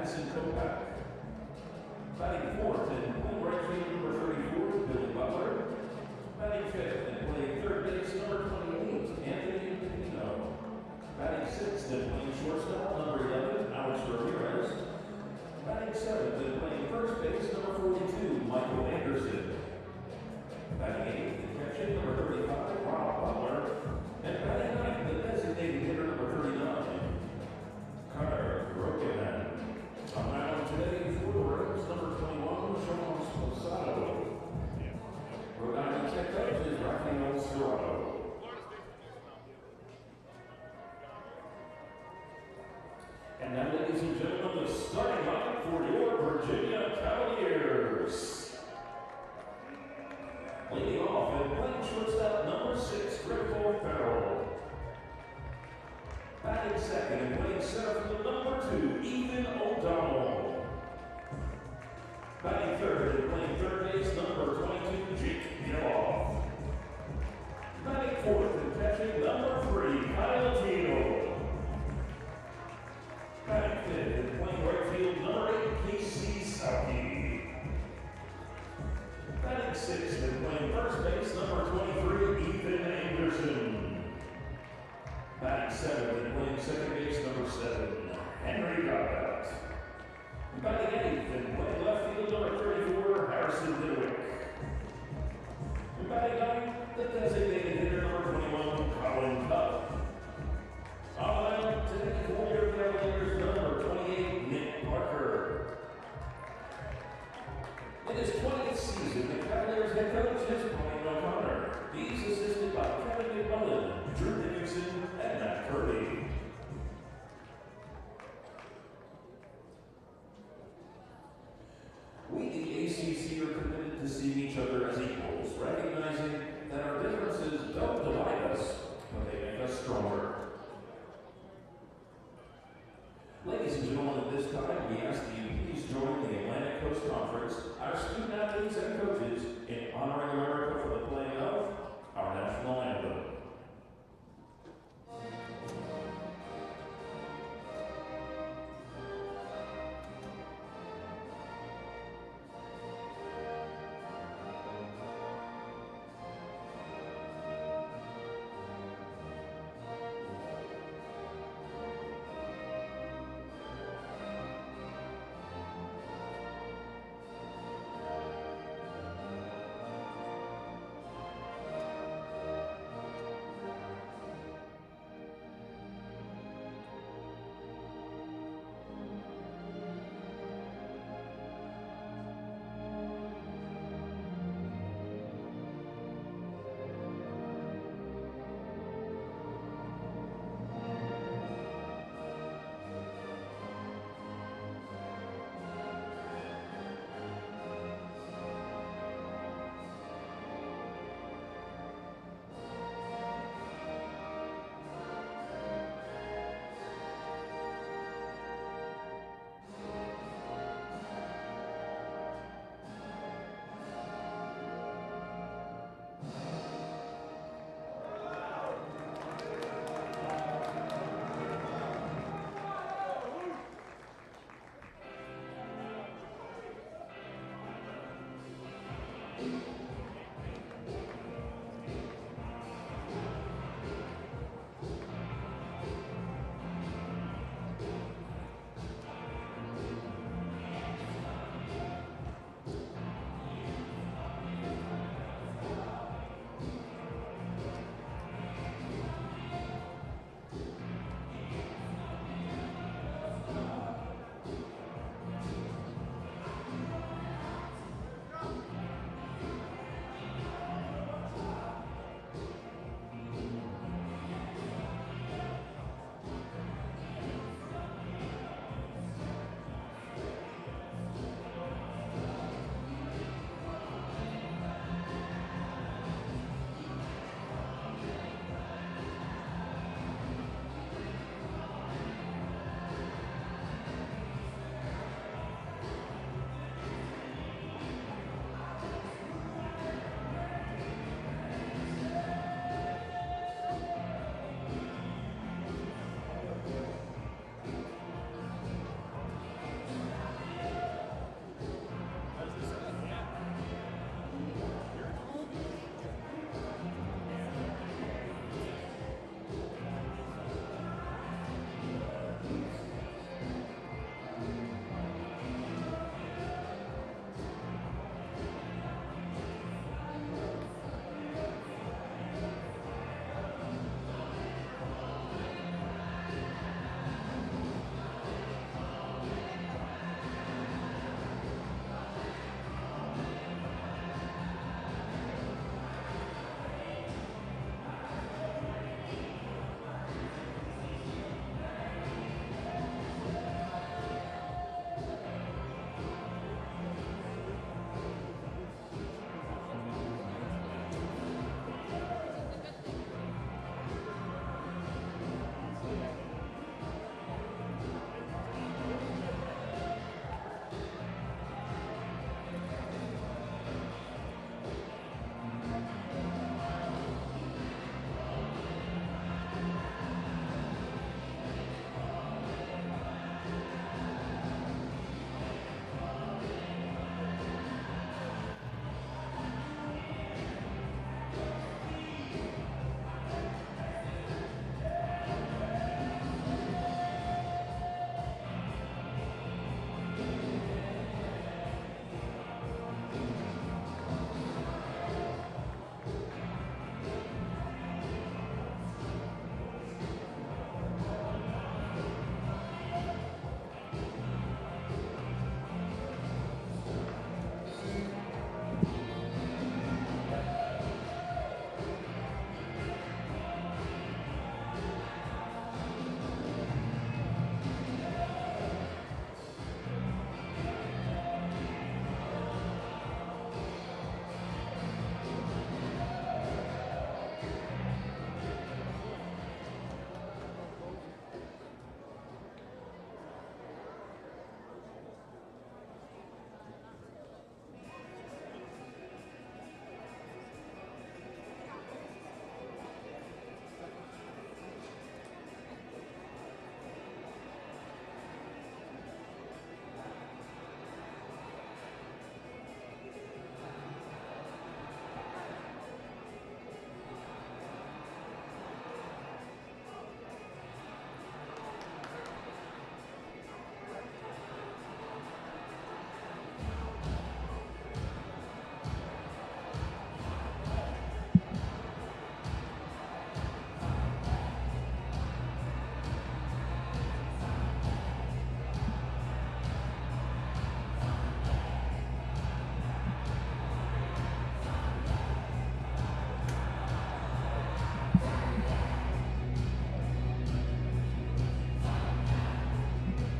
Batting fourth and playing right field number 34, Billy Butler. Batting fifth and playing third base number 28, Anthony Pino. Batting sixth and playing shortstop number 11, Alex Ramirez. Batting seventh and playing first base number 42, Michael Anderson. Batting eighth and catching number 35, Rob Butler. And batting ninth, the designated hitter number 39, Connor Rokeman. On mound today for the Reds, number 21, Charlottesville. Rhode Island check coach is Rafael Serrano. And now, ladies and gentlemen, the starting lineup for your Virginia Cavaliers. Leading off and playing shortstop number 6, Griffo Farrell. Batting second and playing center field number 2, Ethan O'Donnell. Batting third and playing third base number 22, Jake Geloff. Batting fourth and catching number 3, Kyle Tino. Batting fifth and playing right field number 8, Casey Sauke. Batting sixth and playing first base number 23, Ethan Anderson. Batting seventh and playing second base number 7, Henry Goddard. Batting eighth and playing left field number 34, Harrison Ditwick. Batting ninth, the designated hitter number 21, Colin Cup. On the mound today for your Cavaliers, number 28, Nick Parker. In his 20th season, the Cavaliers head coach is Brian O'Connor. He's assisted by Kevin McMullen, Drew Dickinson, and Matt Kirby. We, the ACC, are committed to seeing each other as equals, recognizing that our differences don't divide us, but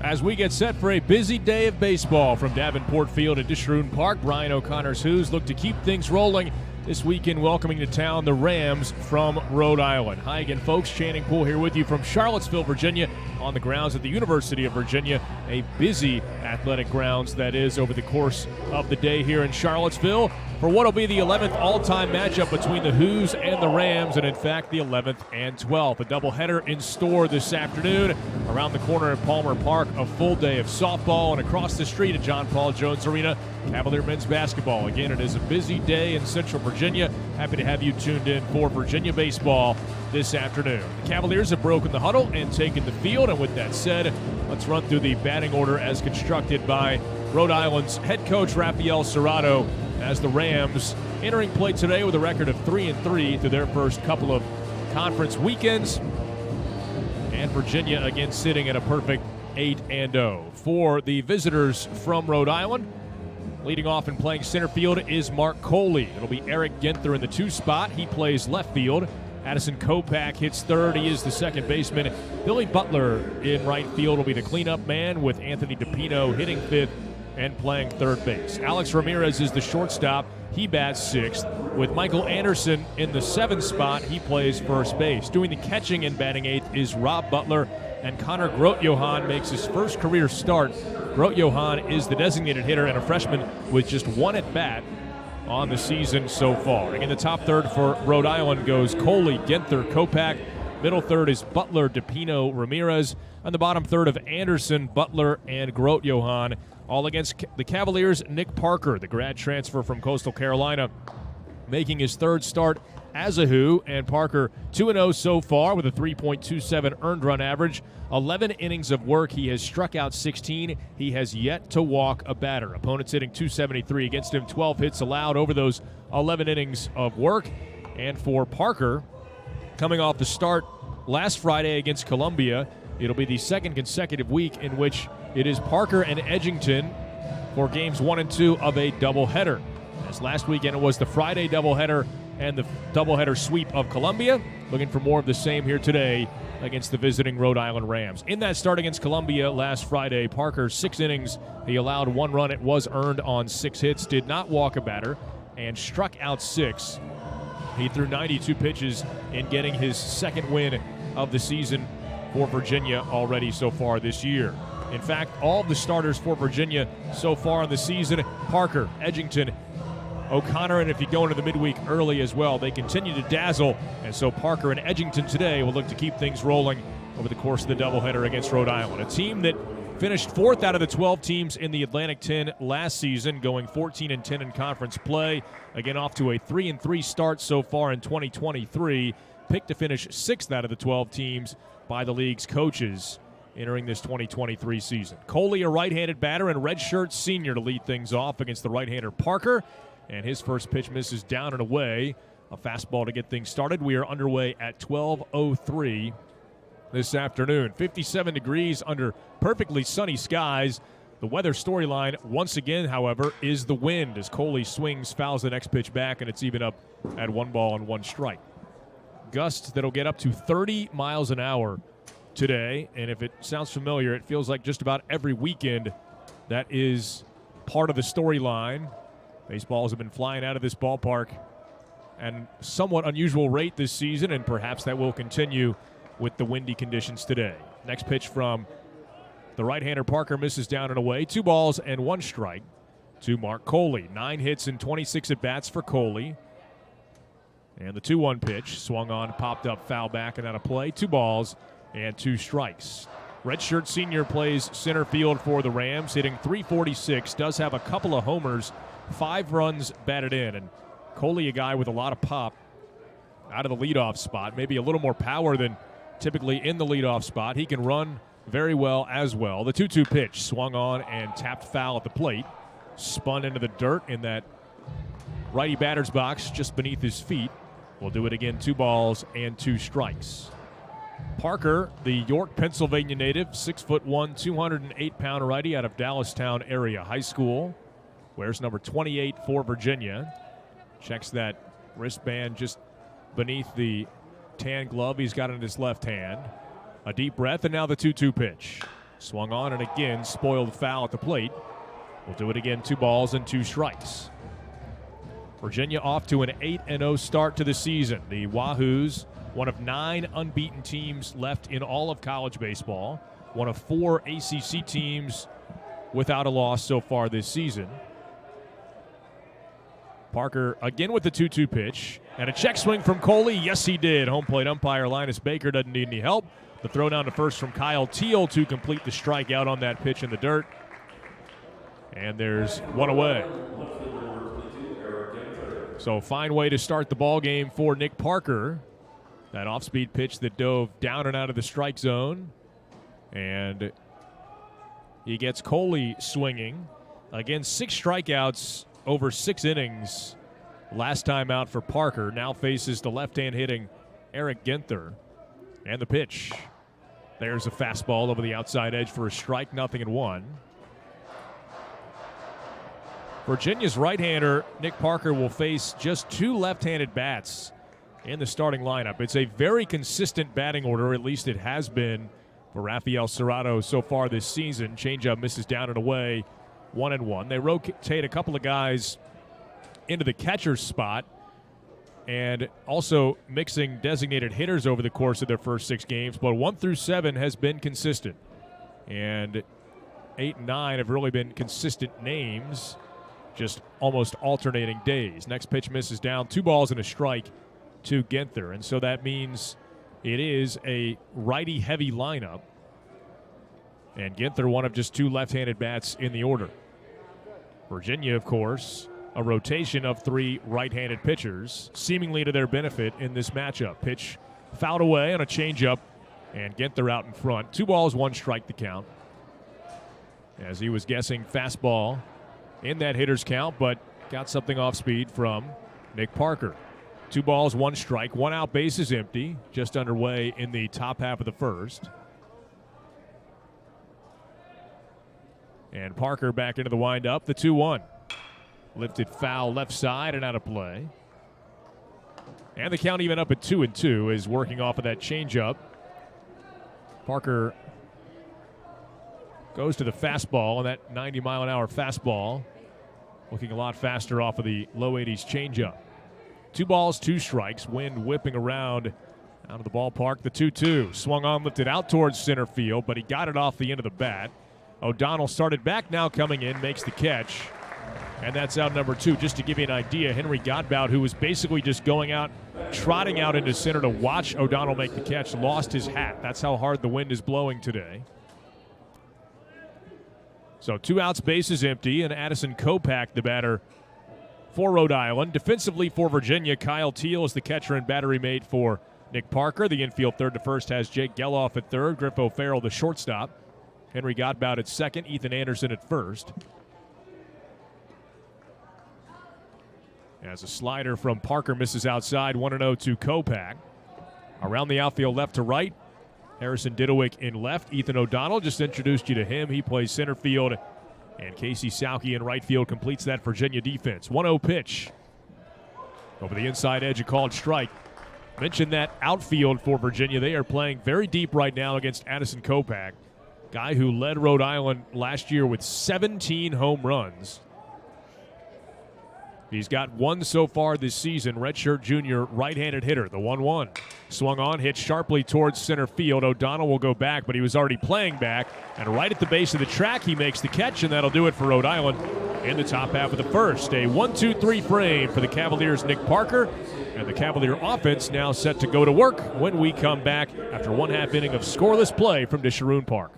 As we get set for a busy day of baseball from Davenport Field at Disharoon Park, Brian O'Connor's Hoos look to keep things rolling this weekend, welcoming to town the Rams from Rhode Island. Hi again, folks. Channing Poole here with you from Charlottesville, Virginia, on the grounds at the University of Virginia. A busy athletic grounds, that is, over the course of the day here in Charlottesville for what will be the 11th all-time matchup between the Hoos and the Rams, and in fact the 11th and 12th. A doubleheader in store this afternoon. Around the corner at Palmer Park, a full day of softball, and across the street at John Paul Jones Arena, Cavalier men's basketball. Again, it is a busy day in Central Virginia. Happy to have you tuned in for Virginia baseball this afternoon. The Cavaliers have broken the huddle and taken the field, and with that said, let's run through the batting order as constructed by Rhode Island's head coach Rafael Serrato, as the Rams entering play today with a record of 3-3 through their first couple of conference weekends, and Virginia again sitting at a perfect 8-0. For the visitors from Rhode Island, leading off and playing center field is Mark Coley. It'll be Eric Ginther in the 2 spot. He plays left field. Addison Kopak hits third. He is the second baseman. Billy Butler in right field will be the cleanup man, with Anthony DePino hitting 5th and playing third base. Alex Ramirez is the shortstop. He bats 6th. With Michael Anderson in the 7th spot, he plays first base. Doing the catching and batting 8th is Rob Butler, and Connor Grote-Johann makes his first career start. Grote-Johann is the designated hitter and a freshman with just 1 at-bat on the season so far. In the top third for Rhode Island goes Coley, Ginther, Kopak. Middle third is Butler, DePino, Ramirez. On the bottom third of Anderson, Butler, and Grote-Johann. All against the Cavaliers, Nick Parker, the grad transfer from Coastal Carolina, making his 3rd start as a Who, and Parker 2-0 so far with a 3.27 earned run average. 11 innings of work. He has struck out 16. He has yet to walk a batter. Opponents hitting .273 against him. 12 hits allowed over those 11 innings of work. And for Parker, coming off the start last Friday against Columbia, it'll be the 2nd consecutive week in which it is Parker and Edgington for games 1 and 2 of a doubleheader. As last weekend it was the Friday doubleheader and the doubleheader sweep of Columbia. Looking for more of the same here today against the visiting Rhode Island Rams. In that start against Columbia last Friday, Parker 6 innings. He allowed 1 run. It was earned on 6 hits, did not walk a batter, and struck out 6. He threw 92 pitches in getting his 2nd win of the season for Virginia already so far this year. In fact, all of the starters for Virginia so far in the season, Parker, Edgington, O'Connor, and if you go into the midweek early as well, they continue to dazzle. And so Parker and Edgington today will look to keep things rolling over the course of the doubleheader against Rhode Island. A team that finished 4th out of the 12 teams in the Atlantic 10 last season, going 14-10 in conference play. Again, off to a 3-3 start so far in 2023. Picked to finish 6th out of the 12 teams by the league's coaches entering this 2023 season. Coley, a right-handed batter, and redshirt senior to lead things off against the right-hander Parker. And his first pitch misses down and away. A fastball to get things started. We are underway at 12:03 this afternoon. 57 degrees under perfectly sunny skies. The weather storyline, once again, however, is the wind as Coley swings, fouls the next pitch back, and it's even up at 1 ball and 1 strike. Gusts that'll get up to 30 miles an hour today, and if it sounds familiar, it feels like just about every weekend that is part of the storyline. Baseballs have been flying out of this ballpark at a somewhat unusual rate this season, and perhaps that will continue with the windy conditions today. Next pitch from the right-hander Parker misses down and away. 2 balls and 1 strike to Mark Coley. 9 hits and 26 at-bats for Coley. And the 2-1 pitch swung on, popped up, foul back and out of play. 2 balls and 2 strikes. Redshirt senior plays center field for the Rams, hitting .346, does have a couple of homers, 5 runs batted in. And Coley, a guy with a lot of pop out of the leadoff spot, maybe a little more power than typically in the leadoff spot. He can run very well as well. The 2-2 pitch swung on and tapped foul at the plate. Spun into the dirt in that righty batter's box just beneath his feet. We'll do it again, 2 balls and 2 strikes. Parker, the York, Pennsylvania native, 6'1", 208-pound righty out of Dallastown area high school. Wears number 28 for Virginia. Checks that wristband just beneath the tan glove he's got in his left hand. A deep breath, and now the 2-2 pitch. Swung on and again spoiled foul at the plate. We'll do it again, 2 balls and 2 strikes. Virginia off to an 8-0 start to the season. The Wahoos, one of 9 unbeaten teams left in all of college baseball. One of 4 ACC teams without a loss so far this season. Parker again with the 2-2 pitch. And a check swing from Coley. Yes, he did. Home plate umpire Linus Baker doesn't need any help. The throw down to first from Kyle Teal to complete the strikeout on that pitch in the dirt. And there's 1 away. So fine way to start the ball game for Nick Parker. That off-speed pitch that dove down and out of the strike zone. And he gets Coley swinging. Again, 6 strikeouts over 6 innings last time out for Parker. Now faces the left-hand hitting Eric Ginther. And the pitch. There's a fastball over the outside edge for a strike, 0-1. Virginia's right-hander, Nick Parker, will face just 2 left-handed bats in the starting lineup. It's a very consistent batting order, at least it has been for Rafael Serrato so far this season. Changeup misses down and away, 1-1. They rotate a couple of guys into the catcher's spot and also mixing designated hitters over the course of their first 6 games. But 1 through 7 has been consistent. And 8 and 9 have really been consistent names, just almost alternating days. Next pitch misses down, 2 balls and a strike to Ginther. And so that means it is a righty-heavy lineup. And Ginther, one of just 2 left-handed bats in the order. Virginia, of course, a rotation of 3 right-handed pitchers, seemingly to their benefit in this matchup. Pitch fouled away on a changeup, and Ginther out in front. 2 balls, 1 strike to count. As he was guessing fastball in that hitter's count, but got something off speed from Nick Parker. 2 balls, 1 strike, 1 out, base is empty. Just underway in the top half of the first. And Parker back into the windup, the 2-1. Lifted foul left side and out of play. And the count even up at 2-2 is working off of that changeup. Parker goes to the fastball, and that 90-mile-an-hour fastball looking a lot faster off of the low 80s changeup. 2 balls, 2 strikes. Wind whipping around out of the ballpark. The 2-2 swung on, lifted out towards center field, but he got it off the end of the bat. O'Donnell started back, now coming in, makes the catch. And that's out number 2. Just to give you an idea, Henry Godbout, who was basically just going out, trotting out into center to watch O'Donnell make the catch, lost his hat. That's how hard the wind is blowing today. So 2 outs, bases empty, and Addison Kopak, the batter for Rhode Island. Defensively for Virginia, Kyle Teal is the catcher and battery mate for Nick Parker. The infield third to first has Jake Geloff at third, Griff O'Farrell the shortstop, Henry Godbout at second, Ethan Anderson at first. As a slider from Parker misses outside, 1-0 to Kopak. Around the outfield left to right, Harrison Didowick in left. Ethan O'Donnell, just introduced you to him. He plays center field. And Casey Sauke in right field completes that Virginia defense. 1-0 pitch. Over the inside edge, a called strike. Mentioned that outfield for Virginia. They are playing very deep right now against Addison Kopak, guy who led Rhode Island last year with 17 home runs. He's got 1 so far this season. Redshirt junior right-handed hitter, the 1-1. Swung on, hit sharply towards center field. O'Donnell will go back, but he was already playing back. And right at the base of the track, he makes the catch, and that'll do it for Rhode Island in the top half of the first. A 1-2-3 frame for the Cavaliers' Nick Parker. And the Cavalier offense now set to go to work when we come back after 1/2 inning of scoreless play from Disharoon Park.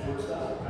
Shortstop,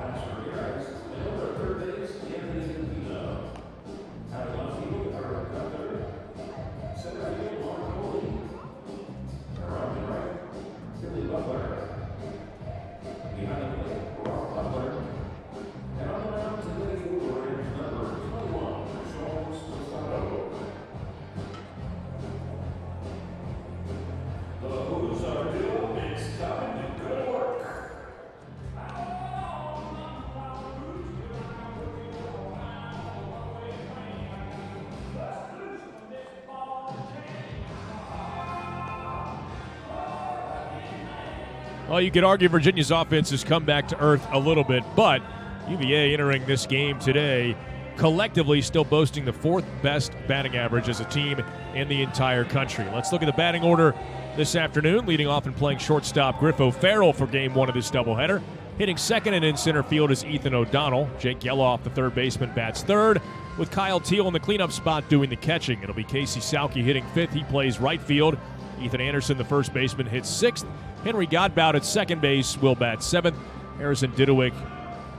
Well, you could argue Virginia's offense has come back to earth a little bit, but UVA entering this game today collectively still boasting the 4th best batting average as a team in the entire country. Let's look at the batting order this afternoon. Leading off and playing shortstop, Griff O'Farrell for game 1 of this doubleheader. Hitting second and in center field is Ethan O'Donnell. Jake Geloff, the third baseman, bats third, with Kyle Teal in the cleanup spot doing the catching. It'll be Casey Sauke hitting fifth. He plays right field. Ethan Anderson, the first baseman, hits sixth. Henry Godbout at second base will bat seventh. Harrison Didowick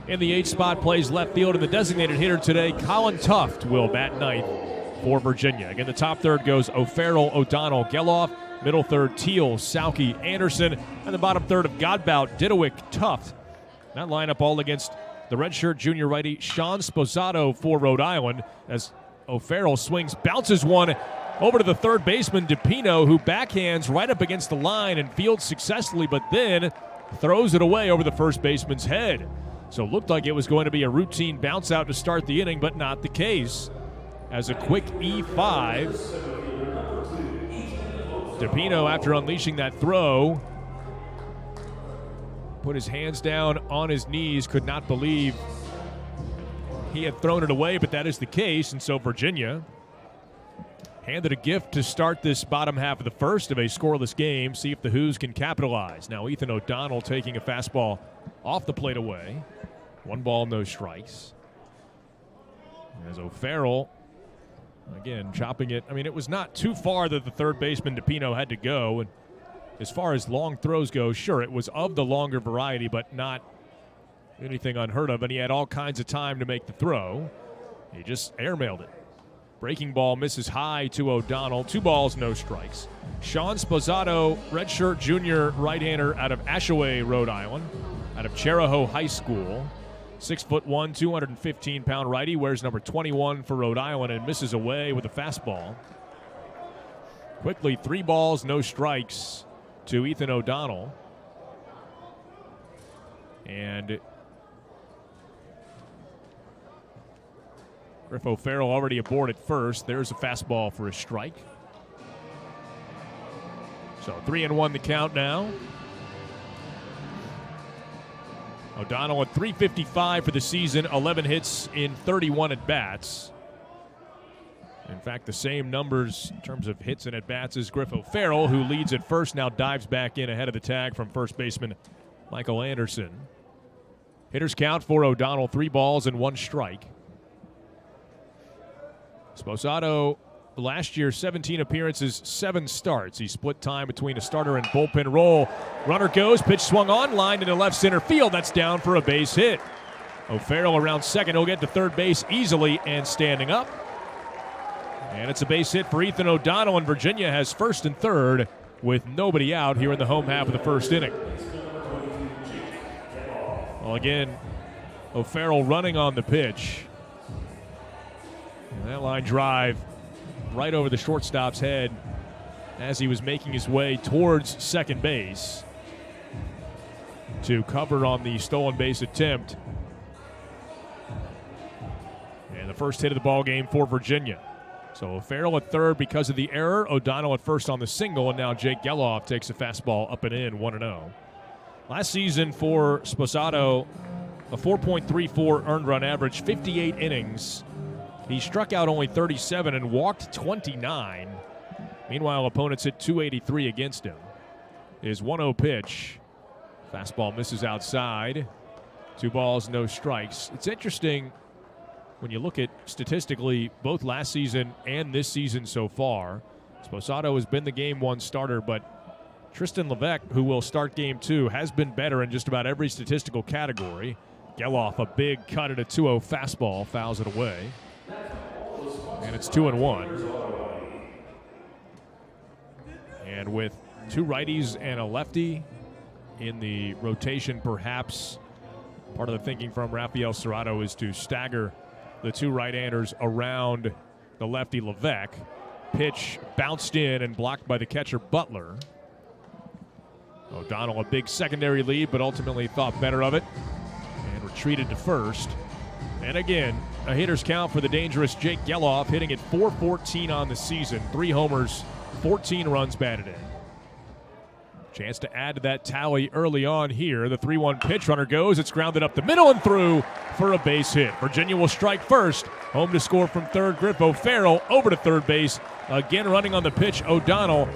in the 8th spot plays left field, and the designated hitter today, Colin Tuft, will bat ninth for Virginia. Again, the top third goes O'Farrell, O'Donnell, Geloff. Middle third, Teal, Sauke, Anderson. And the bottom third of Godbout, Didowick, Tuft. That lineup all against the redshirt junior righty Sean Sposato for Rhode Island, as O'Farrell swings, bounces one over to the third baseman, DePino, who backhands right up against the line and fields successfully, but then throws it away over the first baseman's head. So it looked like it was going to be a routine bounce out to start the inning, but not the case. As a quick E5, DePino, after unleashing that throw, put his hands down on his knees, could not believe he had thrown it away, but that is the case, and so Virginia handed a gift to start this bottom half of the first of a scoreless game. See if the Hoos can capitalize. Now Ethan O'Donnell taking a fastball off the plate away. 1 ball, no strikes. As O'Farrell, again, chopping it. I mean, it was not too far that the third baseman, DePino, had to go. And as far as long throws go, sure, it was of the longer variety, but not anything unheard of. And he had all kinds of time to make the throw. He just airmailed it. Breaking ball misses high to O'Donnell. 2 balls, no strikes. Sean Sposato, redshirt junior right-hander out of Ashaway, Rhode Island, out of Cheraho High School. 6'1", 215-pound righty, wears number 21 for Rhode Island and misses away with a fastball. Quickly, 3 balls, no strikes to Ethan O'Donnell. And Griff O'Farrell already aboard at first. There's a fastball for a strike. So 3-1 the count now. O'Donnell at .355 for the season, 11 hits in 31 at-bats. In fact, the same numbers in terms of hits and at-bats as Griff O'Farrell, who leads at first, now dives back in ahead of the tag from first baseman Michael Anderson. Hitters count for O'Donnell, 3 balls and 1 strike. Sposato, last year, 17 appearances, 7 starts. He split time between a starter and bullpen role. Runner goes, pitch swung on, line into left center field. That's down for a base hit. O'Farrell around second. He'll get to third base easily and standing up. And it's a base hit for Ethan O'Donnell, and Virginia has first and third with nobody out here in the home half of the first inning. Well, again, O'Farrell running on the pitch. And that line drive right over the shortstop's head as he was making his way towards second base to cover on the stolen base attempt. And the first hit of the ball game for Virginia. So O'Farrell at third because of the error. O'Donnell at first on the single, and now Jake Geloff takes a fastball up and in, 1-0. Last season for Sposato, a 4.34 earned run average, 58 innings. He struck out only 37 and walked 29. Meanwhile, opponents hit .283 against him. His 1-0 pitch. Fastball misses outside. 2 balls, no strikes. It's interesting when you look at statistically both last season and this season so far. Sposato has been the game 1 starter, but Tristan Levesque, who will start game 2, has been better in just about every statistical category. Geloff, a big cut at a 2-0 fastball, fouls it away. And it's 2-1. And with 2 righties and a lefty in the rotation, perhaps part of the thinking from Rafael Serrato is to stagger the 2 right-handers around the lefty Levesque. Pitch bounced in and blocked by the catcher Butler. O'Donnell a big secondary lead, but ultimately thought better of it and retreated to first. And again, a hitter's count for the dangerous Jake Geloff, hitting at .414 on the season. 3 homers, 14 runs batted in. Chance to add to that tally early on here. The 3-1 pitch, runner goes. It's grounded up the middle and through for a base hit. Virginia will strike first. Home to score from third, Griff O'Farrell over to third base. Again running on the pitch, O'Donnell.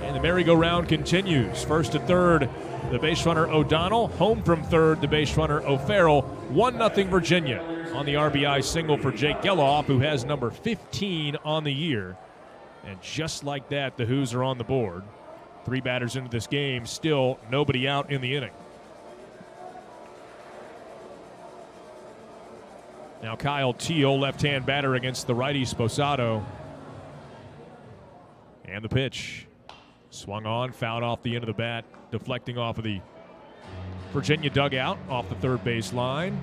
And the merry-go-round continues. First to third, the base runner O'Donnell. Home from third, the base runner O'Farrell. 1-0 Virginia on the RBI single for Jake Geloff, who has number 15 on the year. And just like that, the Hoos are on the board. 3 batters into this game, still nobody out in the inning. Now Kyle Teal, left-hand batter against the righty Sposado. And the pitch. Swung on, fouled off the end of the bat, deflecting off of the Virginia dugout, off the third base line.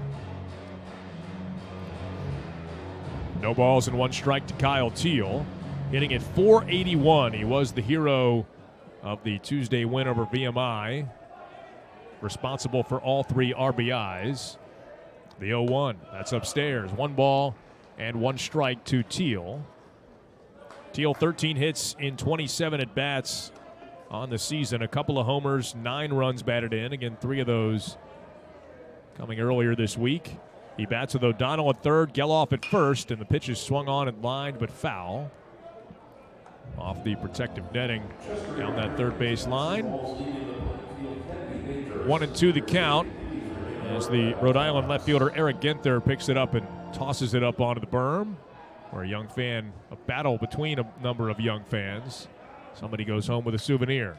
No balls and 1 strike to Kyle Teal. Hitting at .481. He was the hero of the Tuesday win over VMI. Responsible for all 3 RBIs. The 0-1, that's upstairs. 1 ball and 1 strike to Teal. Teal 13 hits in 27 at-bats on the season. A couple of homers, 9 runs batted in. Again, 3 of those coming earlier this week. He bats with O'Donnell at third, Geloff at first, and the pitch is swung on and lined but foul. Off the protective netting down that third base line. 1-2 the count as the Rhode Island left fielder Eric Ginther picks it up and tosses it up onto the berm, where a battle between a number of young fans. Somebody goes home with a souvenir.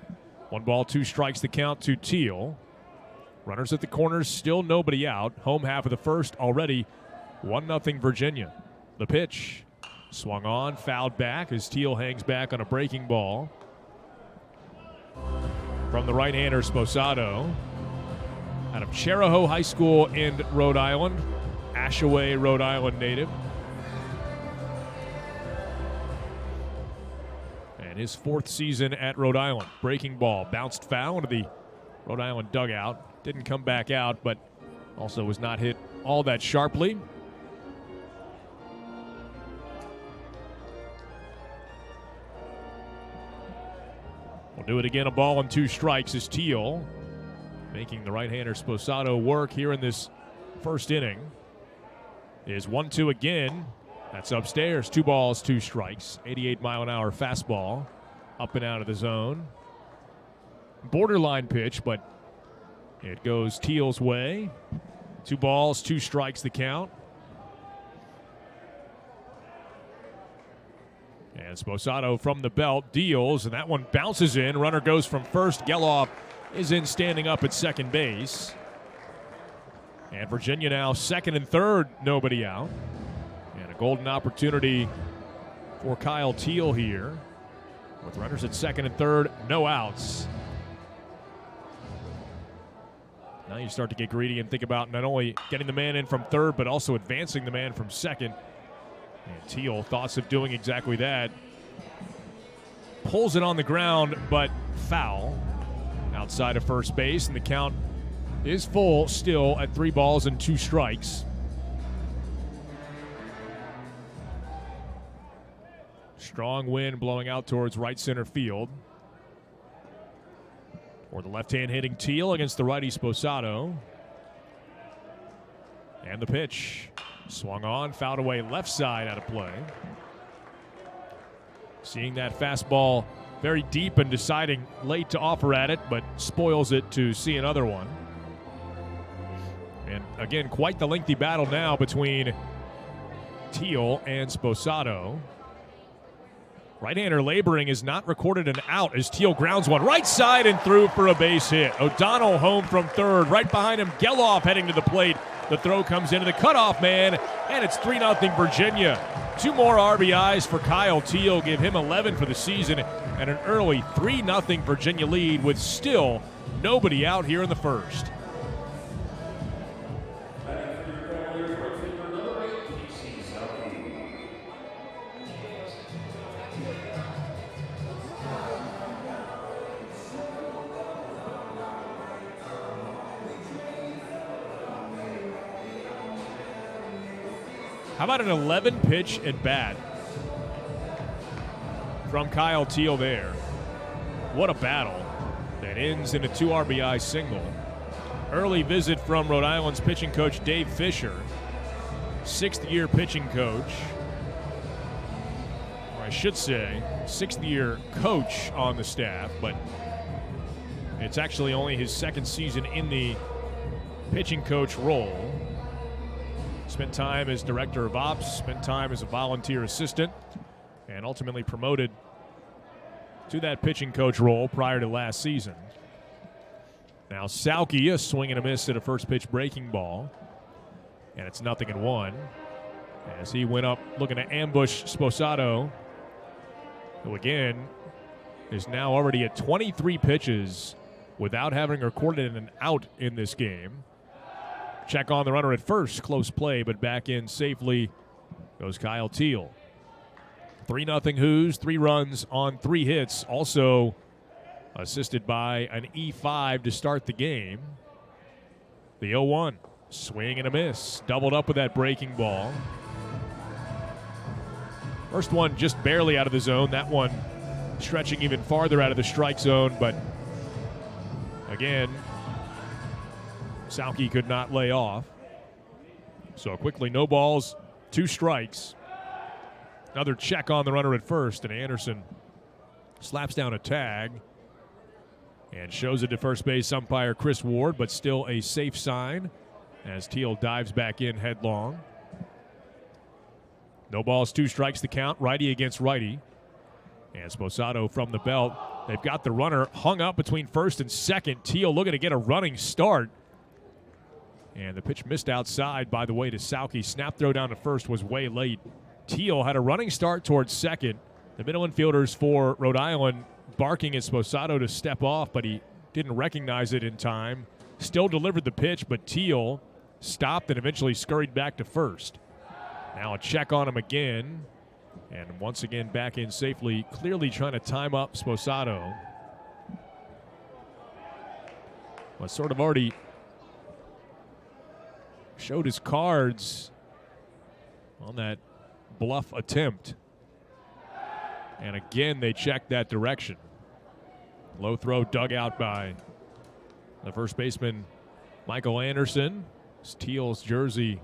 1 ball, 2 strikes the count to Teal. Runners at the corners, still nobody out. Home half of the first already. 1-0 Virginia. The pitch. Swung on, fouled back as Teal hangs back on a breaking ball. From the right-hander, Sposado. Out of Charahoe High School in Rhode Island. Ashaway, Rhode Island native. And his 4th season at Rhode Island. Breaking ball, bounced foul into the Rhode Island dugout. Didn't come back out, but also was not hit all that sharply. We'll do it again, a ball and 2 strikes is Teal, making the right-hander Sposado work here in this first inning. Is 1-2 again. That's upstairs. 2 balls, 2 strikes. 88-mile-an-hour fastball, up and out of the zone. Borderline pitch, but it goes Teal's way. 2 balls, 2 strikes the count. And Sposado from the belt deals, and that one bounces in. Runner goes from first. Geloff is in standing up at second base. And Virginia now second and third, nobody out. And a golden opportunity for Kyle Teal here. With runners at second and third, no outs. Now you start to get greedy and think about not only getting the man in from third, but also advancing the man from second. And Teal, thoughts of doing exactly that. Pulls it on the ground, but foul outside of first base, and the count is full still at 3 balls and 2 strikes. Strong wind blowing out towards right center field. Or the left-hand hitting Teal against the righty Sposado. And the pitch. Swung on, fouled away left side out of play. Seeing that fastball very deep and deciding late to offer at it, but spoils it to see another one. And again, quite the lengthy battle now between Teal and Sposado. Right-hander laboring is not recorded an out as Teal grounds one right side and through for a base hit. O'Donnell home from third. Right behind him, Geloff heading to the plate. The throw comes into the cutoff man, and it's 3-0 Virginia. 2 more RBIs for Kyle Teal, give him 11 for the season, and an early 3-0 Virginia lead with still nobody out here in the first. How about an 11-pitch at bat from Kyle Teal there? What a battle. that ends in a 2 RBI single. Early visit from Rhode Island's pitching coach Dave Fisher, 6th-year pitching coach, or I should say 6th-year coach on the staff, but it's actually only his 2nd season in the pitching coach role. Spent time as director of ops, spent time as a volunteer assistant, and ultimately promoted to that pitching coach role prior to last season. Now Sauke, a swing and a miss at a first pitch breaking ball, and it's 0-1 as he went up looking to ambush Sposato, who again is now already at 23 pitches without having recorded an out in this game. Check on the runner at first, close play, but back in safely goes Kyle Teal. 3-0 Hoos, 3 runs on 3 hits, also assisted by an E5 to start the game. The 0-1, swing and a miss, doubled up with that breaking ball. First one just barely out of the zone, that one stretching even farther out of the strike zone, but again, Sauke could not lay off. So quickly, no balls, 2 strikes. Another check on the runner at first, and Anderson slaps down a tag and shows it to first base umpire Chris Ward, but still a safe sign as Teal dives back in headlong. No balls, 2 strikes the count, righty against righty. And Sposato from the belt. They've got the runner hung up between first and second. Teal looking to get a running start. And the pitch missed outside, by the way, to Sauke. Snap throw down to first was way late. Teal had a running start towards second. The middle infielders for Rhode Island barking at Sposato to step off, but he didn't recognize it in time. Still delivered the pitch, but Teal stopped and eventually scurried back to first. Now a check on him again. And once again back in safely, clearly trying to time up Sposato. Well, sort of already showed his cards on that bluff attempt. And again, they checked that direction. Low throw dug out by the first baseman, Michael Anderson. Teal's jersey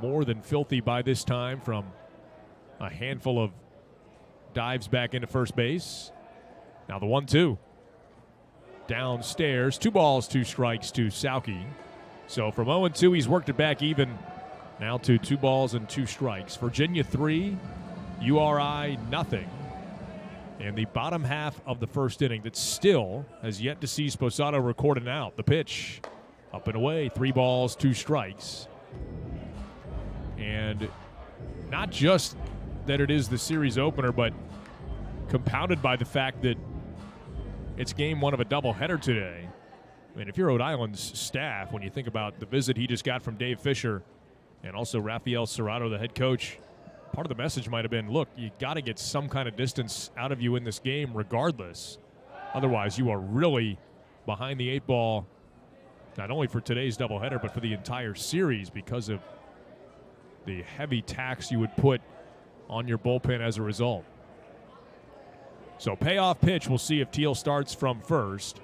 more than filthy by this time from a handful of dives back into first base. Now the 1-2. Downstairs, 2 balls, 2 strikes to Sauke. So from 0-2, he's worked it back even now to 2 balls and 2 strikes. Virginia 3, URI nothing. In the bottom half of the first inning that still has yet to see Sposato record an out. The pitch up and away, 3 balls, 2 strikes. And not just that it is the series opener, but compounded by the fact that it's game 1 of a doubleheader today. I mean, if you're Rhode Island's staff, when you think about the visit he just got from Dave Fisher and also Rafael Serrato, the head coach, part of the message might have been, look, you got to get some kind of distance out of you in this game regardless. Otherwise, you are really behind the 8 ball, not only for today's doubleheader, but for the entire series because of the heavy tax you would put on your bullpen as a result. So payoff pitch, we'll see if Teal starts from first.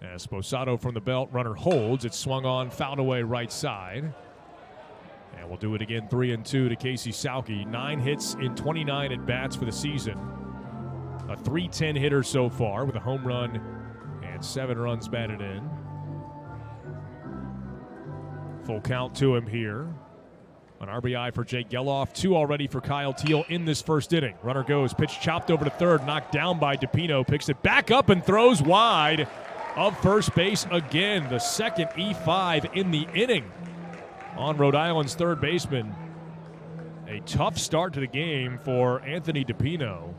As Sposato from the belt, runner holds. It's swung on, fouled away right side. And we'll do it again, 3-2 to Casey Sauke. 9 hits in 29 at-bats for the season. A .310 hitter so far with a home run and 7 runs batted in. Full count to him here. An RBI for Jake Geloff, 2 already for Kyle Teal in this first inning. Runner goes, pitch chopped over to third, knocked down by DePino, picks it back up and throws wide of first base again. The second E5 in the inning on Rhode Island's third baseman. A tough start to the game for Anthony DePino,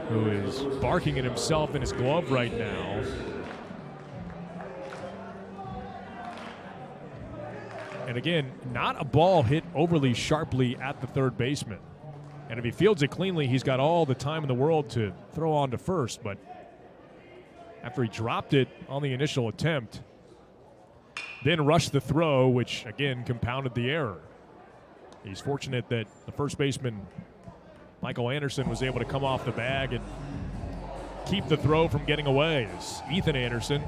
who is barking at himself in his glove right now. And again, not a ball hit overly sharply at the third baseman. And if he fields it cleanly, he's got all the time in the world to throw on to first. But after he dropped it on the initial attempt, then rushed the throw, which again compounded the error. He's fortunate that the first baseman, Michael Anderson, was able to come off the bag and keep the throw from getting away as Ethan Anderson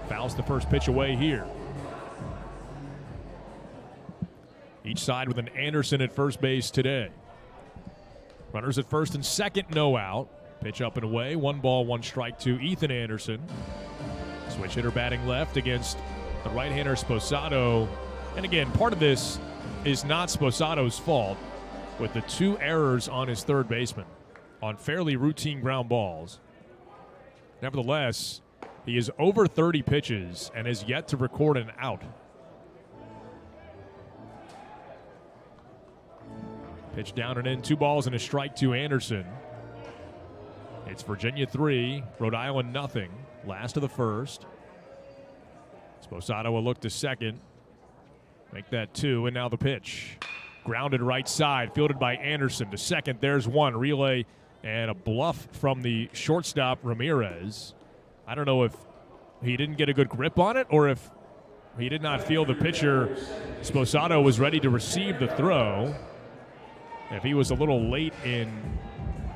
fouls the first pitch away here. Each side with an Anderson at first base today. Runners at first and second, no out. Pitch up and away, 1 ball, 1 strike to Ethan Anderson. Switch hitter batting left against the right-hander Sposato. And again, part of this is not Sposato's fault with the 2 errors on his third baseman on fairly routine ground balls. Nevertheless, he is over 30 pitches and has yet to record an out. Pitch down and in, 2 balls and a strike to Anderson. It's Virginia 3, Rhode Island nothing. Last of the first. Sposato will look to second. Make that 2, and now the pitch. Grounded right side, fielded by Anderson to second. There's 1. Relay and a bluff from the shortstop Ramirez. I don't know if he didn't get a good grip on it or if he did not feel the pitcher, Sposato, was ready to receive the throw. If he was a little late in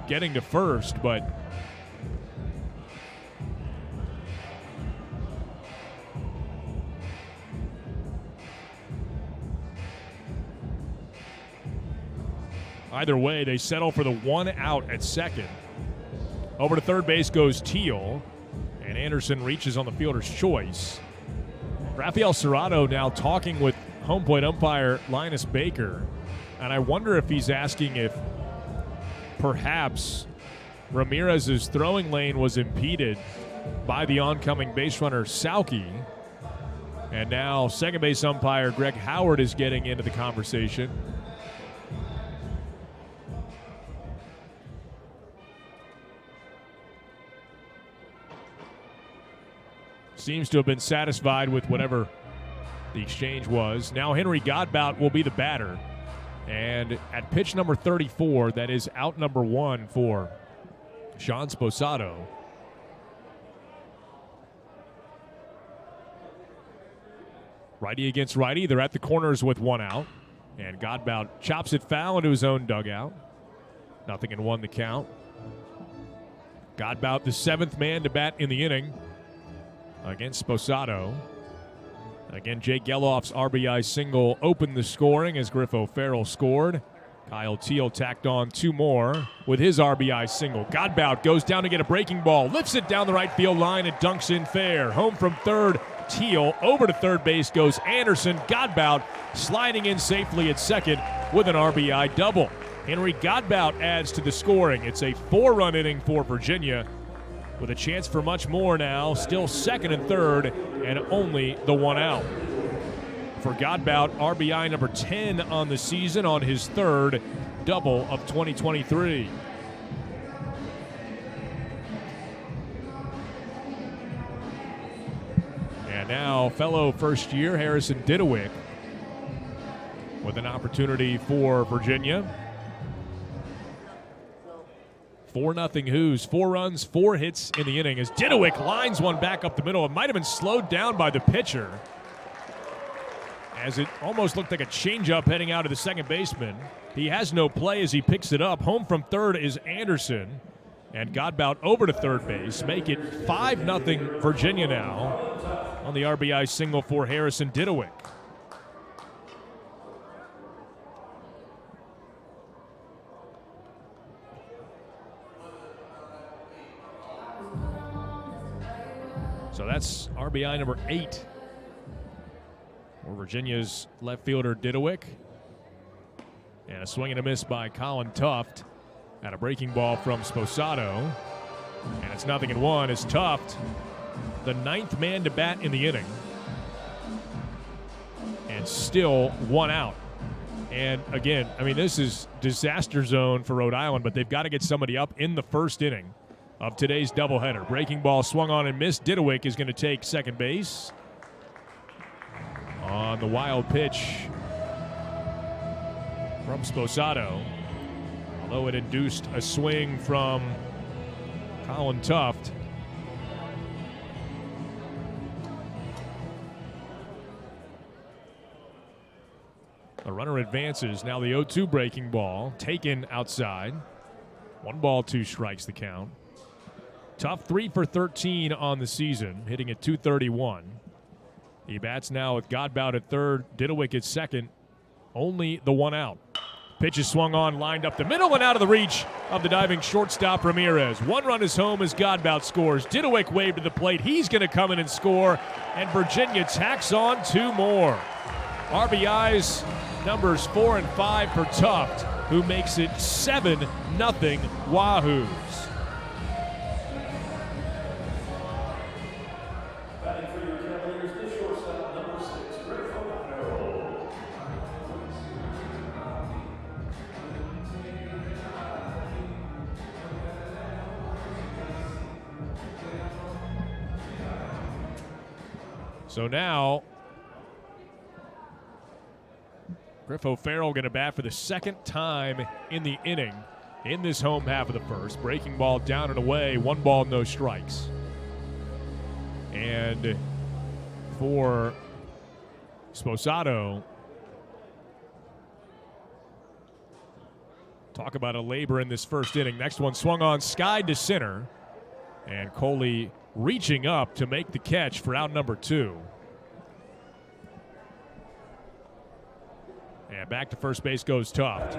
getting to first, but either way, they settle for the 1 out at second. Over to third base goes Teal, and Anderson reaches on the fielder's choice. Rafael Serrato now talking with home plate umpire Linus Baker, and I wonder if he's asking if perhaps Ramirez's throwing lane was impeded by the oncoming base runner Sauke. And now second base umpire Greg Howard is getting into the conversation. Seems to have been satisfied with whatever the exchange was. Now Henry Godbout will be the batter. And at pitch number 34, that is out number 1 for Sean Sposato. Righty against righty. They're at the corners with 1 out. And Godbout chops it foul into his own dugout. 0-1 the count. Godbout, the 7th man to bat in the inning against Sposato. Again, Jake Geloff's RBI single opened the scoring as Griff O'Farrell scored. Kyle Teal tacked on 2 more with his RBI single. Godbout goes down to get a breaking ball, lifts it down the right field line and dunks in fair. Home from third, Teal. Over to third base goes Anderson. Godbout sliding in safely at second with an RBI double. Henry Godbout adds to the scoring. It's a 4-run inning for Virginia, with a chance for much more now. Still second and third, and only the 1 out. For Godbout, RBI number 10 on the season on his 3rd double of 2023. And now fellow first year Harrison Didewick with an opportunity for Virginia. 4-0 Hoos, 4 runs, 4 hits in the inning as Didewick lines one back up the middle. It might have been slowed down by the pitcher as it almost looked like a changeup heading out of the second baseman. He has no play as he picks it up. Home from third is Anderson, and Godbout over to third base. Make it 5-0 Virginia now on the RBI single for Harrison Didewick. So that's RBI number 8 for Virginia's left fielder Didewick. And a swing and a miss by Colin Tuft at a breaking ball from Sposato. And it's 0-1 as Tuft, the 9th man to bat in the inning. And still 1 out. And again, I mean, this is disaster zone for Rhode Island, but they've got to get somebody up in the first inning of today's doubleheader. Breaking ball swung on and missed. Didewick is going to take second base on the wild pitch from Sposato. Although it induced a swing from Colin Tuft. The runner advances. Now the 0-2 breaking ball taken outside. 1 ball, 2 strikes the count. Tough 3 for 13 on the season, hitting at .231. He bats now with Godbout at third, Didowick at second, only the one out. Pitch is swung on, lined up the middle and out of the reach of the diving shortstop Ramirez. One run is home as Godbout scores. Didowick waved to the plate. He's going to come in and score, and Virginia tacks on 2 more. RBIs numbers 4 and 5 for Tuft, who makes it 7-0 Wahoos. So now, Griff O'Farrell going to bat for the second time in the inning in this home half of the first. Breaking ball down and away, 1 ball, no strikes. And for Sposato, talk about a labor in this first inning. Next one swung on, skied to center, and Coley reaching up to make the catch for out number 2. And back to first base goes Tuft.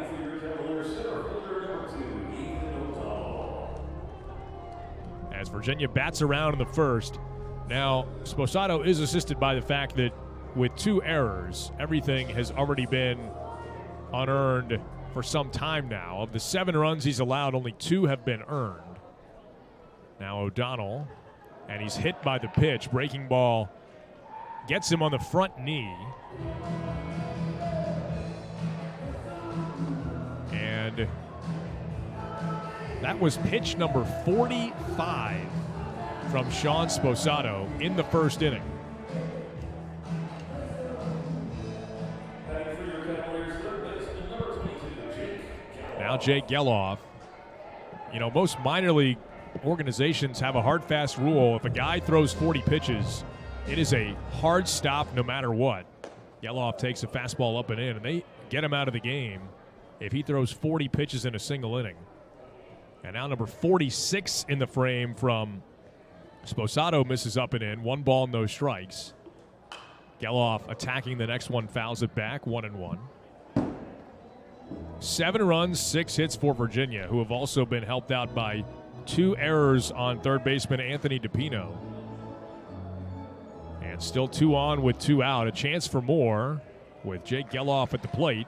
As Virginia bats around in the first. Now, Sposato is assisted by the fact that with 2 errors, everything has already been unearned for some time now. Of the 7 runs he's allowed, only 2 have been earned. Now O'Donnell, and he's hit by the pitch. Breaking ball gets him on the front knee. And that was pitch number 45 from Sean Sposato in the first inning. Now Jake Geloff. You know, most minor league organizations have a hard, fast rule. If a guy throws 40 pitches, it is a hard stop no matter what. Geloff takes a fastball up and in, and they get him out of the game if he throws 40 pitches in a single inning. And now number 46 in the frame from Sposato misses up and in. 1 ball, no strikes. Geloff attacking the next one, fouls it back, 1-1. 7 runs, 6 hits for Virginia, who have also been helped out by 2 errors on third baseman Anthony DePino. And still 2 on with 2 out. A chance for more with Jake Geloff at the plate.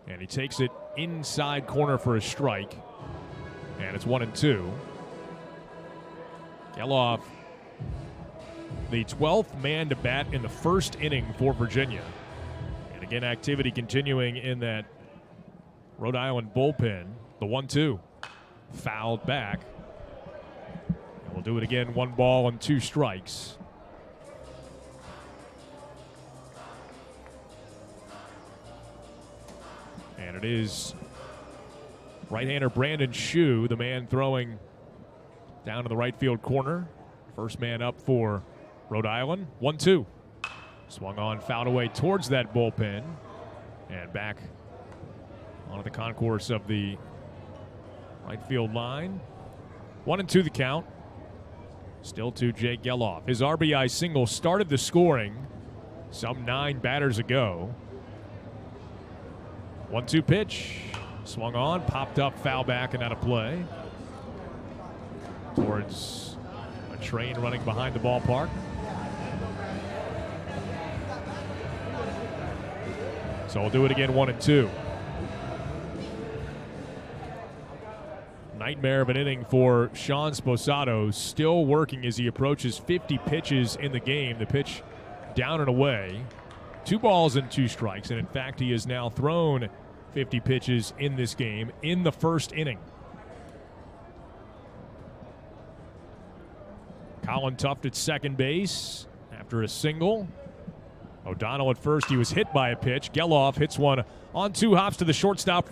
And he takes it inside corner for a strike. And it's 1-2. Geloff, the 12th man to bat in the first inning for Virginia. And again, activity continuing in that Rhode Island bullpen. The 1-2. Fouled back. And we'll do it again. 1 ball and 2 strikes. And it is right-hander Brandon Shue, the man throwing down to the right field corner. First man up for Rhode Island. 1-2. Swung on, fouled away towards that bullpen. And back onto the concourse of the right field line. 1-2 the count. Still to Jake Geloff. His RBI single started the scoring some 9 batters ago. 1-2 pitch. Swung on, popped up, foul back, and out of play. Towards a train running behind the ballpark. So we'll do it again, 1-2. Nightmare of an inning for Sean Sposato, still working as he approaches 50 pitches in the game. The pitch down and away. 2 balls and 2 strikes, and in fact he has now thrown 50 pitches in this game in the first inning. Colin Tuft at second base after a single. O'Donnell at first. He was hit by a pitch. Geloff hits one on 2 hops to the shortstop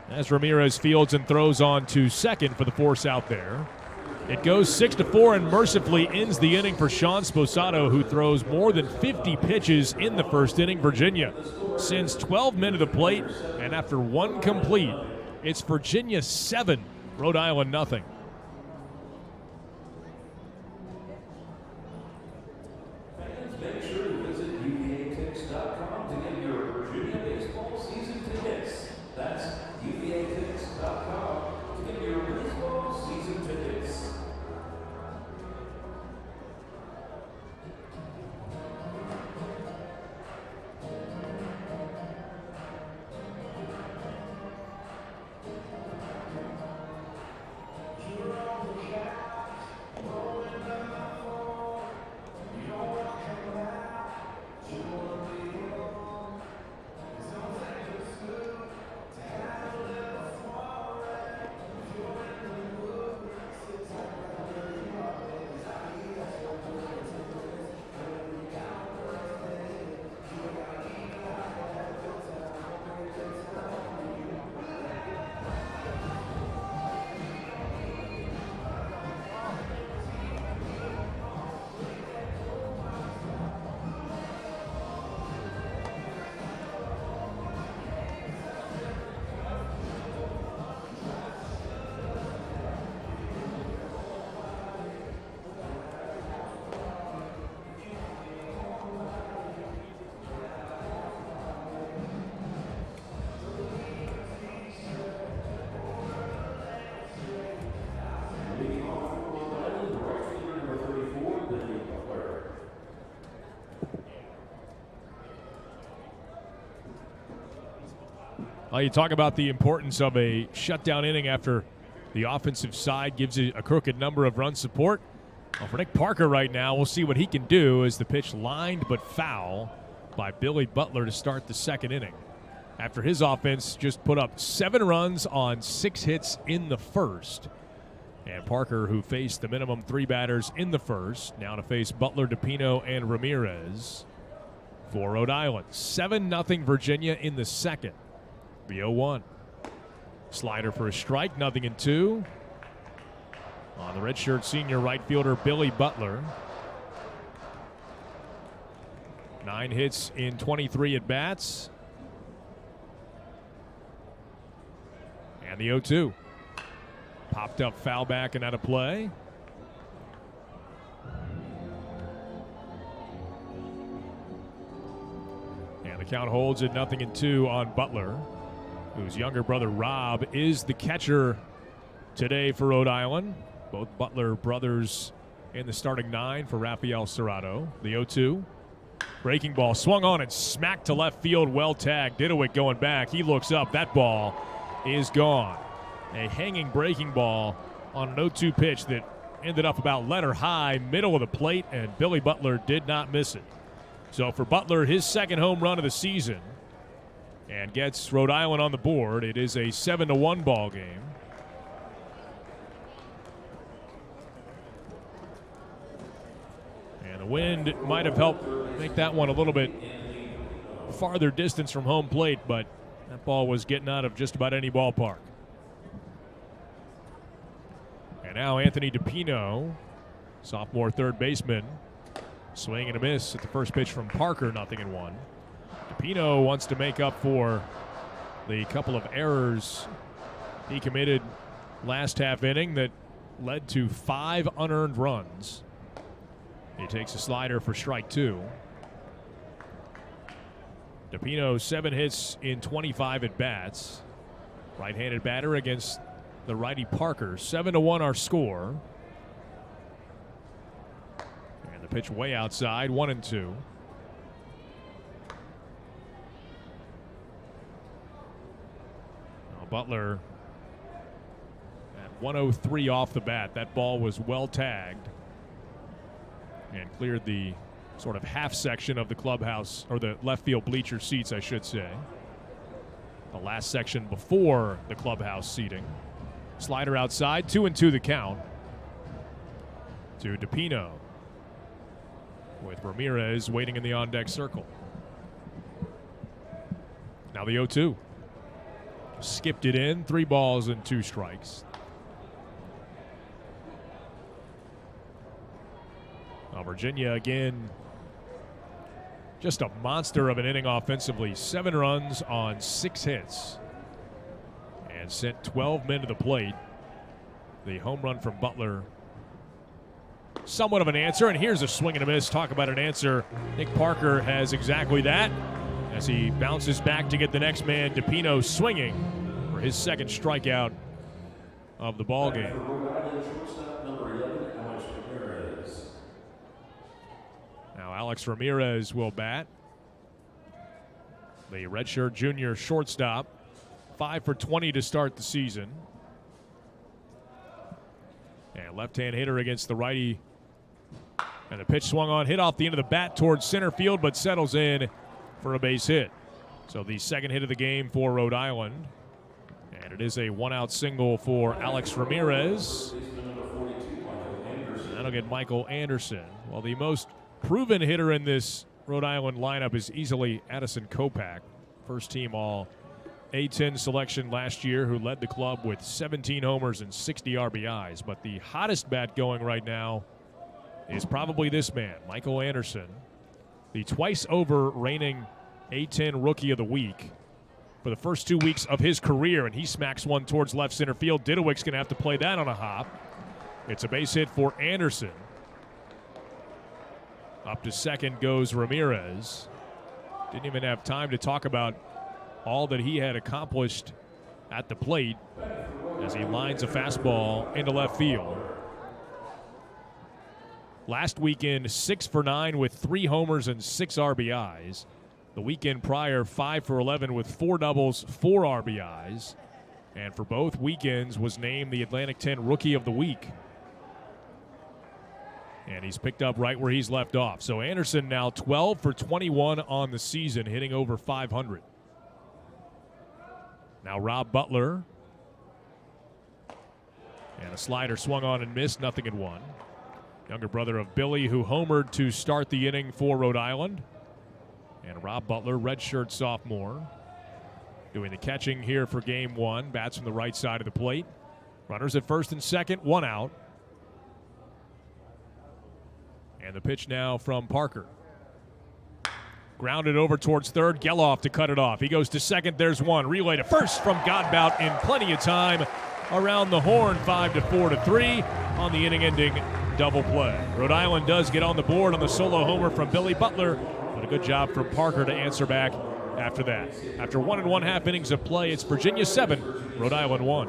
as Ramirez fields and throws on to second for the force out there. It goes 6-4 and mercifully ends the inning for Sean Sposato, who throws more than 50 pitches in the first inning. Virginia sends 12 men to the plate, and after 1 complete, it's Virginia 7, Rhode Island nothing. UVAtickets.com to get your Virginia baseball season tickets. That's UVAtickets.com to get your baseball season tickets. You talk about the importance of a shutdown inning after the offensive side gives you a crooked number of run support. Well, for Nick Parker right now, we'll see what he can do as the pitch lined but foul by Billy Butler to start the second inning. After his offense just put up 7 runs on 6 hits in the first. And Parker, who faced the minimum 3 batters in the first, now to face Butler, DePino, and Ramirez for Rhode Island. 7-0 Virginia in the second. The 0-1. Slider for a strike, 0-2. On the redshirt senior right fielder Billy Butler. 9 hits in 23 at-bats. And the 0-2. Popped up, foul back and out of play. And the count holds at 0-2 on Butler, whose younger brother Rob is the catcher today for Rhode Island. Both Butler brothers in the starting 9 for Rafael Serrato. The 0-2. Breaking ball swung on and smacked to left field. Well tagged. Didowick going back. He looks up. That ball is gone. A hanging breaking ball on an 0-2 pitch that ended up about letter high, middle of the plate, and Billy Butler did not miss it. So for Butler, his second home run of the season, and gets Rhode Island on the board. It is a 7-1 ball game. And the wind might have helped make that one a little bit farther distance from home plate, but that ball was getting out of just about any ballpark. And now Anthony DePino, sophomore third baseman, swing and a miss at the first pitch from Parker, 0-1. DePino wants to make up for the couple of errors he committed last half inning that led to 5 unearned runs. He takes a slider for strike 2. DePino 7 hits in 25 at-bats. Right-handed batter against the righty Parker. 7-1 our score. And the pitch way outside, 1-2. Butler at 103 off the bat. That ball was well tagged and cleared the sort of half section of the clubhouse, or the left field bleacher seats, I should say. The last section before the clubhouse seating. Slider outside, 2-2 the count to DePino, with Ramirez waiting in the on-deck circle. Now the 0-2. Skipped it in, 3 balls and 2 strikes. Now Virginia again, just a monster of an inning offensively. 7 runs on 6 hits and sent 12 men to the plate. The home run from Butler, somewhat of an answer, and here's a swing and a miss. Talk about an answer. Nick Parker has exactly that. as he bounces back to get the next man, DePino, swinging for his second strikeout of the ball game. Now Alex Ramirez will bat. The redshirt junior shortstop, 5 for 20 to start the season. And left-hand hitter against the righty. And the pitch swung on, hit off the end of the bat towards center field, but settles in for a base hit. So the second hit of the game for Rhode Island. And it is a one-out single for Alex Ramirez. And that'll get Michael Anderson. Well, the most proven hitter in this Rhode Island lineup is easily Addison Kopak, first team all A-10 selection last year, who led the club with 17 homers and 60 RBIs. But the hottest bat going right now is probably this man, Michael Anderson, the twice over reigning A-10 Rookie of the Week for the first 2 weeks of his career, and he smacks one towards left center field. Didowick's going to have to play that on a hop. It's a base hit for Anderson. Up to second goes Ramirez. Didn't even have time to talk about all that he had accomplished at the plate as he lines a fastball into left field. Last weekend, 6 for 9 with 3 homers and 6 RBIs. The weekend prior, 5 for 11 with 4 doubles, 4 RBIs. And for both weekends was named the Atlantic 10 Rookie of the Week. And he's picked up right where he's left off. So Anderson now 12 for 21 on the season, hitting over 500. Now Rob Butler. And a slider swung on and missed, 0-1. Younger brother of Billy, who homered to start the inning for Rhode Island. And Rob Butler, redshirt sophomore, doing the catching here for game 1. Bats from the right side of the plate. Runners at first and second, 1 out. And the pitch now from Parker. Grounded over towards third. Geloff to cut it off. He goes to second. There's one. Relay to first from Godbout in plenty of time. Around the horn, 5-4-3 on the inning-ending double play. Rhode Island does get on the board on the solo homer from Billy Butler, but a good job from Parker to answer back after that. After 1 1/2 innings of play, it's Virginia 7, Rhode Island 1.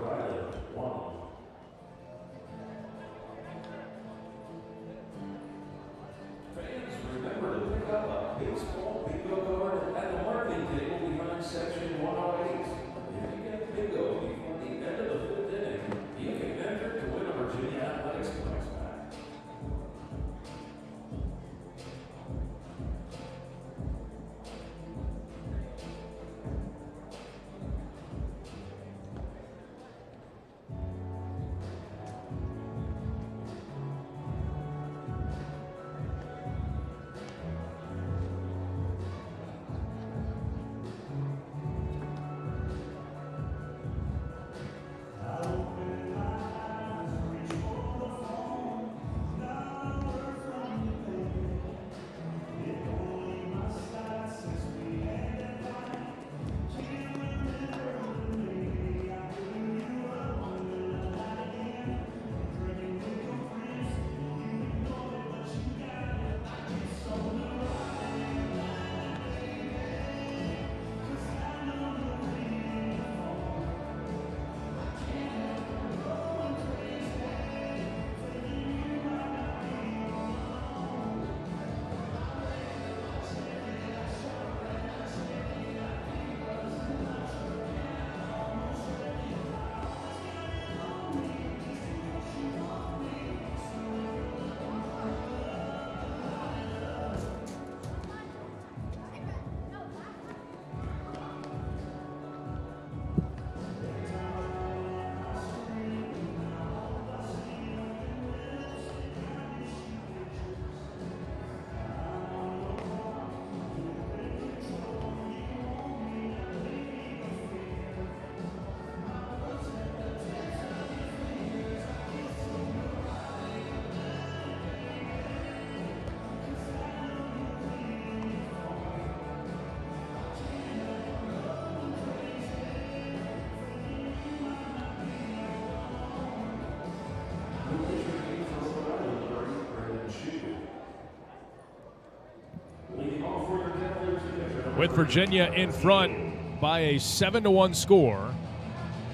with Virginia in front by a 7-1 score.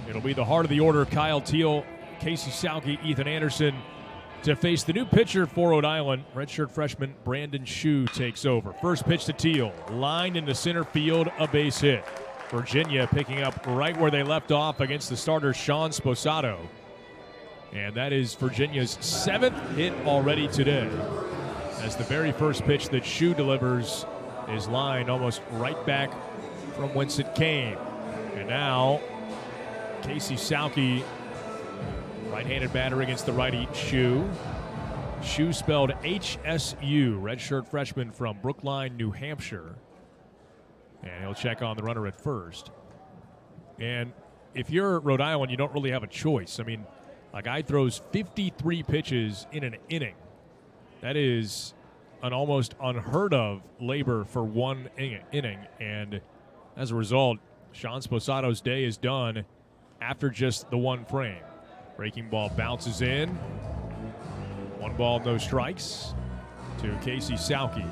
It'll be the heart of the order, Kyle Teal, Casey Sauke, Ethan Anderson, to face the new pitcher for Rhode Island. Redshirt freshman Brandon Shue takes over. First pitch to Teal, lined into center field, a base hit. Virginia picking up right where they left off against the starter Sean Sposato. And that is Virginia's 7th hit already today, as the very first pitch that Shue delivers is lined almost right back from whence it came. And now Casey Sauke, right-handed batter against the righty Shue. Shue spelled HSU, redshirt freshman from Brookline, New Hampshire. And he'll check on the runner at first. And if you're Rhode Island, you don't really have a choice. I mean, a guy throws 53 pitches in an inning. That is an almost unheard of labor for one inning. And as a result, Sean Sposato's day is done after just the one frame. Breaking ball bounces in. 1 ball, no strikes to Casey Sauke.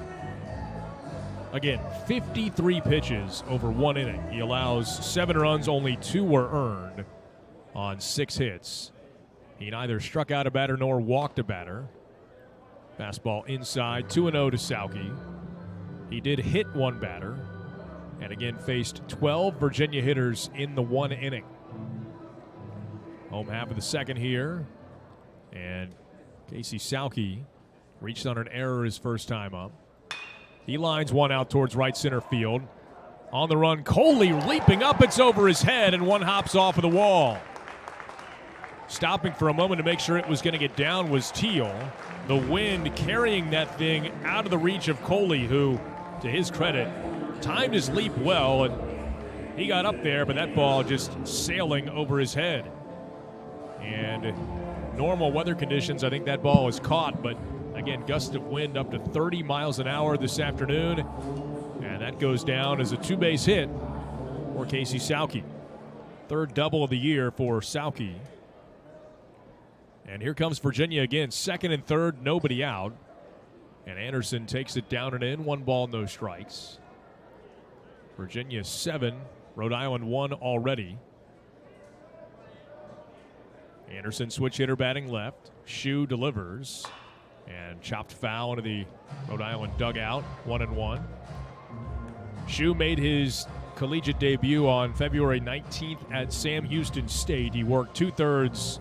Again, 53 pitches over 1 inning. He allows 7 runs, only 2 were earned on 6 hits. He neither struck out a batter nor walked a batter. Fastball inside, 2-0 to Sauke. He did hit 1 batter, and again faced 12 Virginia hitters in the 1 inning. Home half of the second here, and Casey Sauke reached on an error his first time up. He lines one out towards right center field. On the run, Coley leaping up, it's over his head, and one hops off of the wall. Stopping for a moment to make sure it was going to get down was Teal. The wind carrying that thing out of the reach of Coley, who, to his credit, timed his leap well, and he got up there, but that ball just sailing over his head. And normal weather conditions, I think that ball was caught, but again, gust of wind up to 30 miles an hour this afternoon, and that goes down as a 2-base hit for Casey Sauke. 3rd double of the year for Sauke. And here comes Virginia again, 2nd and 3rd, nobody out. And Anderson takes it down and in, 1 ball, no strikes. Virginia 7, Rhode Island 1 already. Anderson switch hitter batting left. Shue delivers. And chopped foul into the Rhode Island dugout, 1-1. Shue made his collegiate debut on February 19th at Sam Houston State. He worked 2/3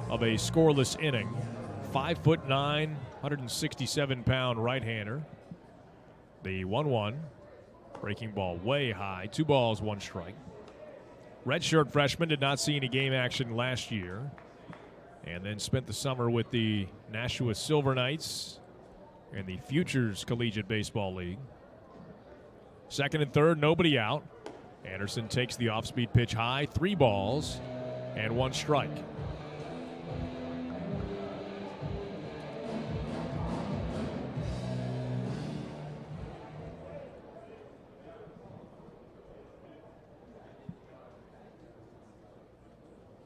of a scoreless inning. 5'9", 167-pound right-hander. The 1-1. Breaking ball way high. 2 balls, 1 strike. Redshirt freshman, did not see any game action last year. And then spent the summer with the Nashua Silver Knights in the Futures Collegiate Baseball League. 2nd and 3rd, nobody out. Anderson takes the off-speed pitch high. 3 balls and 1 strike.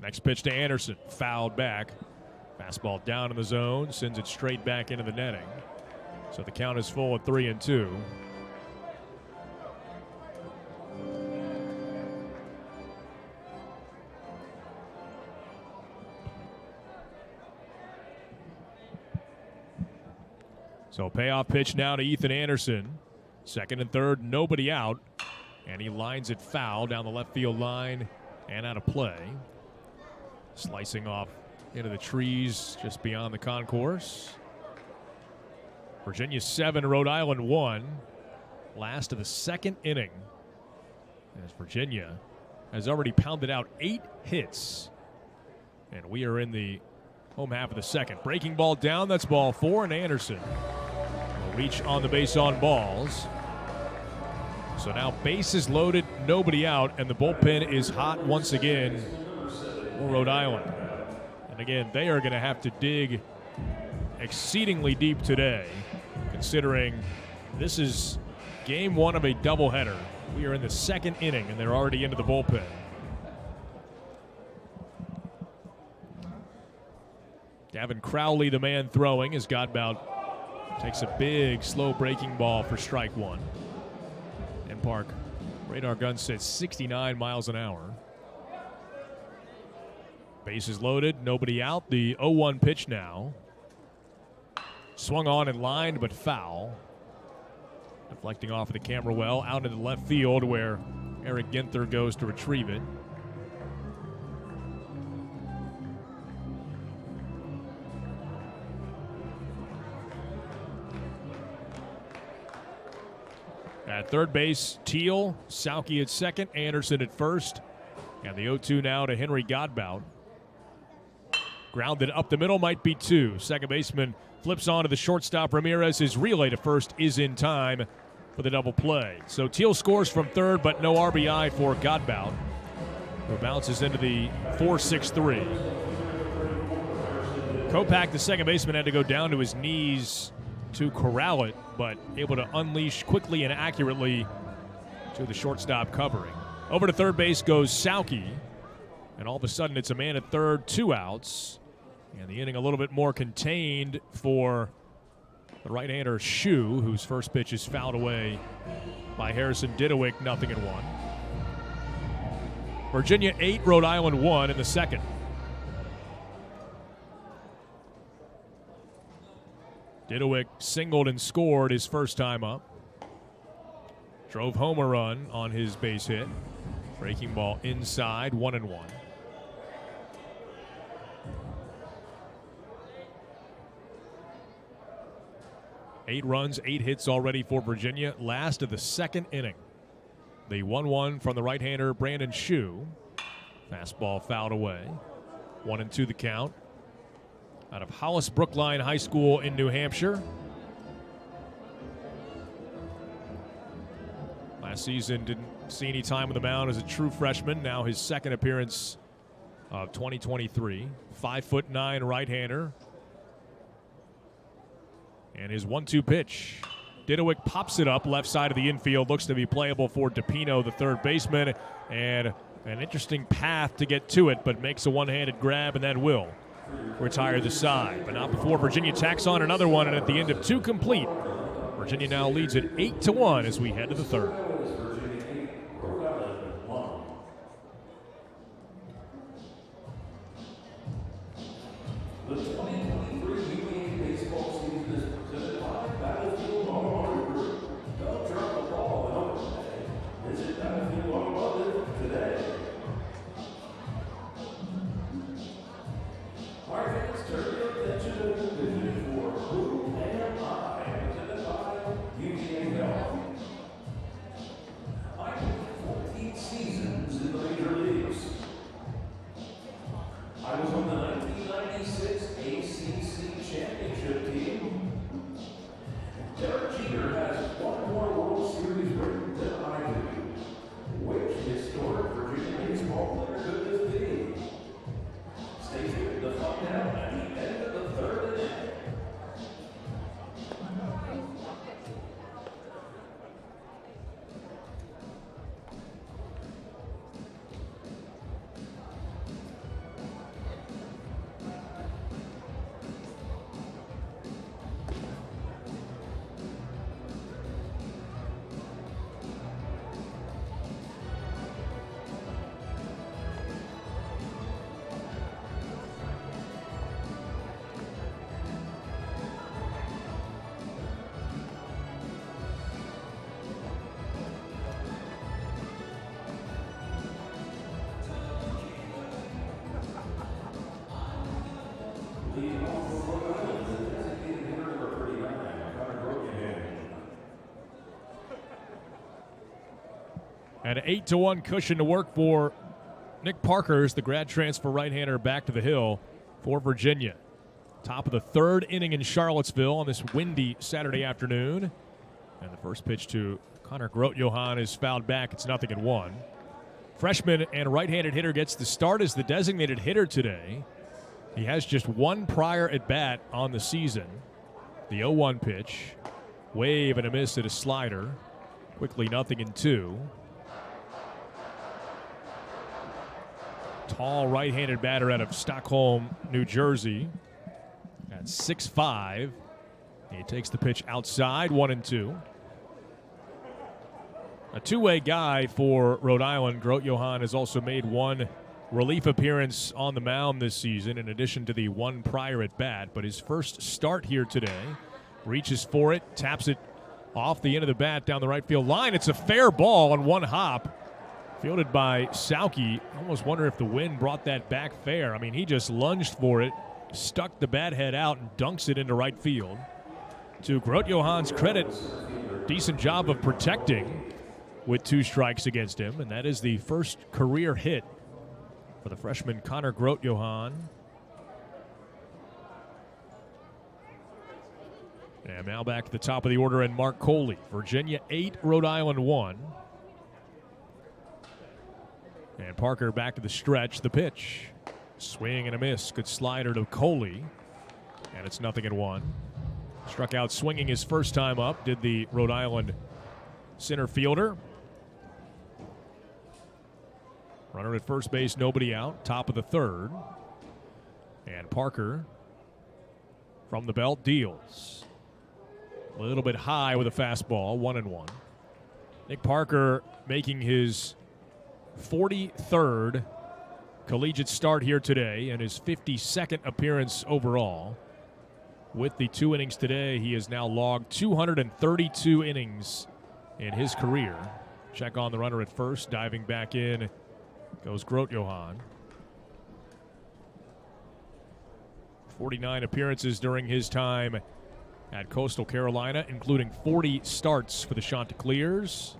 Next pitch to Anderson, fouled back. Fastball down in the zone, sends it straight back into the netting. So the count is full at 3-2. So payoff pitch now to Ethan Anderson. 2nd and 3rd, nobody out. And he lines it foul down the left field line and out of play. Slicing off into the trees just beyond the concourse. Virginia 7, Rhode Island 1. Last of the 2nd inning, as Virginia has already pounded out 8 hits. And we are in the home half of the 2nd. Breaking ball down, that's ball 4, and Anderson will reach on the base on balls. So now bases loaded, nobody out, and the bullpen is hot once again for Rhode Island. And again, they are going to have to dig exceedingly deep today, considering this is game 1 of a doubleheader. We are in the 2nd inning, and they're already into the bullpen. Gavin Crowley, the man throwing, has got takes a big, slow breaking ball for strike 1. And Park. Radar gun says 69 miles an hour. Bases loaded, nobody out. The 0-1 pitch now. Swung on and lined, but foul. Deflecting off of the camera well, out into the left field where Eric Ginther goes to retrieve it. At third base, Teal, Sauke at second, Anderson at first. And the 0-2 now to Henry Godbout. Grounded up the middle, might be two. Second baseman flips on to the shortstop. Ramirez. His relay to first is in time for the double play. So Teal scores from third, but no RBI for Godbout, who bounces into the 4-6-3. Kopak, the second baseman, had to go down to his knees to corral it, but able to unleash quickly and accurately to the shortstop covering. Over to third base goes Sauke, and all of a sudden it's a man at third, 2 outs. And the inning a little bit more contained for the right-hander Shu, whose first pitch is fouled away by Harrison Didowick, 0-1. Virginia 8, Rhode Island 1 in the second. Didowick singled and scored his first time up. Drove home a run on his base hit. Breaking ball inside, 1-1. 8 runs, 8 hits already for Virginia. Last of the second inning. The 1-1 from the right-hander Brandon Shu. Fastball fouled away. 1-2 the count. Out of Hollis Brookline High School in New Hampshire. Last season didn't see any time on the mound as a true freshman. Now his second appearance of 2023. 5'9" right-hander. And his 1-2 pitch. Didowick pops it up left side of the infield. Looks to be playable for DePino, the third baseman. And an interesting path to get to it, but makes a one-handed grab, and that will retire the side. But not before Virginia tacks on another one, and at the end of 2 complete, Virginia now leads it 8-1 as we head to the third. The 2023 UVA baseball season is presented by Battlefield Automotive Group. Don't drop the ball in overpay. Visit Battlefield Automotive today. Our fans, turn your attention to the vision for Who Am I? Presented by UVA Health. I played 14 seasons in the major leagues. I was on the 1996 ACC championship team. Derek Jeter has 1 more World Series ring than I do. Which historic Virginia baseball player could this be? Stay tuned to find out at the end of the third inning. An 8-1 cushion to work for Nick Parkhurst, the grad transfer right-hander, back to the hill for Virginia. Top of the third inning in Charlottesville on this windy Saturday afternoon. And the first pitch to Connor Grote-Johann is fouled back. It's 0-1. Freshman and right-handed hitter gets the start as the designated hitter today. He has just 1 prior at-bat on the season. The 0-1 pitch. Wave and a miss at a slider. Quickly 0-2. Tall right-handed batter out of Stockholm, New Jersey. At 6'5". He takes the pitch outside, 1-2. A two-way guy for Rhode Island. Grote Johann has also made one relief appearance on the mound this season in addition to the one prior at bat. But his first start here today, reaches for it, taps it off the end of the bat down the right field line. It's a fair ball on one hop, fielded by Sauke. Almost wonder if the wind brought that back fair. I mean, he just lunged for it, stuck the bat head out, and dunks it into right field. To Grote Johann's credit, decent job of protecting with 2 strikes against him, and that is the first career hit for the freshman Connor Grote Johann. And now back to the top of the order and Mark Coley. Virginia 8, Rhode Island 1. And Parker back to the stretch. The pitch. Swing and a miss. Good slider to Coley. And it's 0-1. Struck out swinging his first time up, did the Rhode Island center fielder. Runner at first base, nobody out. Top of the third. And Parker from the belt deals. A little bit high with a fastball, 1-1. Nick Parker making his 43rd collegiate start here today and his 52nd appearance overall. With the 2 innings today, he has now logged 232 innings in his career. Check on the runner at first, diving back in goes Grote Johann. 49 appearances during his time at Coastal Carolina, including 40 starts for the Chanticleers.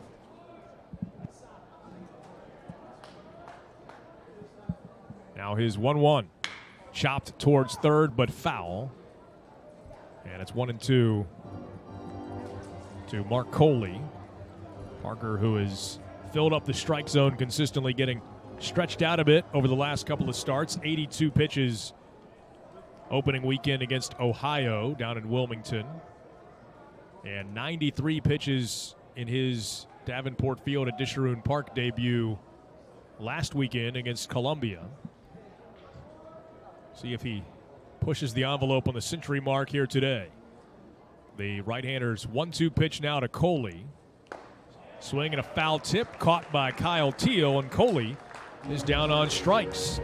Now his 1-1. Chopped towards third, but foul. And it's 1-2 to Mark Coley. Parker, who has filled up the strike zone consistently, getting stretched out a bit over the last couple of starts. 82 pitches opening weekend against Ohio down in Wilmington. And 93 pitches in his Davenport Field at Disharoon Park debut last weekend against Columbia. See if he pushes the envelope on the century mark here today. The right-hander's 1-2 pitch now to Coley. Swing and a foul tip caught by Kyle Teal, and Coley is down on strikes.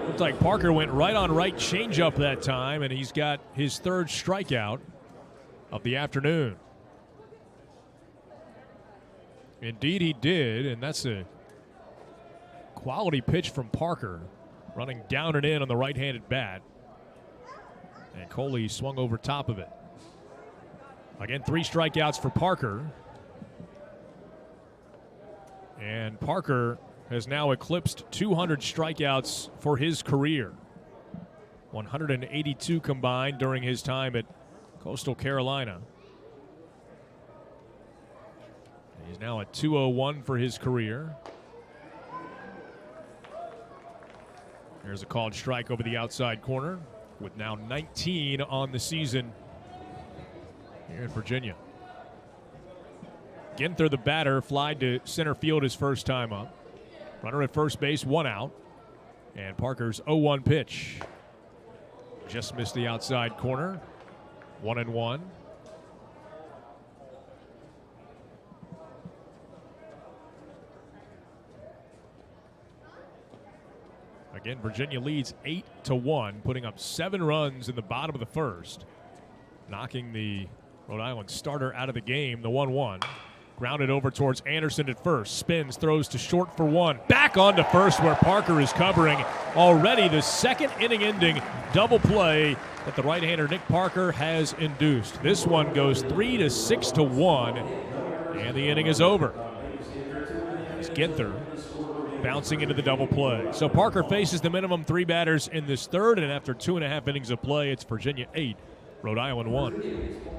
Looks like Parker went right on right changeup that time, and he's got his 3rd strikeout of the afternoon. Indeed he did, and that's a quality pitch from Parker, running down and in on the right-handed bat. And Coley swung over top of it. Again, 3 strikeouts for Parker. And Parker has now eclipsed 200 strikeouts for his career. 182 combined during his time at Coastal Carolina. He's now at 201 for his career. There's a called strike over the outside corner, with now 19 on the season here in Virginia. Ginther, the batter, flied to center field his first time up. Runner at first base, 1 out. And Parker's 0-1 pitch just missed the outside corner. 1-1. Again, Virginia leads 8-1, putting up 7 runs in the bottom of the first, knocking the Rhode Island starter out of the game. The 1-1. Grounded over towards Anderson at first. Spins, throws to short for 1. Back on to first where Parker is covering. Already the 2nd inning-ending double play that the right-hander Nick Parker has induced. This one goes 3 to 6 to 1, and the inning is over. It's Ginther bouncing into the double play. So Parker faces the minimum 3 batters in this third, and after 2.5 innings of play, it's Virginia 8, Rhode Island 1.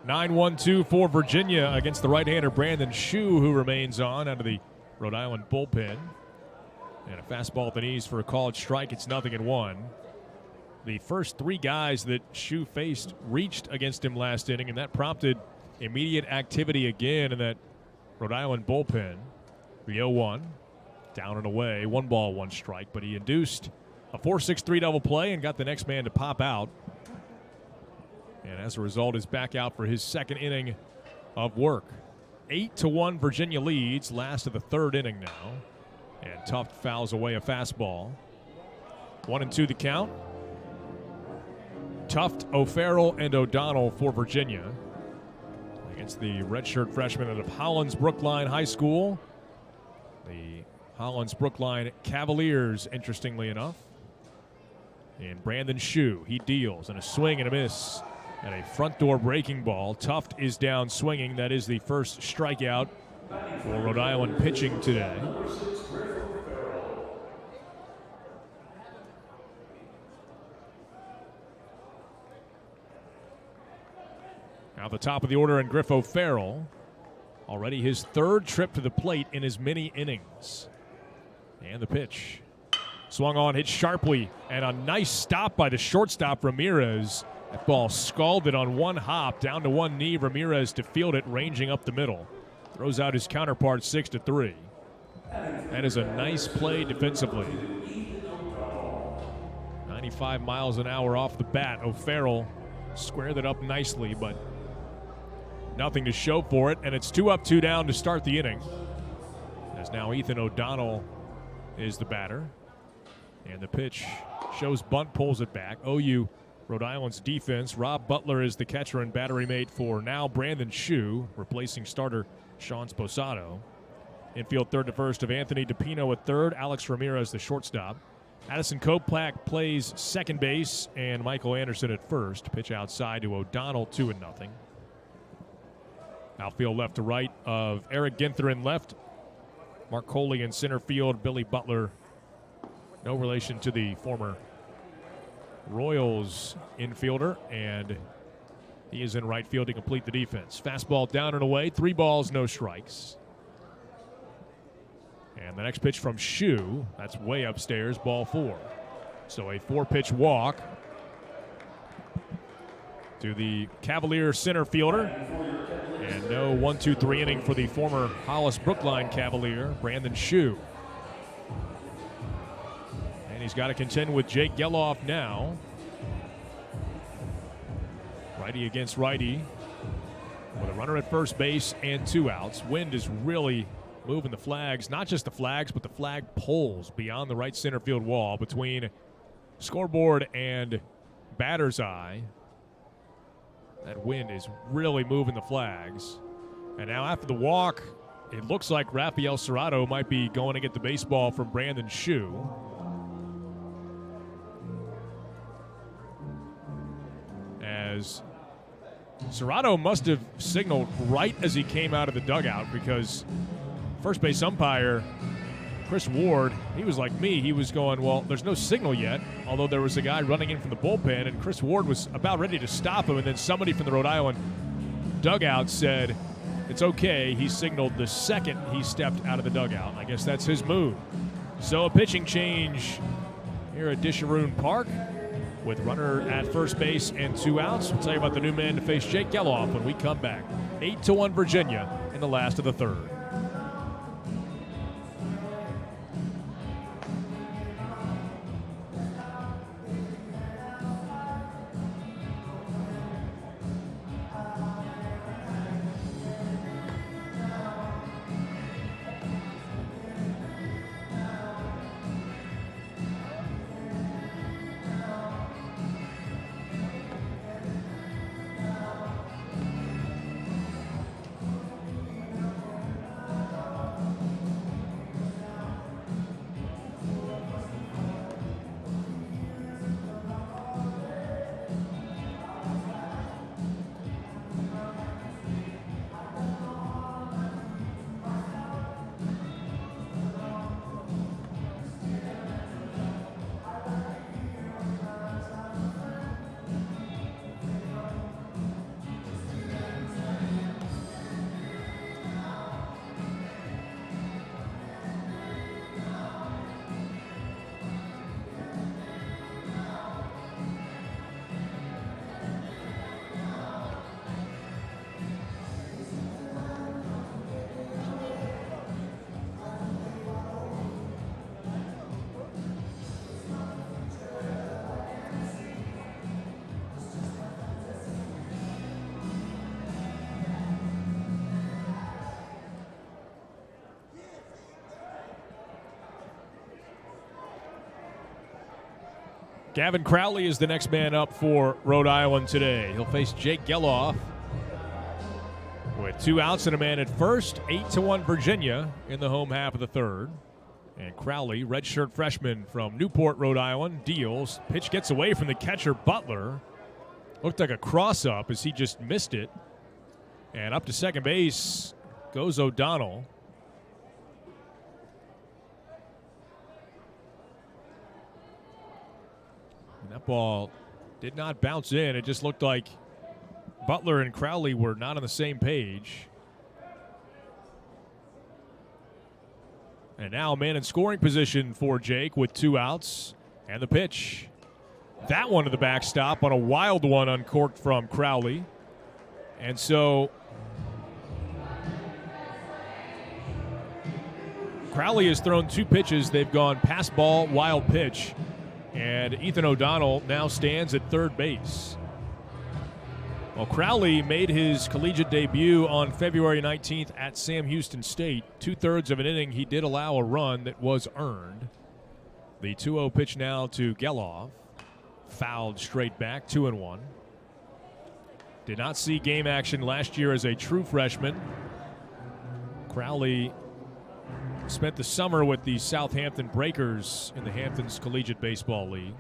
9-1-2 for Virginia against the right-hander Brandon Shue, who remains on out of the Rhode Island bullpen. And a fastball at the knees for a called strike. It's 0-1. The first three guys that Shue faced reached against him last inning, and that prompted immediate activity again in that Rhode Island bullpen. The 0-1, down and away, 1 ball, 1 strike, but he induced a 4-6-3 double play and got the next man to pop out. And as a result, is back out for his second inning of work. 8-1 Virginia leads, last of the third inning now. And Tuft fouls away a fastball. 1-2 the count. Tuft, O'Farrell, and O'Donnell for Virginia against the redshirt freshman out of Hollands Brookline High School. The Hollands Brookline Cavaliers, interestingly enough. And Brandon Shue, he deals, and a swing and a miss. And a front door breaking ball. Tuft is down swinging. That is the first strikeout for Rhode Island pitching today. Now the top of the order, and Griff O'Farrell. Already his third trip to the plate in as many innings. And the pitch. Swung on, hit sharply, and a nice stop by the shortstop, Ramirez. That ball scalded on one hop, down to one knee. Ramirez to field it, ranging up the middle. Throws out his counterpart 6-3. That is a nice play defensively. 95 miles an hour off the bat. O'Farrell squared it up nicely, but nothing to show for it. And it's 2 up, 2 down to start the inning. As now Ethan O'Donnell is the batter. And the pitch shows bunt, pulls it back. OU, Rhode Island's defense. Rob Butler is the catcher and battery mate for now Brandon Shue, replacing starter Sean Sposato. Infield third to first of Anthony DePino at third. Alex Ramirez the shortstop. Addison Koplak plays second base, and Michael Anderson at first. Pitch outside to O'Donnell, 2-0. Outfield left to right of Eric Ginther in left. Mark Coley in center field. Billy Butler, no relation to the former Royals infielder, and he is in right field to complete the defense. Fastball down and away, 3 balls, no strikes. And the next pitch from Shue, that's way upstairs, ball 4. So a 4-pitch walk to the Cavalier center fielder. And no 1-2-3 inning for the former Hollis Brookline Cavalier, Brandon Shue. And he's got to contend with Jake Geloff now. Righty against righty with a runner at first base and 2 outs. Wind is really moving the flags, not just the flags, but the flag poles beyond the right center field wall between scoreboard and batter's eye. That wind is really moving the flags. And now after the walk, it looks like Rafael Serrato might be going to get the baseball from Brandon Shue. As Serrato must have signaled right as he came out of the dugout, because first base umpire Chris Ward, he was like me. He was going, well, there's no signal yet, although there was a guy running in from the bullpen, and Chris Ward was about ready to stop him, and then somebody from the Rhode Island dugout said, it's okay. He signaled the second he stepped out of the dugout. I guess that's his move. So a pitching change here at Disharoon Park with runner at first base and 2 outs. We'll tell you about the new man to face Jake Geloff when we come back. 8-1 Virginia in the last of the third. Gavin Crowley is the next man up for Rhode Island today. He'll face Jake Geloff with 2 outs and a man at first. 8-1 Virginia in the home half of the third. And Crowley, redshirt freshman from Newport, Rhode Island, deals. Pitch gets away from the catcher, Butler. Looked like a cross-up as he just missed it. And up to second base goes O'Donnell. And that ball did not bounce in. It just looked like Butler and Crowley were not on the same page. And now a man in scoring position for Jake with 2 outs. And the pitch. That one to the backstop on a wild one uncorked from Crowley. And so Crowley has thrown 2 pitches. They've gone pass ball, wild pitch. And Ethan O'Donnell now stands at third base. Well, Crowley made his collegiate debut on February 19th at Sam Houston State. 2/3 of an inning, he did allow a run that was earned. The 2-0 pitch now to Geloff. Fouled straight back, 2-1. Did not see game action last year as a true freshman. Crowley spent the summer with the Southampton Breakers in the Hamptons Collegiate Baseball League.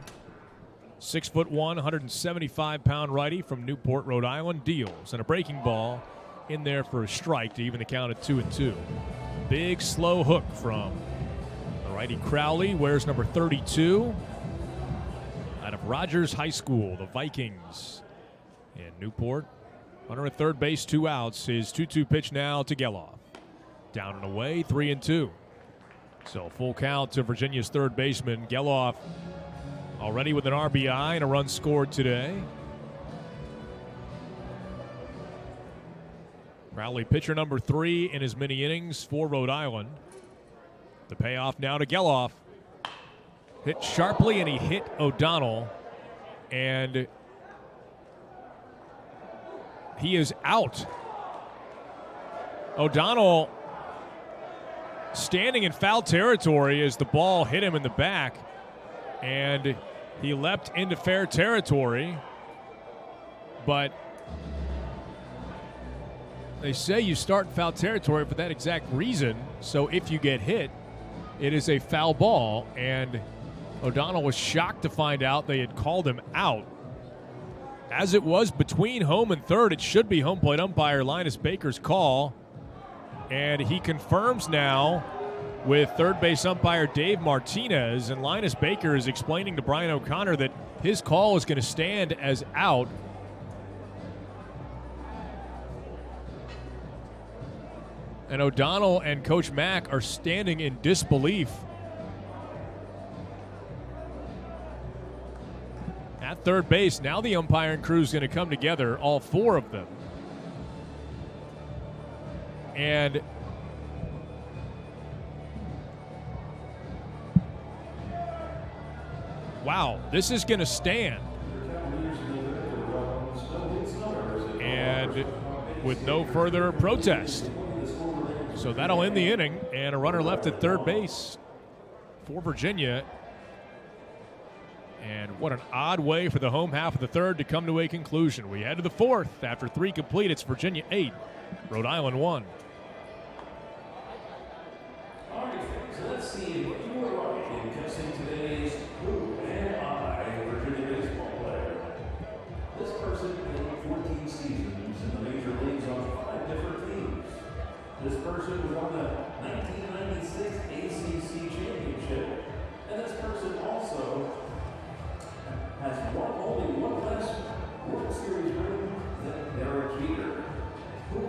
6'1", 175-pound righty from Newport, Rhode Island, deals. And a breaking ball in there for a strike to even the count at 2-2. Big slow hook from the righty Crowley, wears number 32. Out of Rogers High School, the Vikings in Newport. Runner at third base, 2 outs. His 2-2 pitch now to Geloff. Down and away, 3-2. So full count to Virginia's third baseman, Geloff. Already with an RBI and a run scored today. Crowley, pitcher number 3 in his mini innings for Rhode Island. The payoff now to Geloff. Hit sharply, and he hit O'Donnell. And he is out. O'Donnell standing in foul territory as the ball hit him in the back. And he leapt into fair territory. But they say you start in foul territory for that exact reason. So if you get hit, it is a foul ball. And O'Donnell was shocked to find out they had called him out. As it was between home and third, it should be home plate umpire Linus Baker's call. And he confirms now with third base umpire Dave Martinez. And Linus Baker is explaining to Brian O'Connor that his call is going to stand as out. And O'Donnell and Coach Mack are standing in disbelief. At third base, now the umpiring crew is going to come together, all 4 of them. And wow, this is going to stand. And with no further protest. So that'll end the inning, and a runner left at third base for Virginia. And what an odd way for the home half of the third to come to a conclusion. We head to the fourth. After 3 complete, it's Virginia 8, Rhode Island 1. All right, so let's see what you were right in guessing today's Who Am I Virginia baseball player. This person played 14 seasons in the major leagues on 5 different teams. This person was on the 1996 ACC championship, and this person also has only one less World Series ring than Derek Jeter. Who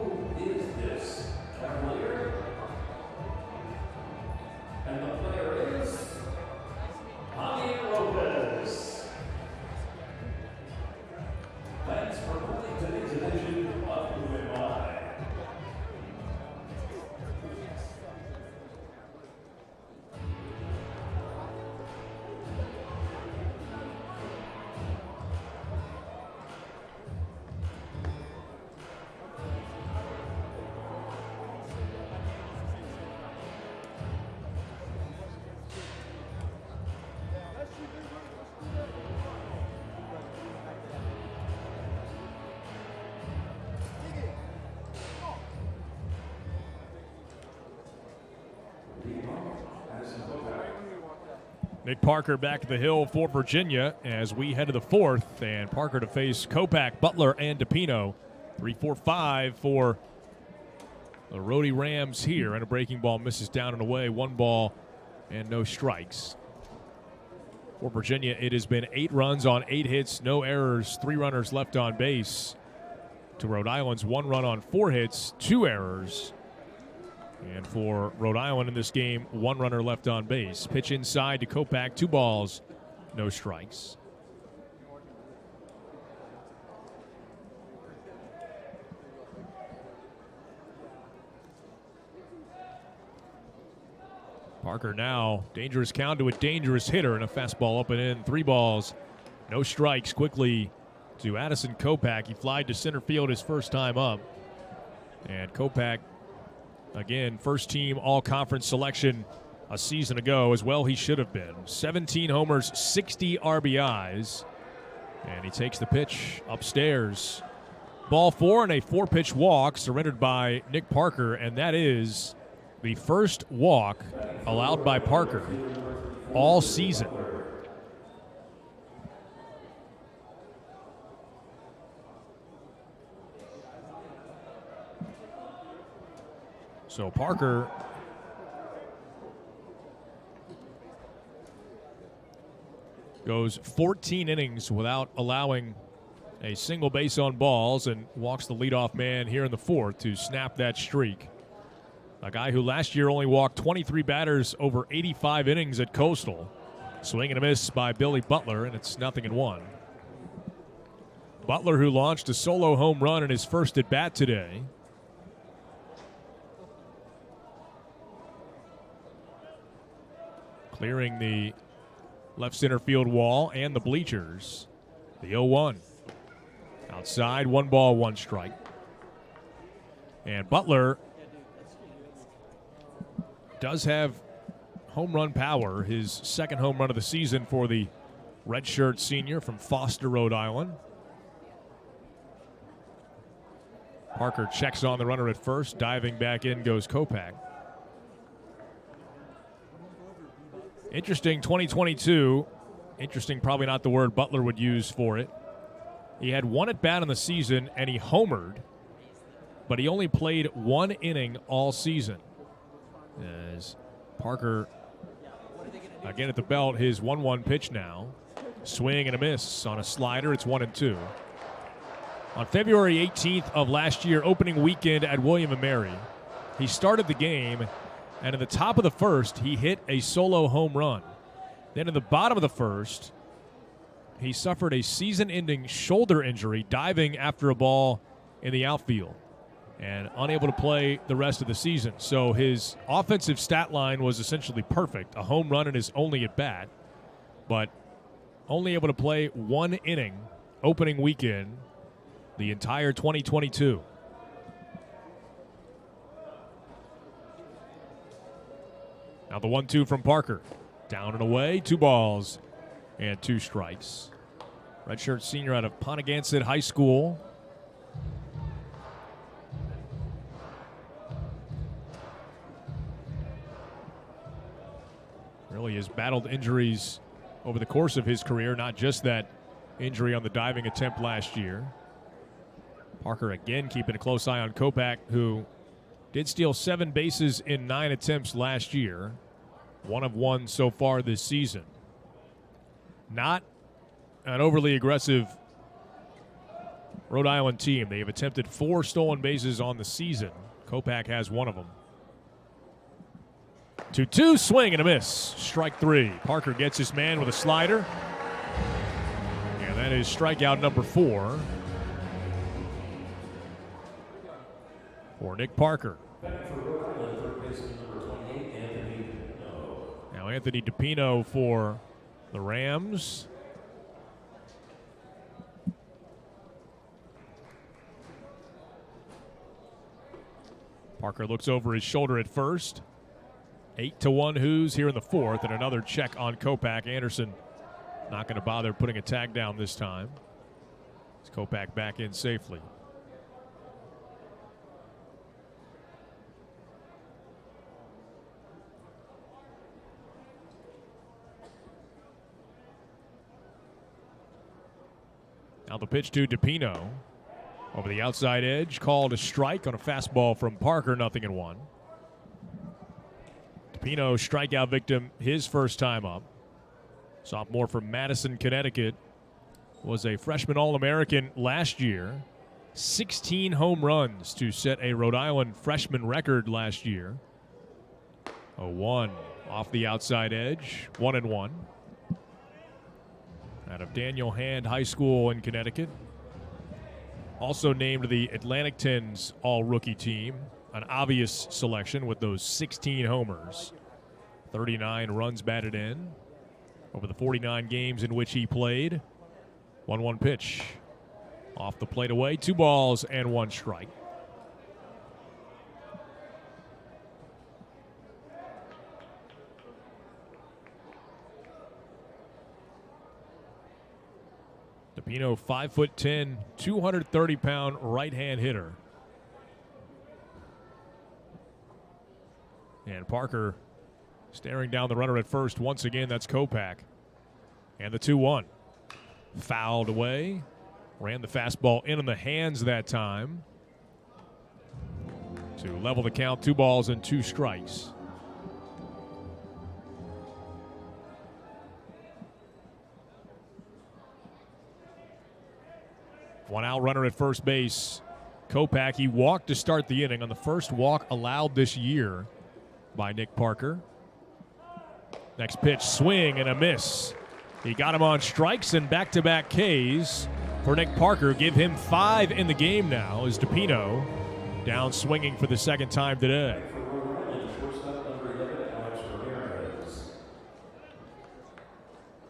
is this? Nick Parker back to the hill for Virginia as we head to the fourth, and Parker to face Kopak, Butler, and DePino. 3-4-5 for the Rhody Rams here, and a breaking ball misses down and away. 1 ball and no strikes. For Virginia, it has been 8 runs on 8 hits, no errors, 3 runners left on base. To Rhode Island's 1 run on 4 hits, 2 errors. And for Rhode Island in this game, 1 runner left on base. Pitch inside to Kopak, 2 balls, no strikes. Parker now, dangerous count to a dangerous hitter, and a fastball up and in. 3 balls, no strikes. Quickly to Addison Kopak. He flied to center field his first time up. And Kopak, again, first team all-conference selection a season ago, as well he should have been. 17 homers, 60 RBIs. And he takes the pitch upstairs. Ball 4 and a 4-pitch walk surrendered by Nick Parker, and that is the first walk allowed by Parker all season. So Parker goes 14 innings without allowing a single base on balls and walks the leadoff man here in the fourth to snap that streak. A guy who last year only walked 23 batters over 85 innings at Coastal. Swing and a miss by Billy Butler, and it's 0-1. Butler, who launched a solo home run in his first at-bat today. Clearing the left center field wall and the bleachers. The 0-1. Outside, 1 ball, 1 strike. And Butler does have home run power. His second home run of the season for the redshirt senior from Foster, Rhode Island. Parker checks on the runner at first. Diving back in goes Kopak. Interesting 2022. Interesting, probably not the word Butler would use for it. He had 1 at-bat in the season, and he homered, but he only played 1 inning all season. As Parker, again at the belt, his 1-1 pitch now. Swing and a miss on a slider. It's 1-2. On February 18th of last year, opening weekend at William & Mary, he started the game, and in the top of the first, he hit a solo home run. Then in the bottom of the first, he suffered a season-ending shoulder injury diving after a ball in the outfield and unable to play the rest of the season. So his offensive stat line was essentially perfect, a home run in his only at-bat, but only able to play 1 inning opening weekend the entire 2022. Now the 1-2 from Parker. Down and away, 2 balls and 2 strikes. Redshirt senior out of Pontiac High School. Really has battled injuries over the course of his career, not just that injury on the diving attempt last year. Parker again keeping a close eye on Kopak, who did steal 7 bases in 9 attempts last year. 1 of 1 so far this season. Not an overly aggressive Rhode Island team. They have attempted 4 stolen bases on the season. Kopak has 1 of them. 2-2, swing and a miss. Strike 3. Parker gets his man with a slider. And that is strikeout number 4 for Nick Parker. Now Anthony DePino for the Rams. Parker looks over his shoulder at first. 8-1 Hoos here in the fourth, and another check on Kopak. Anderson not going to bother putting a tag down this time. It's Kopak back in safely. Now the pitch to DePino. Over the outside edge, called a strike on a fastball from Parker, 0-1. DePino, strikeout victim, his first time up. Sophomore from Madison, Connecticut. Was a freshman All-American last year. 16 home runs to set a Rhode Island freshman record last year. 0-1 off the outside edge, 1-1. Out of Daniel Hand High School in Connecticut. Also named the Atlantic 10's all-rookie team. An obvious selection with those 16 homers. 39 runs batted in over the 49 games in which he played. 1-1 pitch. Off the plate away, 2 balls and 1 strike. DePino, 5'10", 230-pound right-hand hitter. And Parker staring down the runner at first once again. That's Kopak. And the 2-1. Fouled away. Ran the fastball in on the hands that time to level the count. 2 balls and 2 strikes. One out runner at first base. Kopak, he walked to start the inning on the first walk allowed this year by Nick Parker. Next pitch, swing and a miss. He got him on strikes and back-to-back Ks for Nick Parker. Give him 5 in the game now as DePino down swinging for the second time today.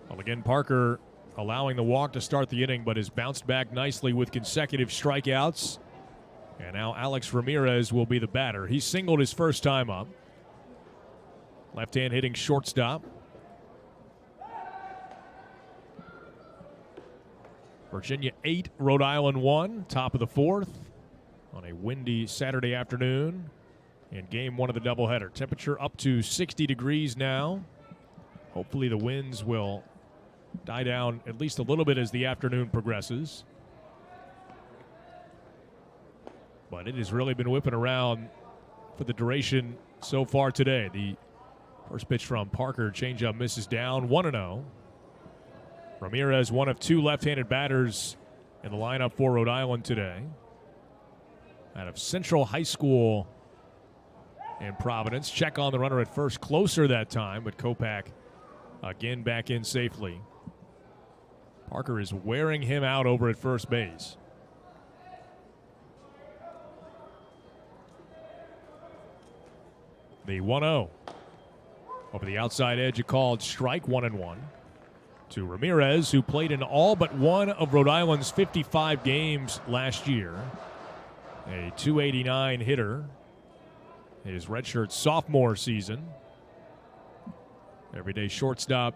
Well, again, Parker allowing the walk to start the inning, but has bounced back nicely with consecutive strikeouts. And now Alex Ramirez will be the batter. He singled his first time up. Left-hand hitting shortstop. Virginia 8, Rhode Island 1, top of the 4th on a windy Saturday afternoon in game 1 of the doubleheader. Temperature up to 60 degrees now. Hopefully the winds will die down at least a little bit as the afternoon progresses. But it has really been whipping around for the duration so far today. The first pitch from Parker, changeup misses down, 1-0. Ramirez, one of 2 left-handed batters in the lineup for Rhode Island today. Out of Central High School in Providence. Check on the runner at first, closer that time, but Kopak again back in safely. Parker is wearing him out over at first base. The 1-0. Over the outside edge, a called strike, 1-1. To Ramirez, who played in all but one of Rhode Island's 55 games last year. A .289 hitter. His redshirt sophomore season. Everyday shortstop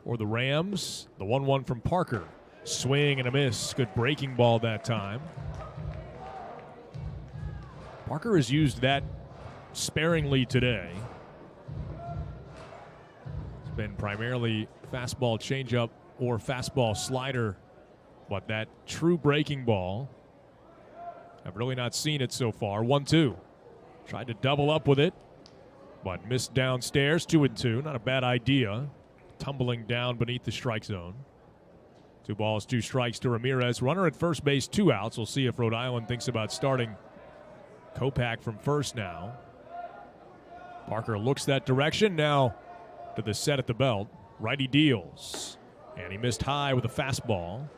for the Rams. The 1-1 from Parker. Swing and a miss. Good breaking ball that time. Parker has used that sparingly today. It's been primarily fastball changeup or fastball slider, but that true breaking ball, I've really not seen it so far. 1-2. Tried to double up with it, but missed downstairs. 2-2. Not a bad idea. Tumbling down beneath the strike zone. 2 balls, 2 strikes to Ramirez. Runner at first base, 2 outs. We'll see if Rhode Island thinks about starting Kopak from first now. Parker looks that direction. Now to the set at the belt. Righty deals. And he missed high with a fastball.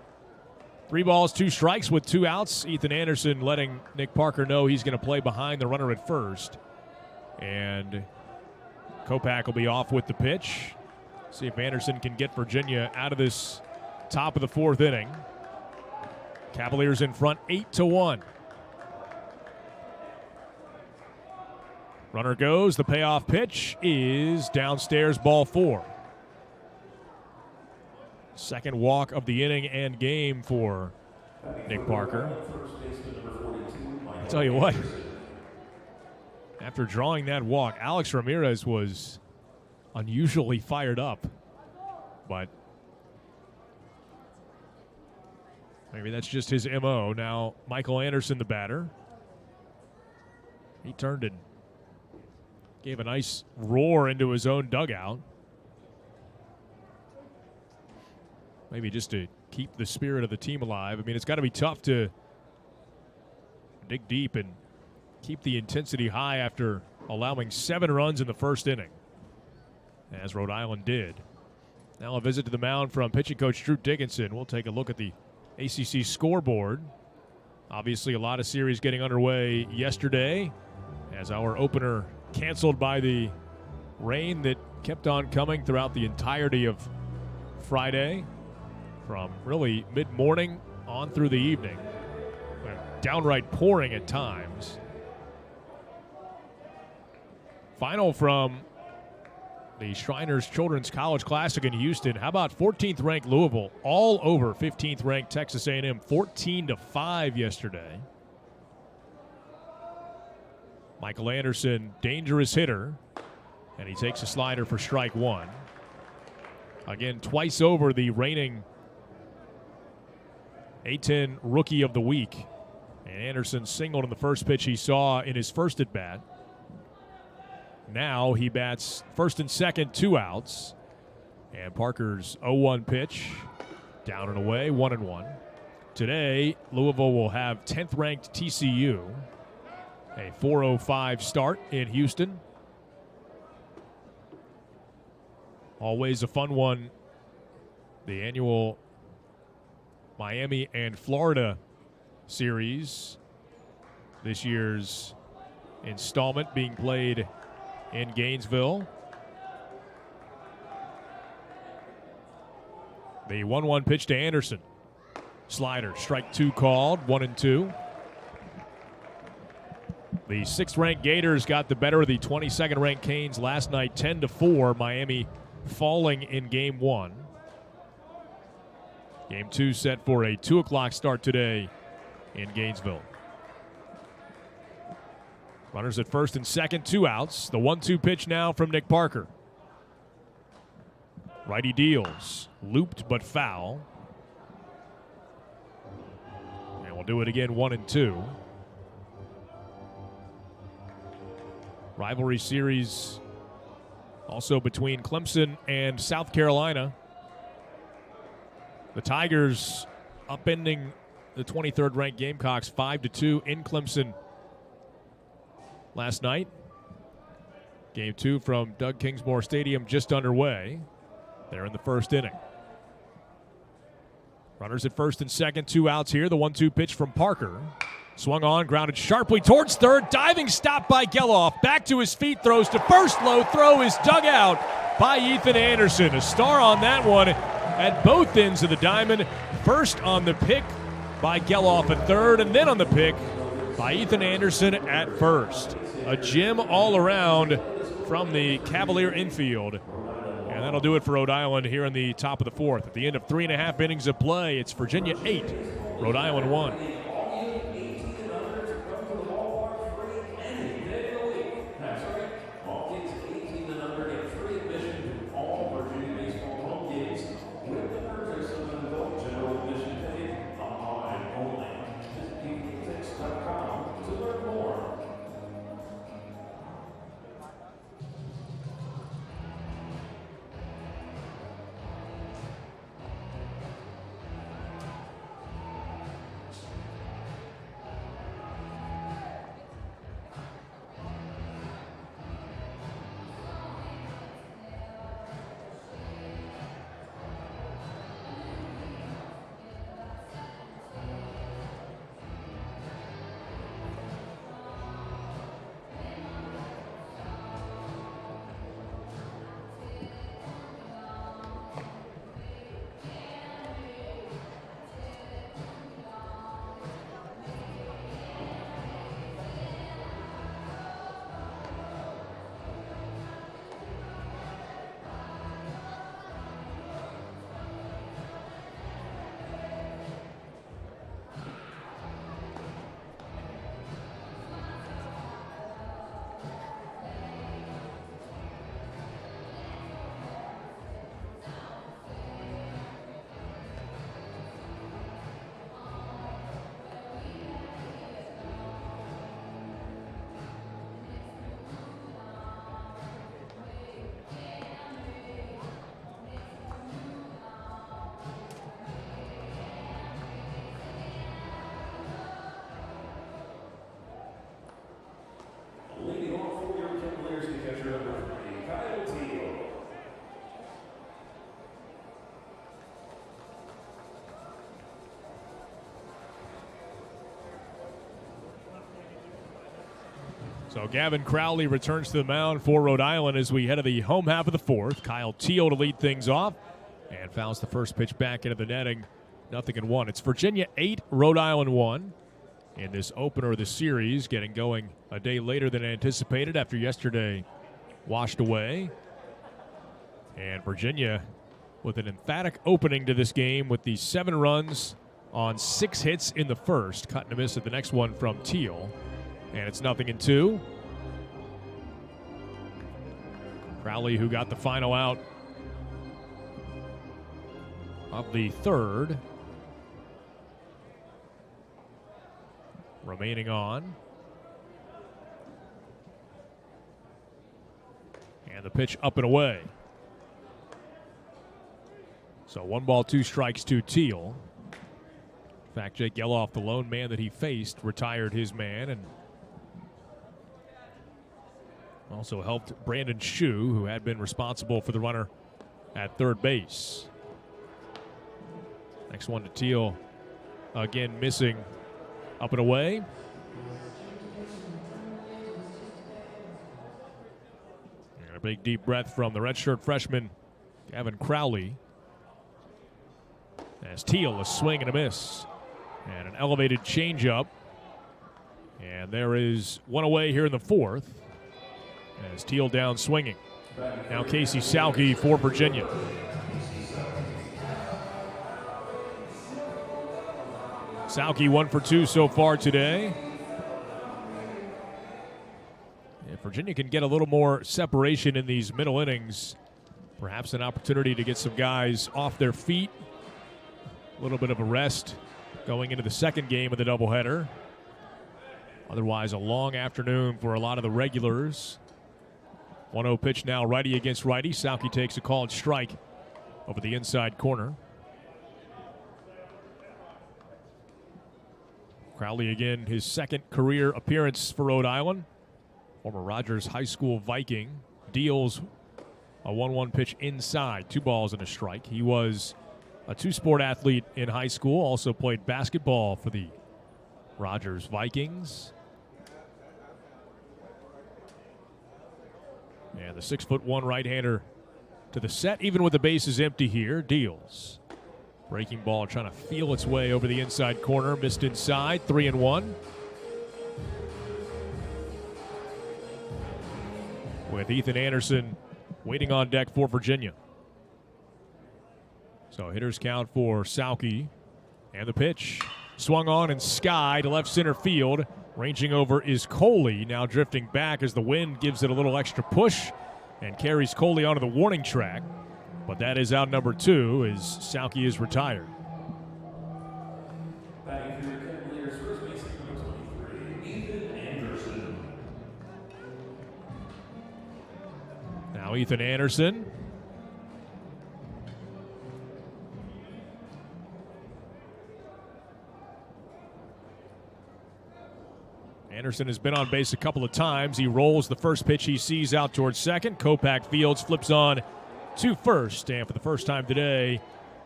3 balls, 2 strikes with 2 outs. Ethan Anderson letting Nick Parker know he's going to play behind the runner at first. And Kopak will be off with the pitch. See if Anderson can get Virginia out of this top of the 4th inning. Cavaliers in front 8-1. Runner goes. The payoff pitch is downstairs, ball 4. Second walk of the inning and game for Nick Parker. I'll tell you what, after drawing that walk, Alex Ramirez was unusually fired up. But Maybe that's just his MO. Now Michael Anderson, the batter. He turned and gave a nice roar into his own dugout. Maybe just to keep the spirit of the team alive. I mean, it's got to be tough to dig deep and keep the intensity high after allowing 7 runs in the first inning, as Rhode Island did. Now a visit to the mound from pitching coach Drew Dickinson. We'll take a look at the ACC scoreboard. Obviously, a lot of series getting underway yesterday as our opener canceled by the rain that kept on coming throughout the entirety of Friday, from really mid-morning on through the evening. Downright pouring at times. Final from the Shriners Children's College Classic in Houston. How about 14th ranked Louisville all over 15th ranked Texas A&M, 14-5 yesterday. Michael Anderson, dangerous hitter, and he takes a slider for strike 1. Again, twice over the reigning A-10 Rookie of the Week. And Anderson singled in the first pitch he saw in his first at-bat. Now he bats first and second, 2 outs. And Parker's 0-1 pitch, down and away, 1-1. Today, Louisville will have 10th ranked TCU. A 4:05 start in Houston. Always a fun one. The annual Miami and Florida series. This year's installment being played in Gainesville. The 1-1 pitch to Anderson. Slider, strike 2 called, 1-2. The 6th-ranked Gators got the better of the 22nd-ranked Canes last night, 10-4. Miami falling in Game 1. Game 2 set for a 2 o'clock start today in Gainesville. Runners at first and second, 2 outs. The 1-2 pitch now from Nick Parker. Righty deals, looped but foul. And we'll do it again, 1-2. Rivalry series also between Clemson and South Carolina. The Tigers upending the 23rd ranked Gamecocks 5-2 in Clemson last night. Game 2 from Doug Kingsmore Stadium just underway. They're in the first inning. Runners at first and second, 2 outs here. The 1-2 pitch from Parker. Swung on, grounded sharply towards third. Diving stop by Geloff. Back to his feet, throws to first. Low throw is dug out by Ethan Anderson. A star on that one at both ends of the diamond. First on the pick by Geloff at third, and then on the pick by Ethan Anderson at first. A gem all around from the Cavalier infield. And that'll do it for Rhode Island here in the top of the 4th. At the end of 3.5 innings of play, it's Virginia 8, Rhode Island 1. So Gavin Crowley returns to the mound for Rhode Island as we head to the home half of the fourth. Kyle Teal to lead things off and fouls the first pitch back into the netting. 0-1. It's Virginia 8, Rhode Island 1 in this opener of the series, getting going a day later than anticipated after yesterday washed away. And Virginia with an emphatic opening to this game with the 7 runs on 6 hits in the first. Cut and a miss at the next one from Teal. And it's 0-2. Crowley, who got the final out of the third, remaining on. And the pitch up and away. So 1 ball, 2 strikes to Teal. In fact, Jake Geloff, the lone man that he faced, retired his man and also helped Brandon Shue, who had been responsible for the runner at third base. Next one to Teal, again missing, up and away. And a big deep breath from the redshirt freshman, Gavin Crowley. As Teal, a swing and a miss. And an elevated changeup. And there is one away here in the fourth. As Teal down swinging. Now Casey Salke for Virginia. Salke 1 for 2 so far today. If Virginia can get a little more separation in these middle innings, perhaps an opportunity to get some guys off their feet. A little bit of a rest going into the second game of the doubleheader. Otherwise, a long afternoon for a lot of the regulars. 1-0 pitch now, righty against righty. Salke takes a called strike over the inside corner. Crowley again, his second career appearance for Rhode Island. Former Rogers High School Viking. Deals a 1-1 pitch inside, 2 balls and a strike. He was a 2-sport athlete in high school, also played basketball for the Rogers Vikings. And the 6'1" right-hander to the set, even with the bases empty here, deals. Breaking ball trying to feel its way over the inside corner, missed inside, 3-1. With Ethan Anderson waiting on deck for Virginia. So hitters count for Salke. And the pitch swung on and sky to left center field. Ranging over is Coley, now drifting back as the wind gives it a little extra push and carries Coley onto the warning track. But that is out number 2 as Salke is retired. Batting for the Cavaliers, first base number 23, Ethan Anderson. Now Ethan Anderson. Anderson has been on base a couple of times. He rolls the first pitch he sees out towards second. Kopak Fields flips on to first. And for the first time today,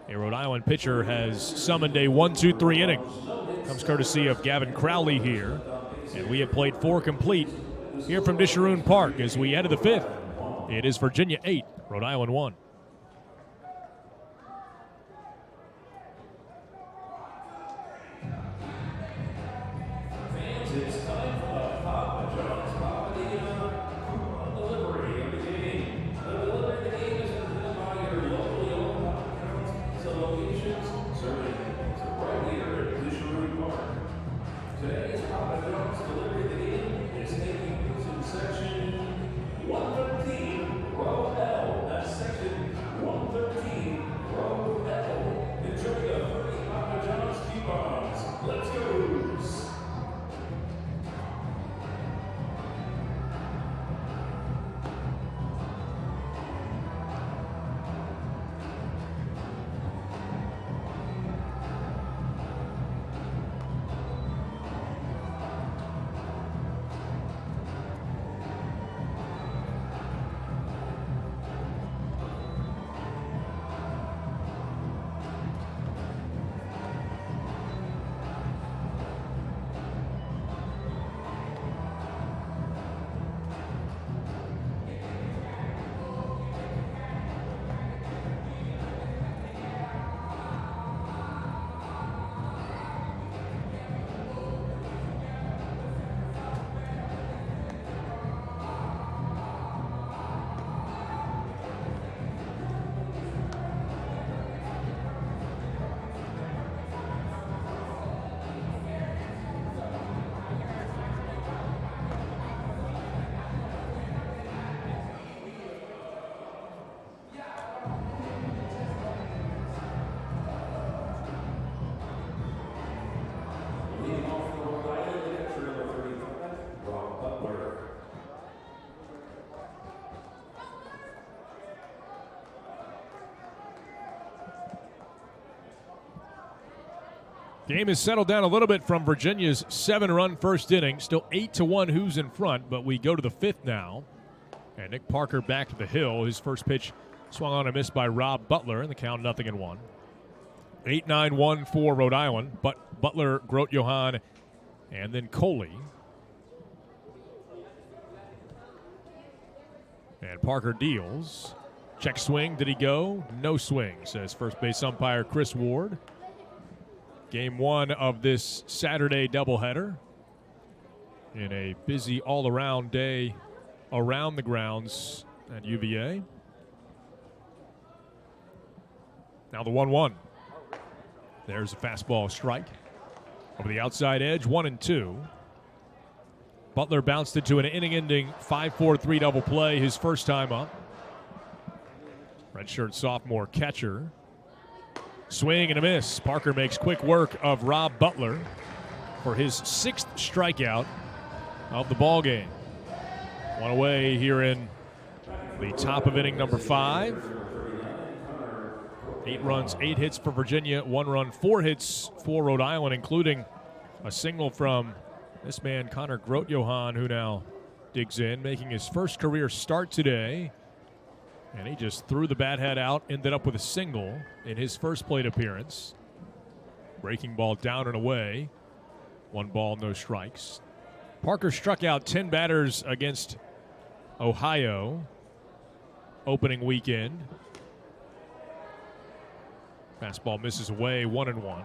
a Rhode Island pitcher has summoned a 1-2-3 inning. Comes courtesy of Gavin Crowley here. And we have played 4 complete here from Disharoon Park as we enter the 5th. It is Virginia 8, Rhode Island 1. It's time for the Papa John's Papa delivery of the game. The delivery of the game is presented by your locally owned Papa John's. So locations serving right here at Disharoon Park. Today's Papa John's delivery of the game is taking place in section 113, row L. That's section Game has settled down a little bit from Virginia's 7-run first inning. Still 8-1 who's in front, but we go to the 5th now. And Nick Parker back to the hill. His first pitch swung on and missed by Rob Butler, and the count 0-1. 8-9-1 for Rhode Island, but Butler, Grote Johann, and then Coley. And Parker deals. Check swing. Did he go? No swing, says first base umpire Chris Ward. Game 1 of this Saturday doubleheader in a busy all-around day around the grounds at UVA. Now the 1-1. There's a fastball strike. Over the outside edge, 1-2. Butler bounced into an inning-ending 5-4-3 double play his first time up. Redshirt sophomore catcher. Swing and a miss. Parker makes quick work of Rob Butler for his 6th strikeout of the ball game. One away here in the top of inning number 5. 8 runs, 8 hits for Virginia, 1 run, 4 hits for Rhode Island, including a single from this man, Connor Grote Johann, who now digs in, making his first career start today. And he just threw the bat head out, ended up with a single in his first plate appearance. Breaking ball down and away. 1 ball, no strikes. Parker struck out 10 batters against Ohio opening weekend. Fastball misses away, 1-1.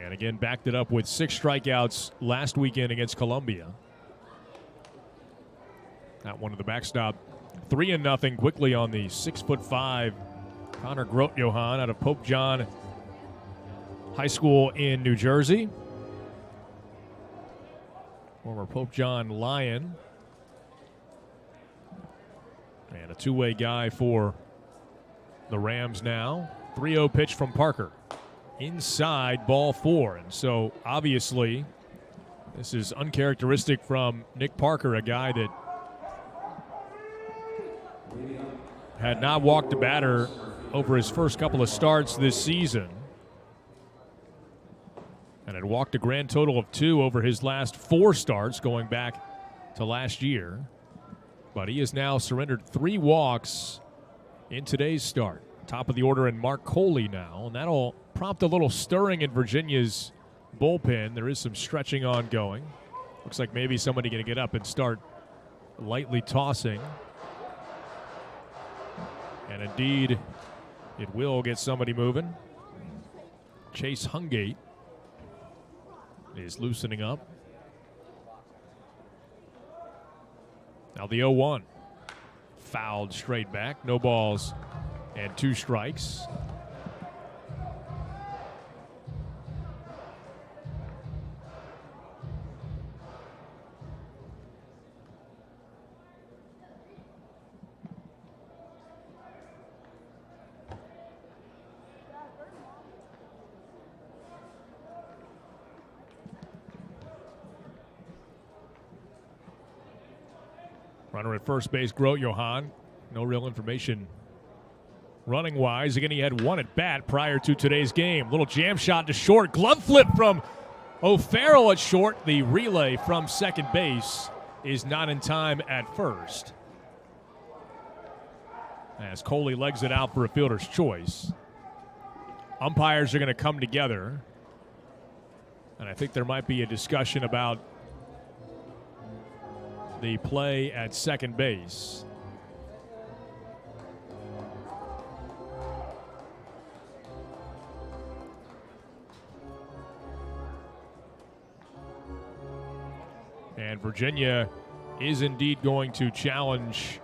And again, backed it up with 6 strikeouts last weekend against Columbia. That one to the backstop. 3-0 quickly on the 6'5" Connor Grote Johann out of Pope John High School in New Jersey. Former Pope John Lion. And a two-way guy for the Rams now. 3-0 pitch from Parker. Inside, ball 4. And so, obviously, this is uncharacteristic from Nick Parker, a guy that had not walked a batter over his first couple of starts this season. And had walked a grand total of 2 over his last 4 starts going back to last year. But he has now surrendered 3 walks in today's start. Top of the order in Mark Coley now, and that'll prompt a little stirring in Virginia's bullpen. There is some stretching ongoing. Looks like maybe somebody going to get up and start lightly tossing. And indeed, it will get somebody moving. Chase Hungate is loosening up. Now the 0-1. Fouled straight back. No balls and 2 strikes. Runner at first base, Grote Johann. No real information running wise. Again, he had 1 at bat prior to today's game. Little jam shot to short. Glove flip from O'Farrell at short. The relay from second base is not in time at first, as Coley legs it out for a fielder's choice. Umpires are going to come together, and I think there might be a discussion about the play at second base. And Virginia is indeed going to challenge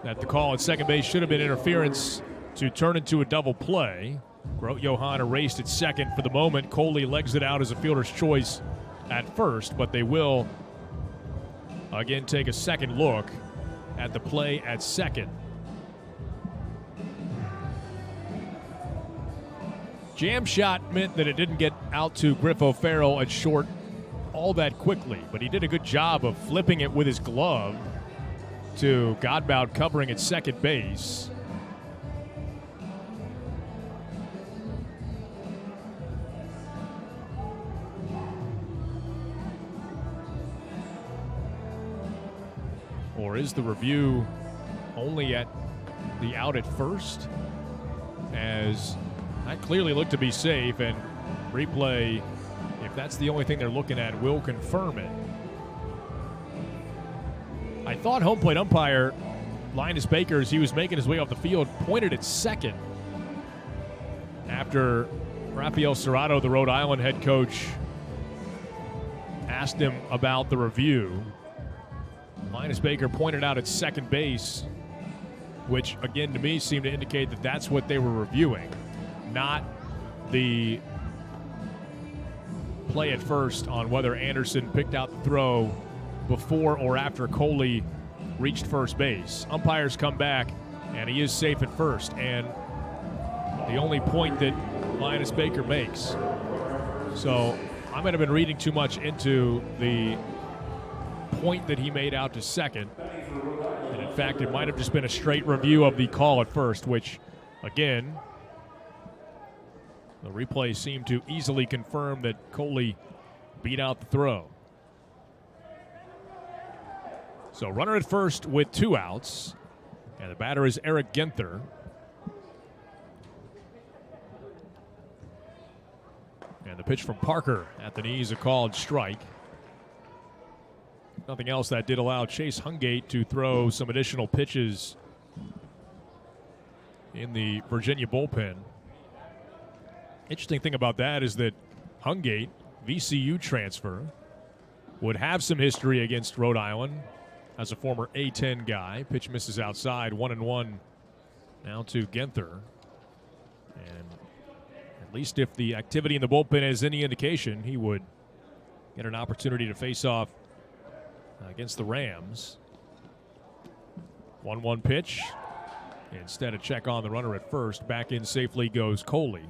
that the call at second base should have been interference to turn into a double play. Grote Johann erased at second for the moment. Coley legs it out as a fielder's choice at first, but they will again take a second look at the play at second. Jam shot meant that it didn't get out to Griff O'Farrell at short all that quickly, but he did a good job of flipping it with his glove to Godbout covering at second base. Or is the review only at the out at first? As that clearly looked to be safe, and replay, if that's the only thing they're looking at, will confirm it. I thought home plate umpire Linus Baker, as he was making his way off the field, pointed at second after Rafael Serrato, the Rhode Island head coach, asked him about the review. Linus Baker pointed out at second base, which again to me seemed to indicate that that's what they were reviewing, not the play at first on whether Anderson picked out the throw before or after Coley reached first base. Umpires come back, and he is safe at first, and the only point that Linus Baker makes. So I might have been reading too much into the point that he made out to second, and in fact it might have just been a straight review of the call at first, which again the replay seemed to easily confirm that Coley beat out the throw. So runner at first with 2 outs, and the batter is Eric Ginther. And the pitch from Parker at the knees, a called strike. Nothing else that did allow Chase Hungate to throw some additional pitches in the Virginia bullpen. Interesting thing about that is that Hungate, VCU transfer, would have some history against Rhode Island as a former A-10 guy. Pitch misses outside, 1-1 now to Ginther. And at least if the activity in the bullpen is any indication, he would get an opportunity to face off against the Rams. 1-1 pitch. Instead, a check on the runner at first. Back in safely goes Coley.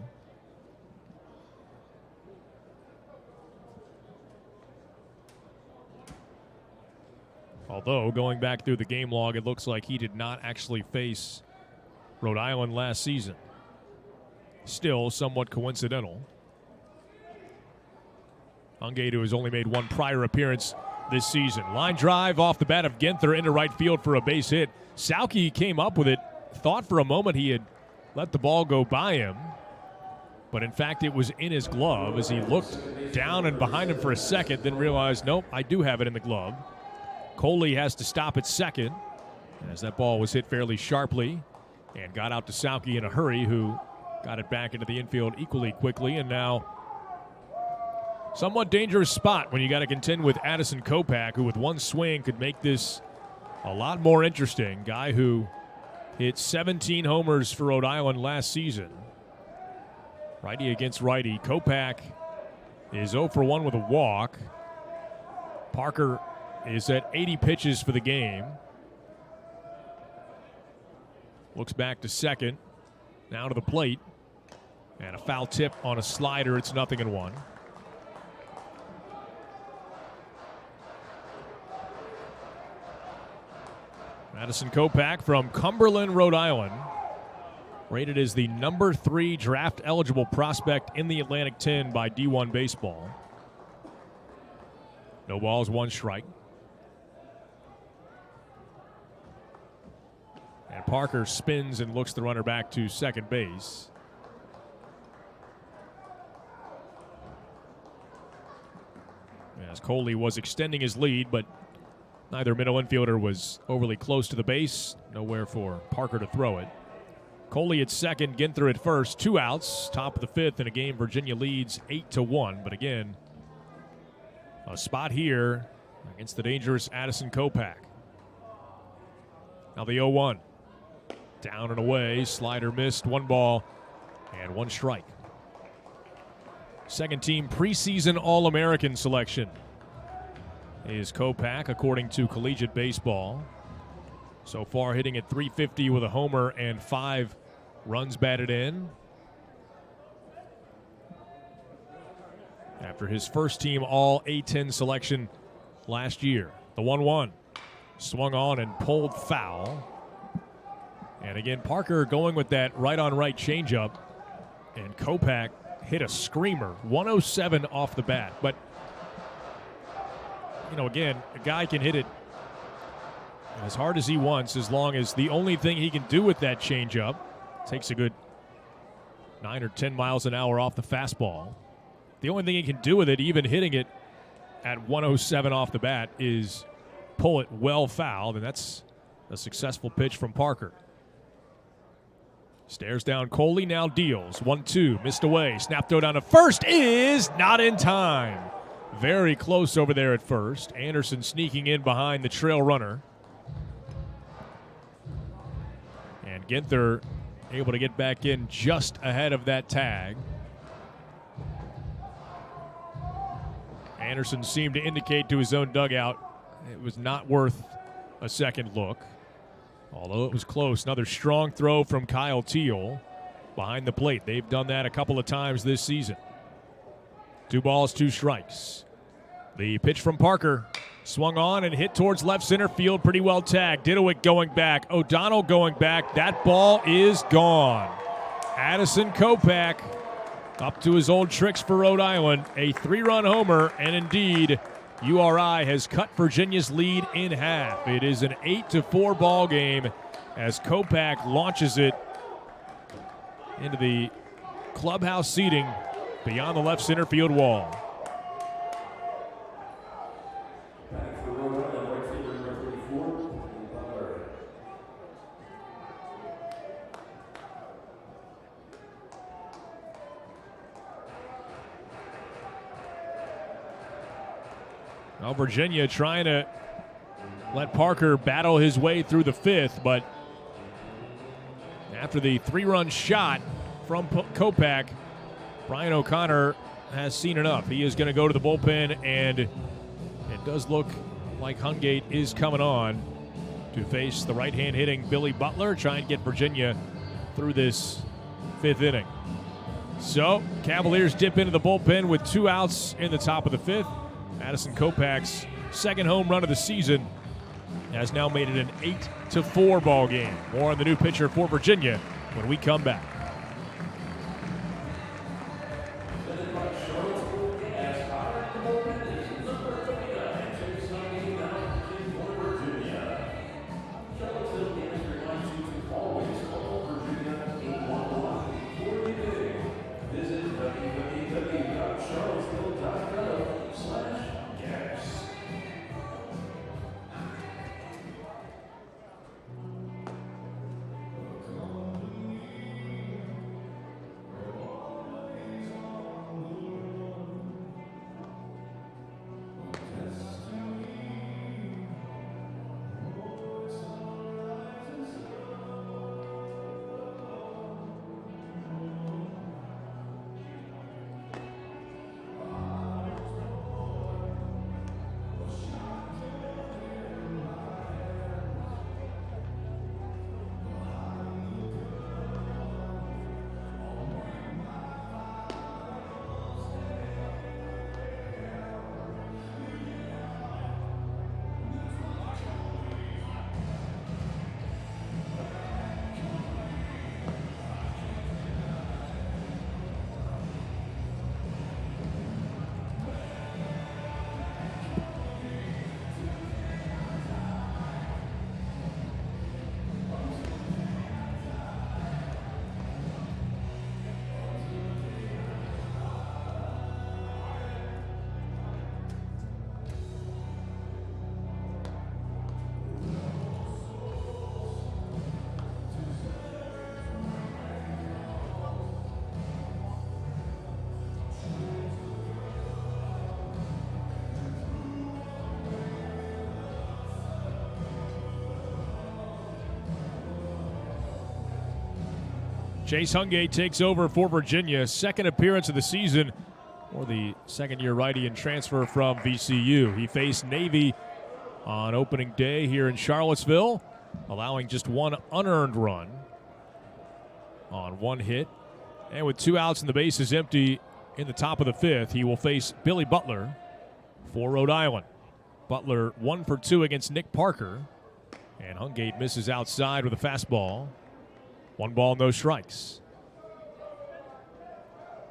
Although, going back through the game log, it looks like he did not actually face Rhode Island last season. Still somewhat coincidental. Hungate, who has only made 1 prior appearance this season. Line drive off the bat of Ginther into right field for a base hit. Sauke came up with it. Thought for a moment he had let the ball go by him, but in fact it was in his glove as he looked down and behind him for a second, then realized, nope, I do have it in the glove. Coley has to stop at second as that ball was hit fairly sharply and got out to Sauke in a hurry, who got it back into the infield equally quickly. And now somewhat dangerous spot when you got to contend with Addison Kopach, who with 1 swing could make this a lot more interesting. Guy who hit 17 homers for Rhode Island last season. Righty against righty. Kopach is 0 for 1 with a walk. Parker is at 80 pitches for the game. Looks back to second. Now to the plate. And a foul tip on a slider. It's 0-1. Addison Kopach from Cumberland, Rhode Island, rated as the number 3 draft eligible prospect in the Atlantic 10 by D1 Baseball. No balls, 1 strike. And Parker spins and looks the runner back to second base. As Coley was extending his lead, but neither middle infielder was overly close to the base. Nowhere for Parker to throw it. Coley at second, Ginther at first. 2 outs, top of the 5th in a game Virginia leads 8-1. But again, a spot here against the dangerous Addison Kopach. Now the 0-1. Down and away, slider missed, 1 ball and 1 strike. Second team preseason All-American selection is Kopach, according to Collegiate Baseball. So far hitting at .350 with a homer and 5 runs batted in. After his first team All A-10 selection last year. The 1-1. Swung on and pulled foul. And again, Parker going with that right-on-right changeup. And Kopak hit a screamer, 107 off the bat. But, again, a guy can hit it as hard as he wants as long as the only thing he can do with that changeup takes a good 9 or 10 miles an hour off the fastball. The only thing he can do with it, even hitting it at 107 off the bat, is pull it well fouled, and that's a successful pitch from Parker. Stares down Coley, now deals. 1-2, missed away. Snap throw down to first is not in time. Very close over there at first. Anderson sneaking in behind the trail runner. And Ginther able to get back in just ahead of that tag. Anderson seemed to indicate to his own dugout it was not worth a second look. Although it was close. Another strong throw from Kyle Teal behind the plate. They've done that a couple of times this season. 2 balls, 2 strikes. The pitch from Parker. Swung on and hit towards left center field. Pretty well tagged. Didowick going back. O'Donnell going back. That ball is gone. Addison Kopak up to his old tricks for Rhode Island. A 3-run homer, and indeed, URI has cut Virginia's lead in half. It is an 8-4 ball game as Kopak launches it into the clubhouse seating beyond the left center field wall. Well, Virginia trying to let Parker battle his way through the 5th, but after the 3-run shot from Kopak, Brian O'Connor has seen enough. He is going to go to the bullpen, and it does look like Hungate is coming on to face the right-hand hitting Billy Butler, trying to get Virginia through this 5th inning. So, Cavaliers dip into the bullpen with 2 outs in the top of the 5th. Addison Kopak's second home run of the season has now made it an 8-4 ball game. More on the new pitcher for Virginia when we come back. Chase Hungate takes over for Virginia. Second appearance of the season for the second-year righty and transfer from VCU. He faced Navy on opening day here in Charlottesville, allowing just 1 unearned run on 1 hit. And with 2 outs and the bases empty in the top of the 5th, he will face Billy Butler for Rhode Island. Butler 1 for 2 against Nick Parker. And Hungate misses outside with a fastball. 1 ball, no strikes.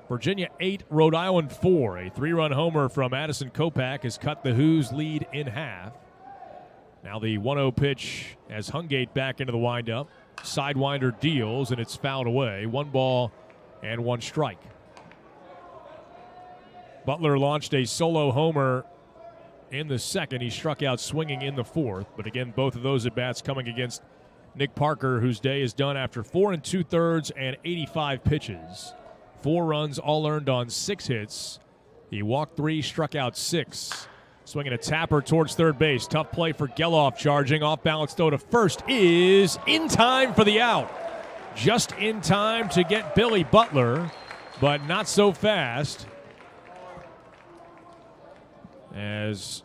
Virginia 8, Rhode Island 4. A 3-run homer from Addison Kopak has cut the Who's lead in half. Now the 1-0 pitch as Hungate back into the windup. Sidewinder deals, and it's fouled away. 1 ball and 1 strike. Butler launched a solo homer in the second. He struck out swinging in the fourth. But again, both of those at-bats coming against Nick Parker, whose day is done after 4 2/3 and 85 pitches. 4 runs, all earned on 6 hits. He walked 3, struck out 6. Swinging a tapper towards third base. Tough play for Geloff, charging. Off balance throw to first is in time for the out. Just in time to get Billy Butler, but not so fast, as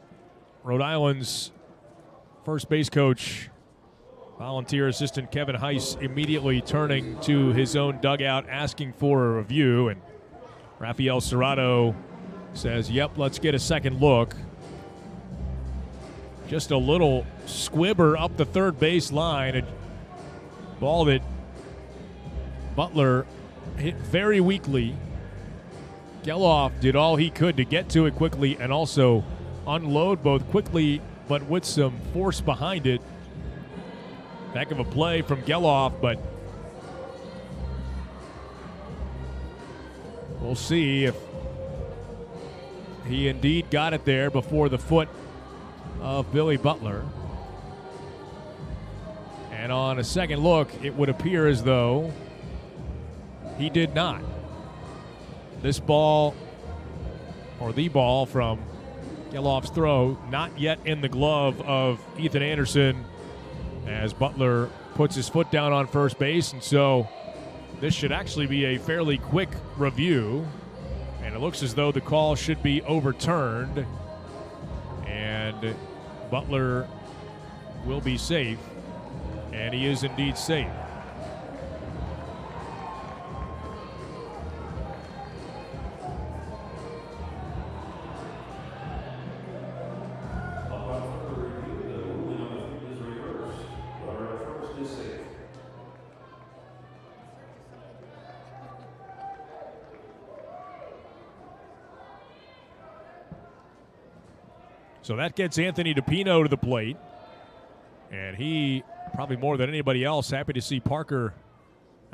Rhode Island's first base coach, volunteer assistant Kevin Heiss, immediately turning to his own dugout asking for a review. And Rafael Serrato says, yep, let's get a second look. Just a little squibber up the third base line. A ball that Butler hit very weakly. Geloff did all he could to get to it quickly and also unload both quickly but with some force behind it. Heck of a play from Geloff, but we'll see if he indeed got it there before the foot of Billy Butler. And on a second look, it would appear as though he did not. This ball, or the ball from Geloff's throw, not yet in the glove of Ethan Anderson, as Butler puts his foot down on first base. And so this should actually be a fairly quick review, and it looks as though the call should be overturned, and Butler will be safe, and he is indeed safe. So that gets Anthony DePino to the plate. And he, probably more than anybody else, happy to see Parker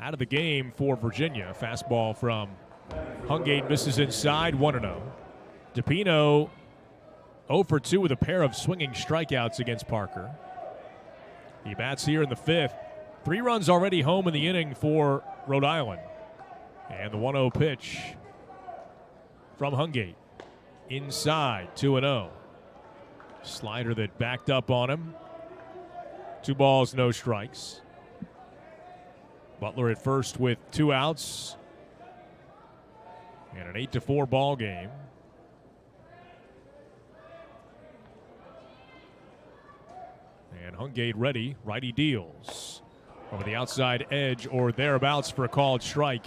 out of the game for Virginia. Fastball from Hungate misses inside, 1-0. DePino 0 for 2 with a pair of swinging strikeouts against Parker. He bats here in the 5th. 3 runs already home in the inning for Rhode Island. And the 1-0 pitch from Hungate. Inside, 2-0. Slider that backed up on him. 2 balls, no strikes. Butler at first with 2 outs. And an 8-4 ball game. And Hungate ready. Righty deals. Over the outside edge or thereabouts for a called strike.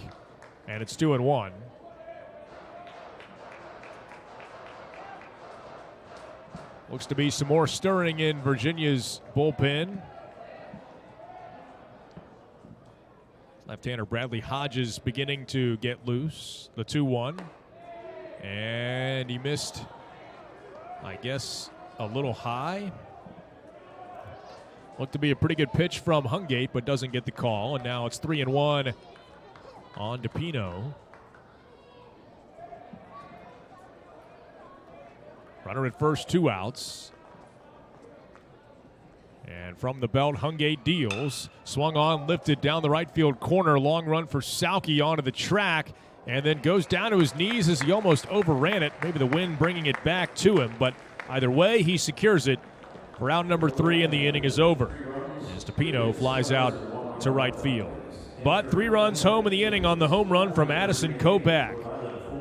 And it's 2-1. Looks to be some more stirring in Virginia's bullpen. Left-hander Bradley Hodges beginning to get loose. The 2-1. And he missed, I guess, a little high. Looked to be a pretty good pitch from Hungate, but doesn't get the call. And now it's 3-1 on DePino. Runner at first, 2 outs. And from the belt, Hungate deals. Swung on, lifted down the right field corner. Long run for Sauke onto the track. And then goes down to his knees as he almost overran it. Maybe the wind bringing it back to him. But either way, he secures it for out number 3, and the inning is over. As DePino flies out to right field. But 3 runs home in the inning on the home run from Addison Kopak.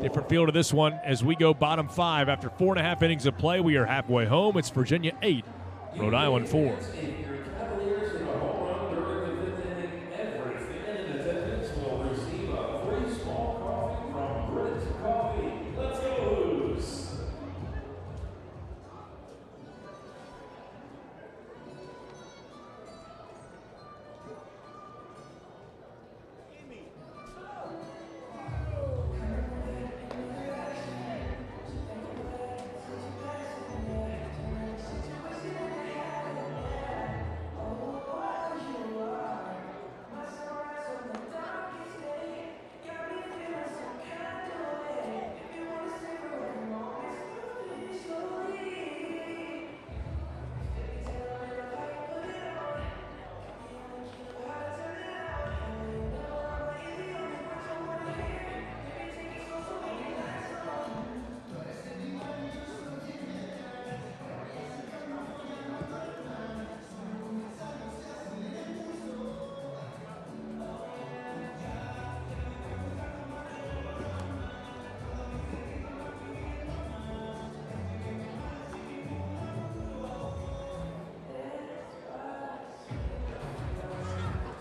Different feel to this one as we go bottom 5. After 4.5 innings of play, we are halfway home. It's Virginia 8, Rhode Island 4.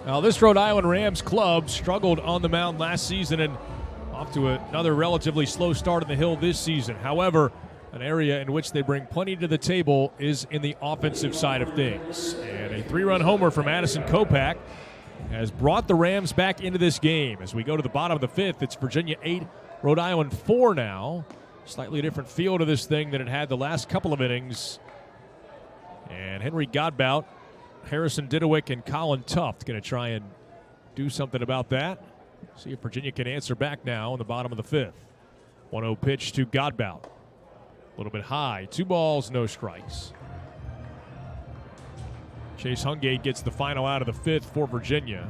Now, this Rhode Island Rams club struggled on the mound last season and off to another relatively slow start on the hill this season. However, an area in which they bring plenty to the table is in the offensive side of things. And a 3-run homer from Addison Kopak has brought the Rams back into this game. As we go to the bottom of the fifth, it's Virginia 8, Rhode Island 4 now. Slightly different feel to this thing than it had the last couple of innings. And Henry Godbout, Harrison Didewick, and Colin Tuft going to try and do something about that. See if Virginia can answer back now in the bottom of the fifth. 1-0 pitch to Godbout. A little bit high. 2 balls, no strikes. Chase Hungate gets the final out of the fifth for Virginia.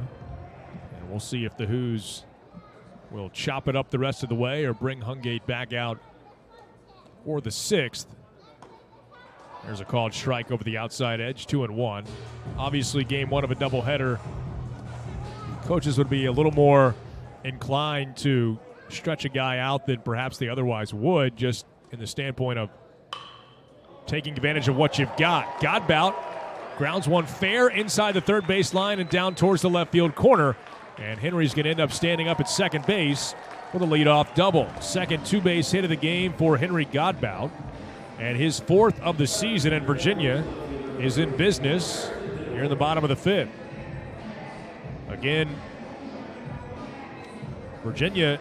And we'll see if the Hoos will chop it up the rest of the way or bring Hungate back out for the sixth. There's a called strike over the outside edge, 2-1. Obviously, game one of a doubleheader. Coaches would be a little more inclined to stretch a guy out than perhaps they otherwise would, just in the standpoint of taking advantage of what you've got. Godbout grounds one fair inside the third base line and down towards the left field corner. And Henry's going to end up standing up at second base for the leadoff double. Second two-base hit of the game for Henry Godbout. And his fourth of the season, and Virginia is in business here in the bottom of the fifth. Again, Virginia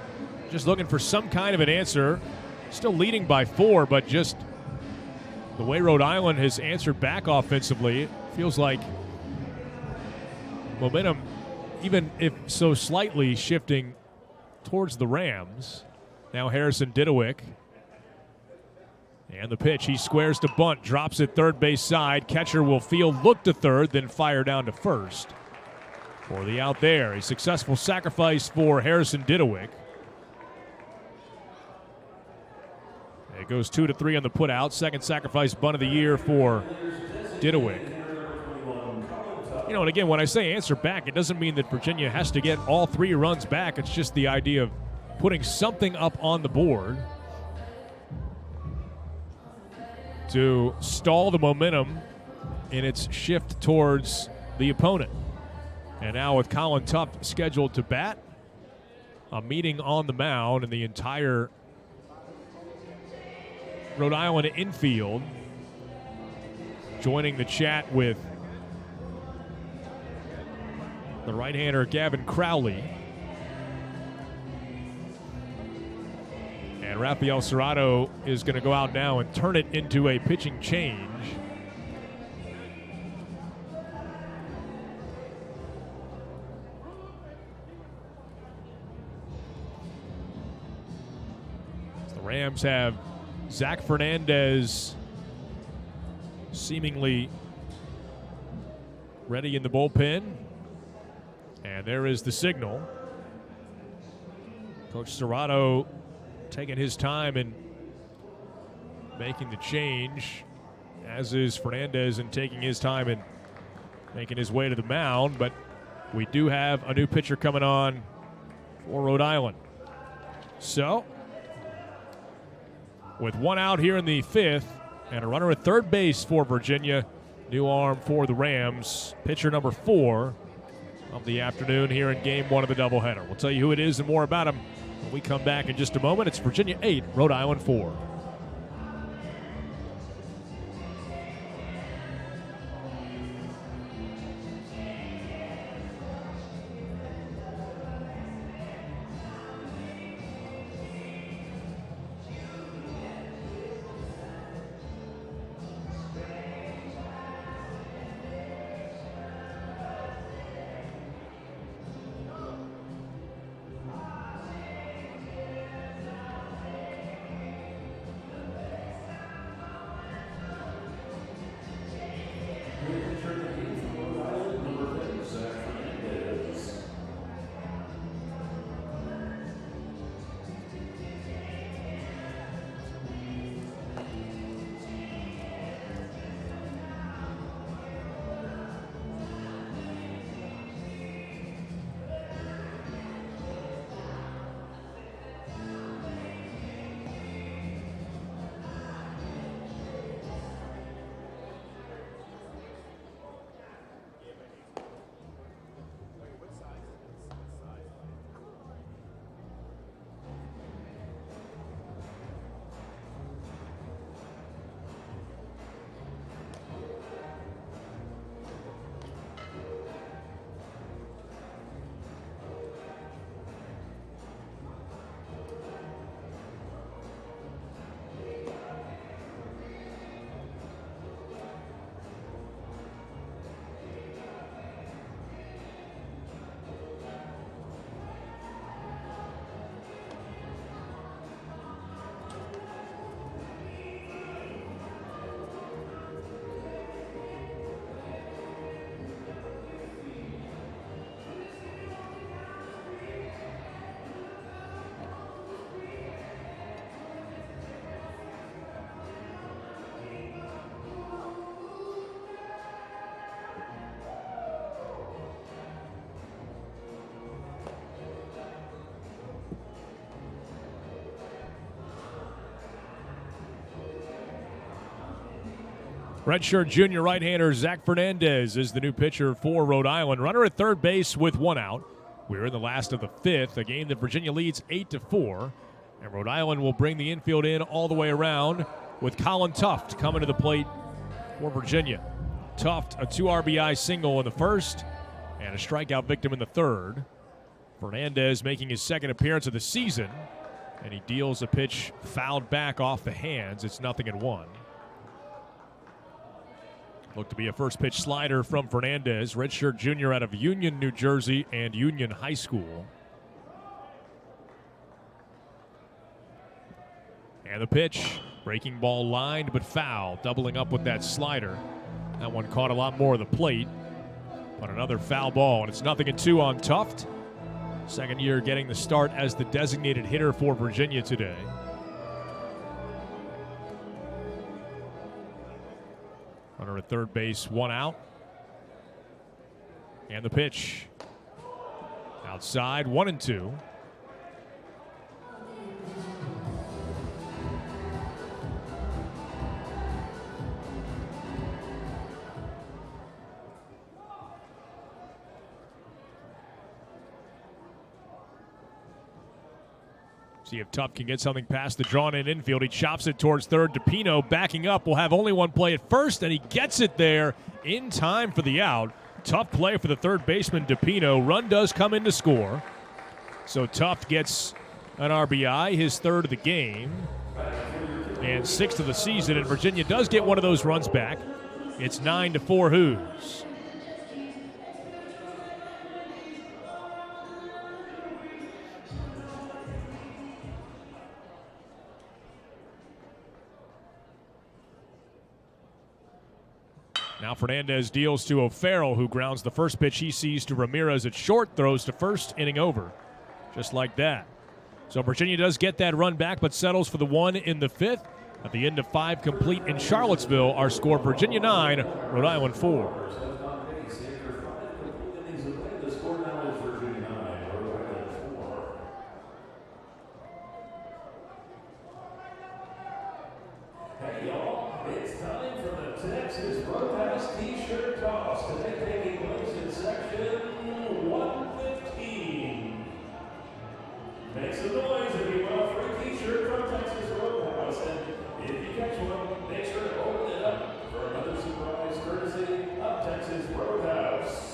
just looking for some kind of an answer. Still leading by 4, but just the way Rhode Island has answered back offensively, it feels like momentum, even if so slightly, shifting towards the Rams. Now Harrison Didewick. And the pitch, he squares to bunt, drops it third base side. Catcher will field, look to third, then fire down to first. For the out there, a successful sacrifice for Harrison Didewick. It goes 2-3 on the put out. Second sacrifice bunt of the year for Didewick. You know, and again, when I say answer back, it doesn't mean that Virginia has to get all 3 runs back. It's just the idea of putting something up on the board to stall the momentum in its shift towards the opponent. And now with Colin Tuft scheduled to bat, a meeting on the mound, and the entire Rhode Island infield joining the chat with the right-hander Gavin Crowley. And Rafael Serrato is going to go out now and turn it into a pitching change. The Rams have Zach Fernandez seemingly ready in the bullpen. And there is the signal. Coach Serrato taking his time and making the change, as is Fernandez, and taking his time and making his way to the mound. But we do have a new pitcher coming on for Rhode Island. So, with one out here in the fifth and a runner at third base for Virginia, new arm for the Rams, pitcher number 4 of the afternoon here in game one of the doubleheader. We'll tell you who it is and more about him when we come back in just a moment. It's Virginia 8, Rhode Island 4. Redshirt junior right-hander Zach Fernandez is the new pitcher for Rhode Island. Runner at third base with one out. We're in the last of the fifth, a game that Virginia leads 8-4. And Rhode Island will bring the infield in all the way around with Colin Tuft coming to the plate for Virginia. Tuft, a 2 RBI single in the first and a strikeout victim in the third. Fernandez making his second appearance of the season, and he deals a pitch fouled back off the hands. It's 0-1. Looked to be a first pitch slider from Fernandez, redshirt junior out of Union, New Jersey, and Union High School. And the pitch, breaking ball lined but foul, doubling up with that slider. That one caught a lot more of the plate, but another foul ball, and it's 0-2 on Tuft. Second year getting the start as the designated hitter for Virginia today. Runner at third base, one out. And the pitch. Outside, 1-2. See if Tuft can get something past the drawn-in infield. He chops it towards third. DePino backing up. Will have only one play at first, and he gets it there in time for the out. Tough play for the third baseman, DePino. Run does come in to score. So Tuft gets an RBI, his third of the game, and sixth of the season. And Virginia does get one of those runs back. It's 9-4 Hoos. Now Fernandez deals to O'Farrell, who grounds the first pitch he sees to Ramirez at short, throws to first, inning over. Just like that. So Virginia does get that run back, but settles for the one in the fifth. At the end of 5 complete in Charlottesville, our score, Virginia 9, Rhode Island 4. Hey y'all, it's time for the Texas Roadhouse T-shirt toss today, taking place in section 115. Make some noise if you want a free T-shirt from Texas Roadhouse, and if you catch one, make sure to open it up for another surprise courtesy of Texas Roadhouse.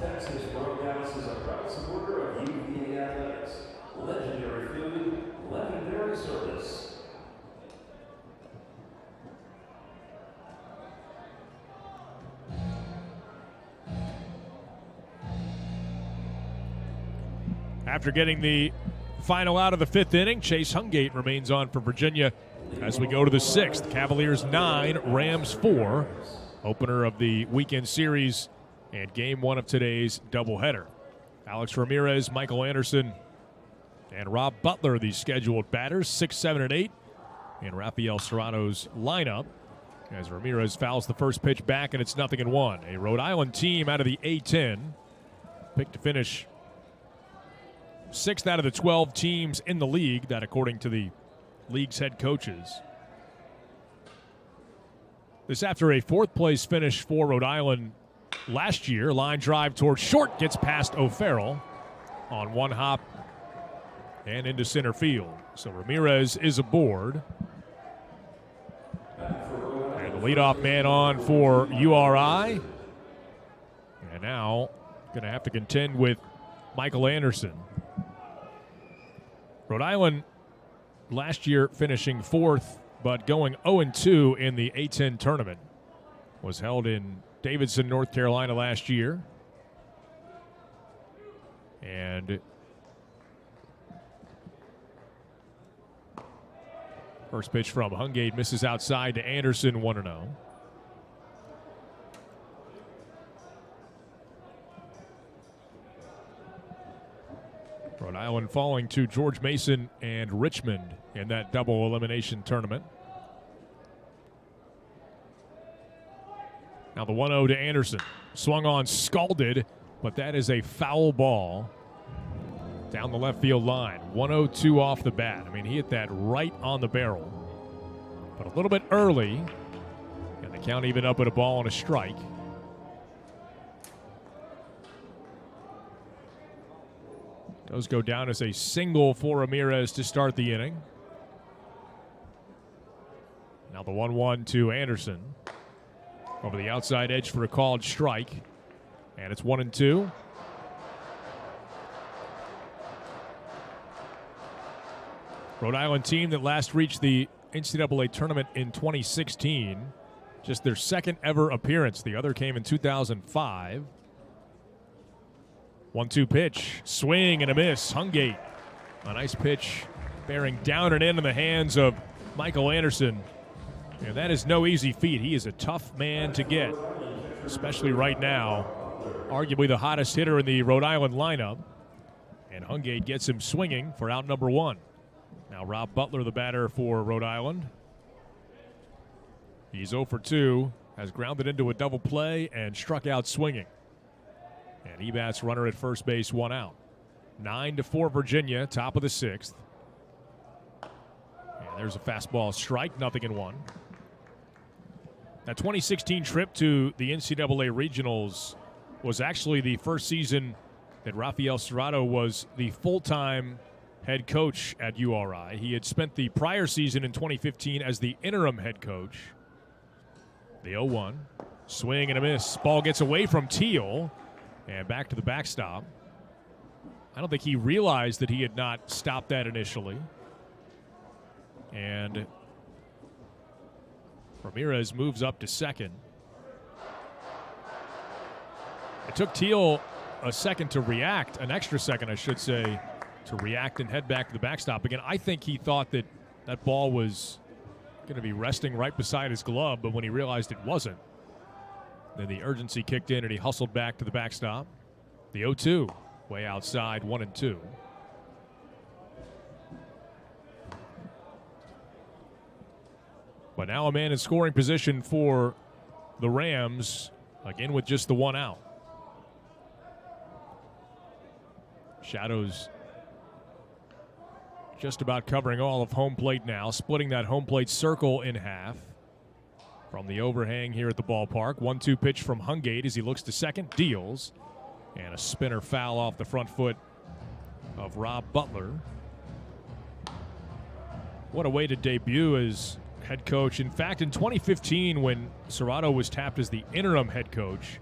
Texas Roadhouse is a proud supporter of UVA Athletics. Legendary food, legendary service. After getting the final out of the fifth inning, Chase Hungate remains on for Virginia as we go to the sixth. Cavaliers 9, Rams 4. Opener of the weekend series and game one of today's doubleheader. Alex Ramirez, Michael Anderson, and Rob Butler, the scheduled batters, 6, 7, and 8 in Rafael Serrano's lineup. As Ramirez fouls the first pitch back, and it's 0-1. A Rhode Island team out of the A-10, picked to finish 6th out of the 12 teams in the league, that according to the league's head coaches. This after a fourth-place finish for Rhode Island last year. Line drive towards short, gets past O'Farrell on one hop and into center field. So Ramirez is aboard. And the leadoff man on for URI. And now going to have to contend with Michael Anderson. Rhode Island last year finishing 4th, but going 0-2 in the A-10 tournament. Was held in Davidson, North Carolina last year. And first pitch from Hungate misses outside to Anderson, 1-0. Rhode Island falling to George Mason and Richmond in that double elimination tournament. Now the 1-0 to Anderson. Swung on, scalded, but that is a foul ball down the left field line. 1-0-2 off the bat. I mean, he hit that right on the barrel, but a little bit early, and the count even up at a ball and a strike. Does go down as a single for Ramirez to start the inning. Now the 1-1 to Anderson. Over the outside edge for a called strike. And it's 1-2. Rhode Island team that last reached the NCAA tournament in 2016. Just their second ever appearance. The other came in 2005. 1-2 pitch, swing and a miss. Hungate, a nice pitch bearing down and in the hands of Michael Anderson. And that is no easy feat. He is a tough man to get, especially right now. Arguably the hottest hitter in the Rhode Island lineup. And Hungate gets him swinging for out number 1. Now Rob Butler, the batter for Rhode Island. He's 0 for 2, has grounded into a double play and struck out swinging. And he bats runner at first base, 1 out. 9-4 Virginia, top of the 6th. And there's a fastball strike, 0-1. That 2016 trip to the NCAA regionals was actually the first season that Rafael Serrato was the full-time head coach at URI. He had spent the prior season in 2015 as the interim head coach. The 0-1, swing and a miss. Ball gets away from Teal. And back to the backstop. I don't think he realized that he had not stopped that initially. And Ramirez moves up to second. It took Teal a second to react, an extra second, I should say, to react and head back to the backstop again. I think he thought that that ball was going to be resting right beside his glove, but when he realized it wasn't, then the urgency kicked in and he hustled back to the backstop. The 0-2, way outside, 1-2. But now a man in scoring position for the Rams, again with just the 1 out. Shadows just about covering all of home plate now, splitting that home plate circle in half. From the overhang here at the ballpark. 1-2 pitch from Hungate as he looks to second, deals. And a spinner foul off the front foot of Rob Butler. What a way to debut as head coach. In fact, in 2015, when Serrato was tapped as the interim head coach,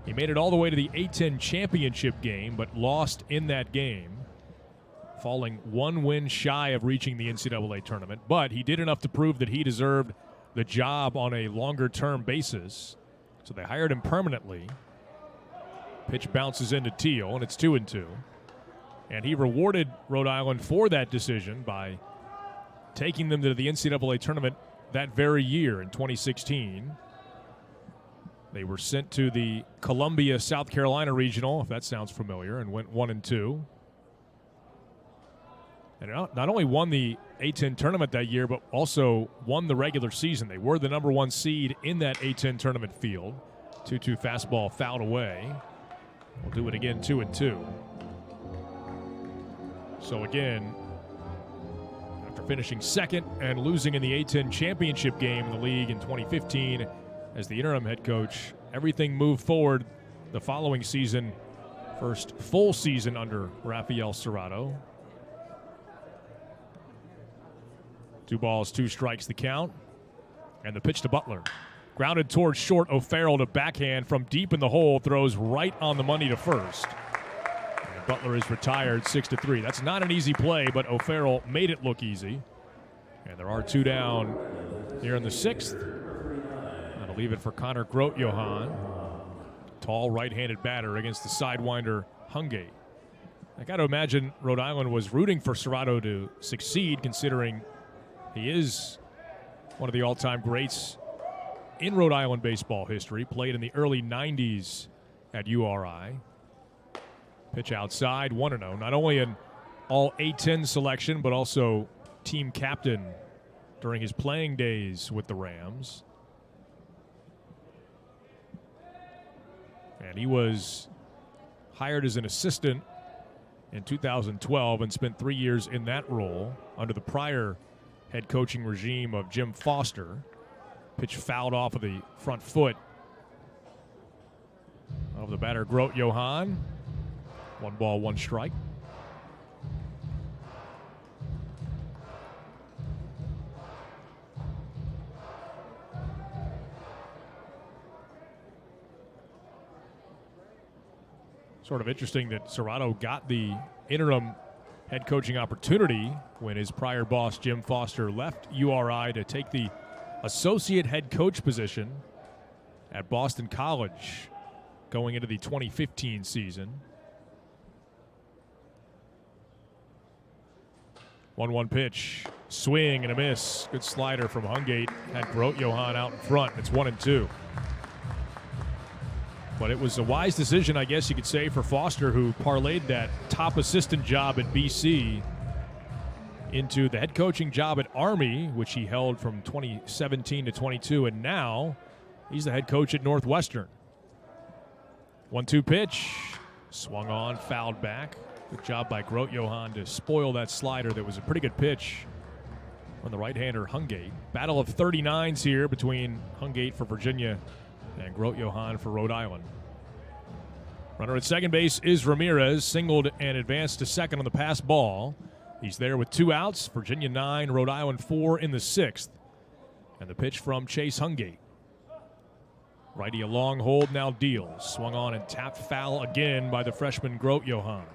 he made it all the way to the A-10 championship game, but lost in that game, falling 1 win shy of reaching the NCAA tournament. But he did enough to prove that he deserved the job on a longer-term basis. So they hired him permanently. Pitch bounces into Teal, and it's 2-2. And he rewarded Rhode Island for that decision by taking them to the NCAA tournament that very year in 2016. They were sent to the Columbia, South Carolina regional, if that sounds familiar, and went 1-2. And not only won the A-10 tournament that year, but also won the regular season. They were the number 1 seed in that A-10 tournament field. 2-2 fastball fouled away. We'll do it again, 2-2. So again, after finishing second and losing in the A-10 championship game in the league in 2015 as the interim head coach, everything moved forward the following season. First full season under Rafael Serrato. 2 balls, 2 strikes the count. And the pitch to Butler. Grounded towards short. O'Farrell to backhand from deep in the hole. Throws right on the money to first. And Butler is retired 6-3. That's not an easy play, but O'Farrell made it look easy. And there are 2 down here in the 6th. That'll leave it for Connor Grote-Johann. Tall right-handed batter against the sidewinder Hungate. I got to imagine Rhode Island was rooting for Serrato to succeed, considering he is one of the all-time greats in Rhode Island baseball history. Played in the early 90s at URI. Pitch outside, 1-0. Not only an all A-10 selection, but also team captain during his playing days with the Rams. And he was hired as an assistant in 2012 and spent 3 years in that role under the prior head coaching regime of Jim Foster. Pitch fouled off of the front foot of the batter Grote-Johann. 1 ball, 1 strike. Sort of interesting that Serrato got the interim head coaching opportunity when his prior boss, Jim Foster, left URI to take the associate head coach position at Boston College going into the 2015 season. 1-1 pitch, swing and a miss. Good slider from Hungate. Had Grote-Johann out in front. It's 1-2. But it was a wise decision, I guess you could say, for Foster, who parlayed that top assistant job at BC into the head coaching job at Army, which he held from 2017 to 22, and now he's the head coach at Northwestern. 1-2 pitch, swung on, fouled back. Good job by Grote-Johann to spoil that slider that was a pretty good pitch from the right-hander Hungate. Battle of 39s here between Hungate for Virginia and Grote-Johann for Rhode Island. Runner at second base is Ramirez, singled and advanced to second on the pass ball. He's there with 2 outs. Virginia 9, Rhode Island 4 in the 6th. And the pitch from Chase Hungate. Righty a long hold, now deals. Swung on and tapped foul again by the freshman Grote-Johann.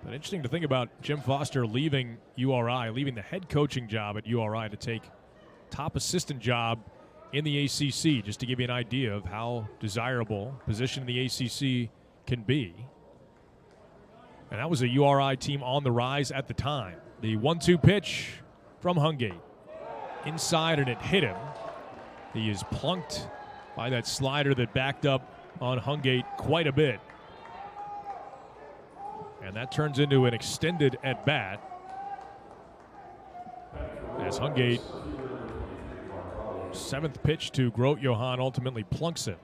But interesting to think about Jim Foster leaving URI, leaving the head coaching job at URI to take top assistant job in the ACC, just to give you an idea of how desirable position in the ACC can be. And that was a URI team on the rise at the time. The 1-2 pitch from Hungate. Inside, and it hit him. He is plunked by that slider that backed up on Hungate quite a bit. And that turns into an extended at-bat as Hungate, 7th pitch to Grote-Johann, ultimately plunks him.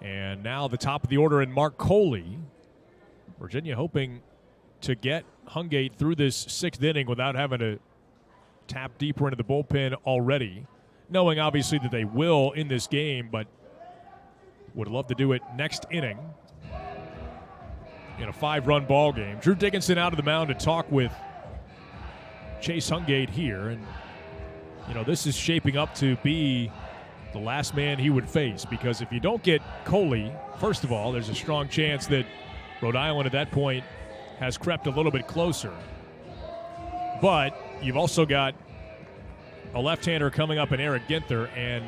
And now the top of the order in Mark Coley. Virginia hoping to get Hungate through this 6th inning without having to tap deeper into the bullpen already, knowing obviously that they will in this game, but would love to do it next inning in a 5-run ball game. Drew Dickinson out of the mound to talk with Chase Hungate here, and you know, this is shaping up to be the last man he would face, because if you don't get Coley, first of all, there's a strong chance that Rhode Island at that point has crept a little bit closer. But you've also got a left-hander coming up in Eric Ginther, and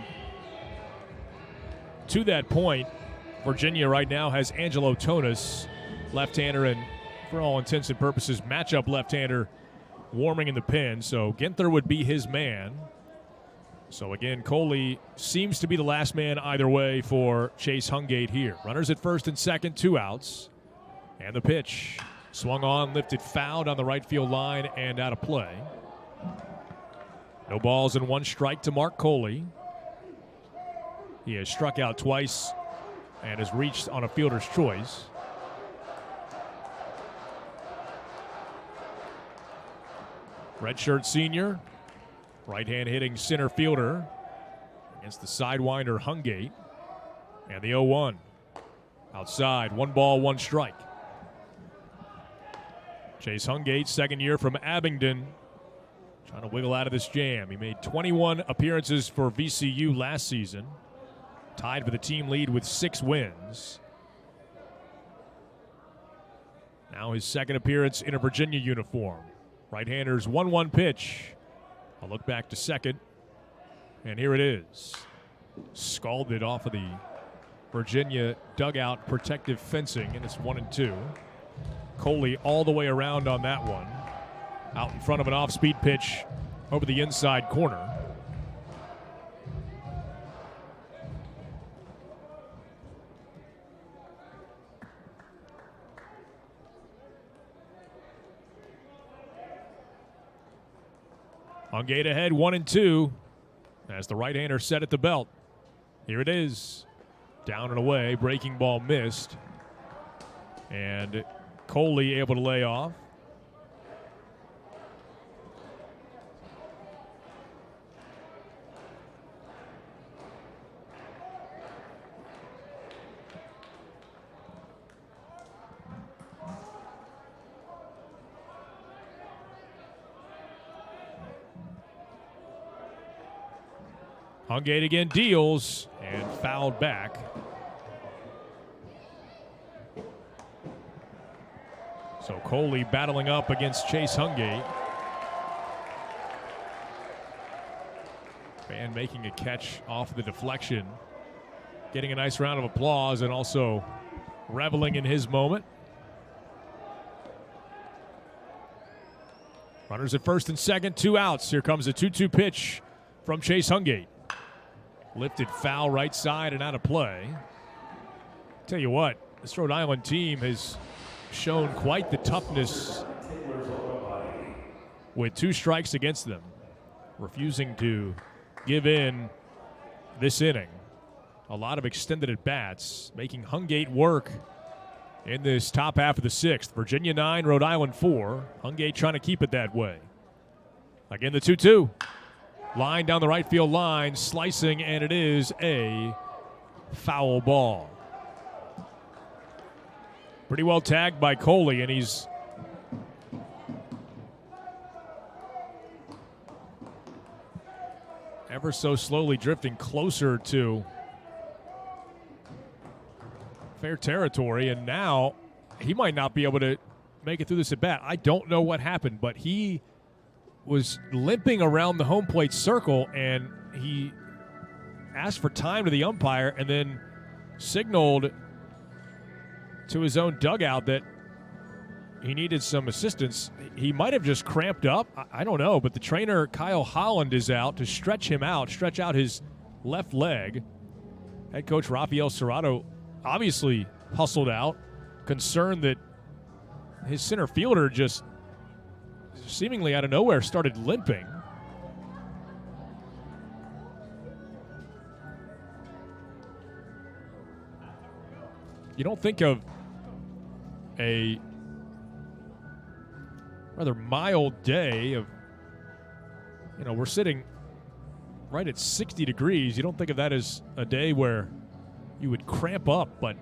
to that point, Virginia right now has Angelo Tonis, left-hander, and for all intents and purposes, matchup left-hander warming in the pen, so Ginther would be his man. So again, Coley seems to be the last man either way for Chase Hungate here. Runners at first and second, 2 outs. And the pitch. Swung on, lifted, fouled on the right field line and out of play. No balls and 1 strike to Mark Coley. He has struck out twice and has reached on a fielder's choice. Redshirt senior, right-hand hitting center fielder against the sidewinder Hungate. And the 0-1. Outside, 1 ball, 1 strike. Chase Hungate, second year from Abingdon. Trying to wiggle out of this jam. He made 21 appearances for VCU last season. Tied for the team lead with 6 wins. Now his second appearance in a Virginia uniform. Right-hander's 1-1 pitch. A look back to second. And here it is. Scalded off of the Virginia dugout protective fencing, and it's 1-2. Coley all the way around on that one. Out in front of an off-speed pitch over the inside corner. Hungate ahead, 1-2. As the right-hander set at the belt. Here it is. Down and away. Breaking ball missed. And Coley able to lay off. Hungate again deals and fouled back. So Coley battling up against Chase Hungate. Fan making a catch off the deflection. Getting a nice round of applause and also reveling in his moment. Runners at first and second, 2 outs. Here comes a 2-2 pitch from Chase Hungate. Lifted foul right side and out of play. Tell you what, this Rhode Island team has shown quite the toughness with 2 strikes against them, refusing to give in this inning. A lot of extended at-bats, making Hungate work in this top half of the 6th. Virginia 9, Rhode Island 4. Hungate trying to keep it that way. Again, the 2-2. Line down the right field line, slicing, and it is a foul ball. Pretty well tagged by Coley, and he's ever so slowly drifting closer to fair territory, and now he might not be able to make it through this at bat. I don't know what happened, but he was limping around the home plate circle, and he asked for time to the umpire and then signaled to his own dugout that he needed some assistance. He might have just cramped up. I don't know, but the trainer, Kyle Holland, is out to stretch him out, stretch out his left leg. Head coach Rafael Serrato obviously hustled out, concerned that his center fielder just seemingly out of nowhere started limping. You don't think of a rather mild day of, we're sitting right at 60 degrees. You don't think of that as a day where you would cramp up, but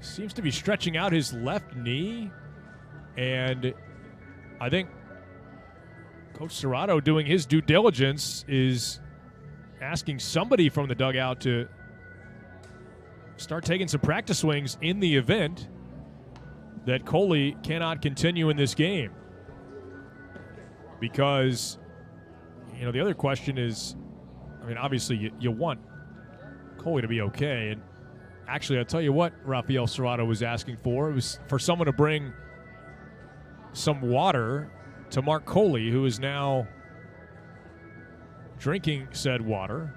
seems to be stretching out his left knee, and I think Coach Serrato, doing his due diligence, is asking somebody from the dugout to start taking some practice swings in the event that Coley cannot continue in this game. Because, the other question is, obviously you want Coley to be okay. And actually, I'll tell you what Rafael Serrato was asking for. It was for someone to bring some water to Mark Coley, who is now drinking said water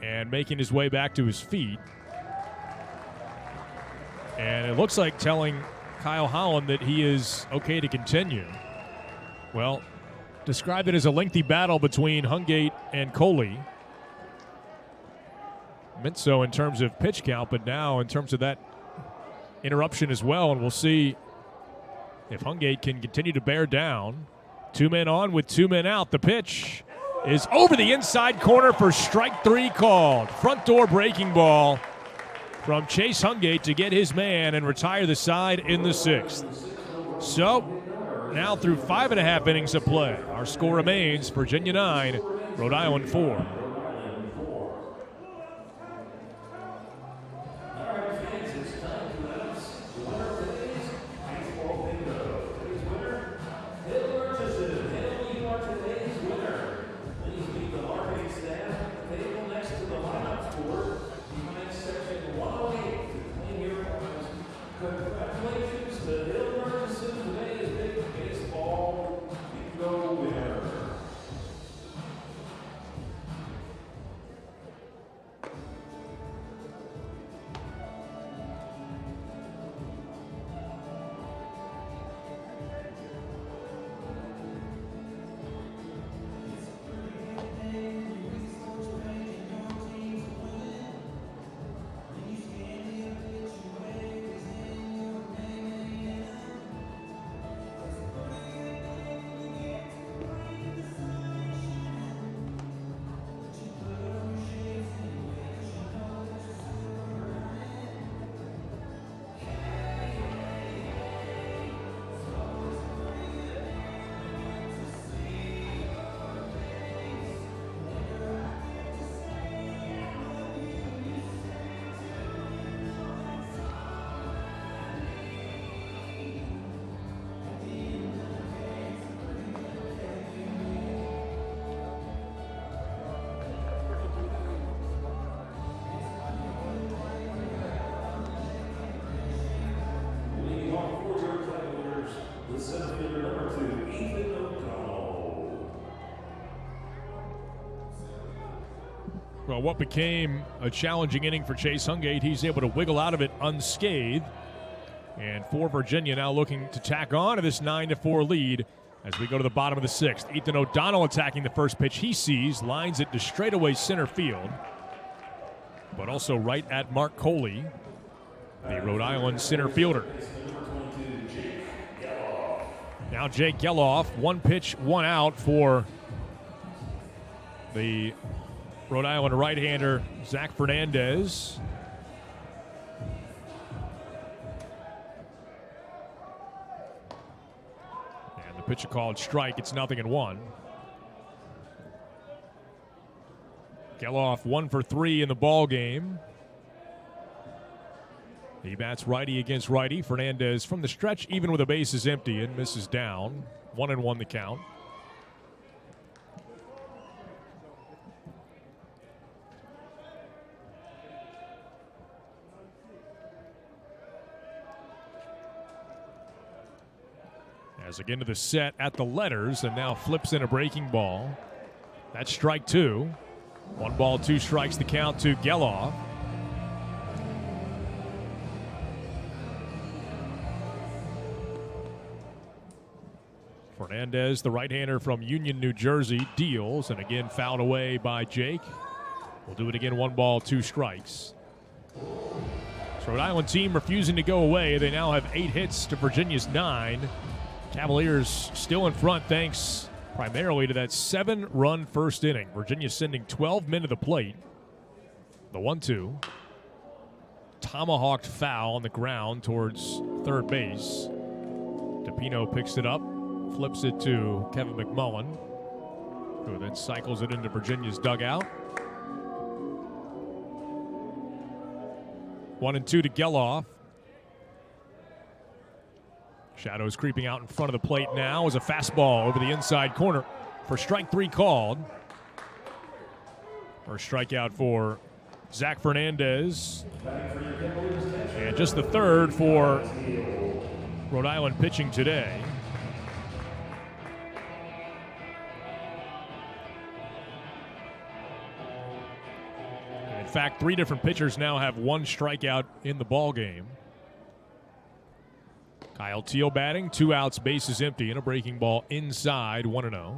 and making his way back to his feet. And it looks like telling Kyle Holland that he is okay to continue. Well, described it as a lengthy battle between Hungate and Coley. Meant so in terms of pitch count, but now in terms of that interruption as well, and we'll see if Hungate can continue to bear down. 2 men on with 2 men out. The pitch is over the inside corner for strike 3 called. Front door breaking ball from Chase Hungate to get his man and retire the side in the 6th. So now through 5.5 innings of play. Our score remains Virginia 9, Rhode Island 4. Congratulations to Hill Murchison, today's big baseball bingo winner. Well, what became a challenging inning for Chase Hungate, he's able to wiggle out of it unscathed. And for Virginia, now looking to tack on to this 9-4 lead as we go to the bottom of the 6th. Ethan O'Donnell attacking the first pitch he sees, lines it to straightaway center field, but also right at Mark Coley, the Rhode Island center fielder. Now Jake Geloff, one pitch, one out for the Rhode Island right-hander Zach Fernandez. And the pitch called strike. It's 0-1. Geloff 1 for 3 in the ball game. He bats righty against righty. Fernandez from the stretch, even with the bases empty, and misses down. 1-1 the count. As again to the set at the letters, and now flips in a breaking ball. That's strike 2. 1 ball, 2 strikes the count to Geloff. Fernandez, the right-hander from Union, New Jersey, deals, and again fouled away by Jake. We'll do it again, 1 ball, 2 strikes. So Rhode Island team refusing to go away. They now have 8 hits to Virginia's 9. Cavaliers still in front thanks primarily to that 7-run first inning. Virginia sending 12 men to the plate. The 1-2. Tomahawked foul on the ground towards third base. DePino picks it up, flips it to Kevin McMullen, who then cycles it into Virginia's dugout. 1-2 to Geloff. Shadows creeping out in front of the plate now as a fastball over the inside corner for strike 3 called. First strikeout for Zach Fernandez. And just the third for Rhode Island pitching today. In fact, 3 different pitchers now have 1 strikeout in the ball game. Kyle Teal batting, 2 outs, bases empty, and a breaking ball inside, 1-0.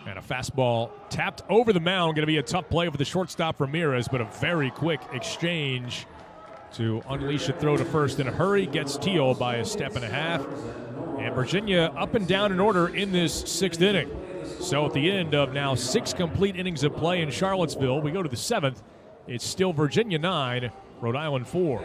And a fastball tapped over the mound. Going to be a tough play for the shortstop Ramirez, but a very quick exchange to unleash a throw to first in a hurry. Gets Teal by a step and a half. And Virginia up and down in order in this 6th inning. So at the end of now 6 complete innings of play in Charlottesville, we go to the 7th. It's still Virginia 9, Rhode Island 4.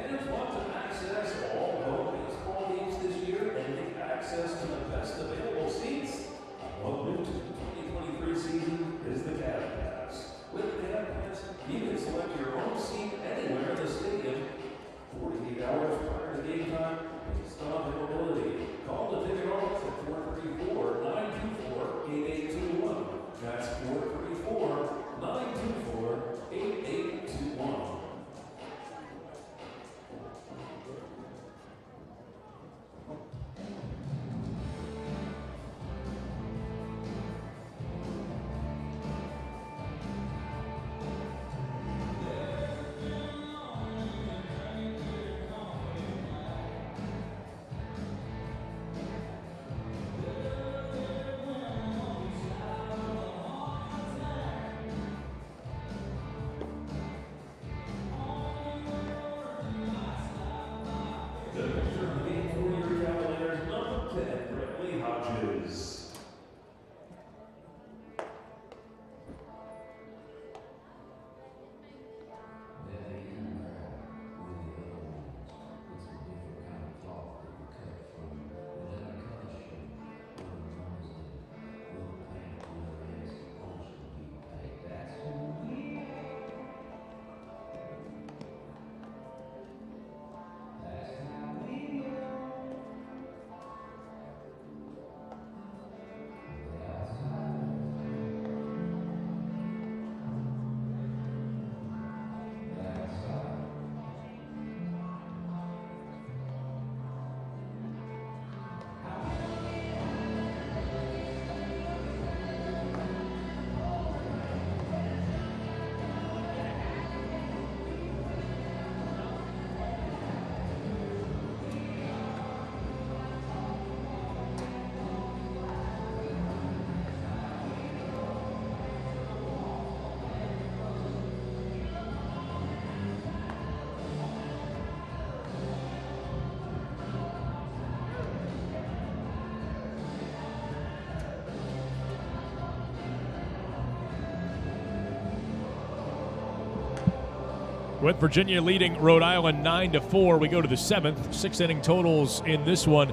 With Virginia leading Rhode Island 9-4, we go to the 7th. 6 inning totals in this one.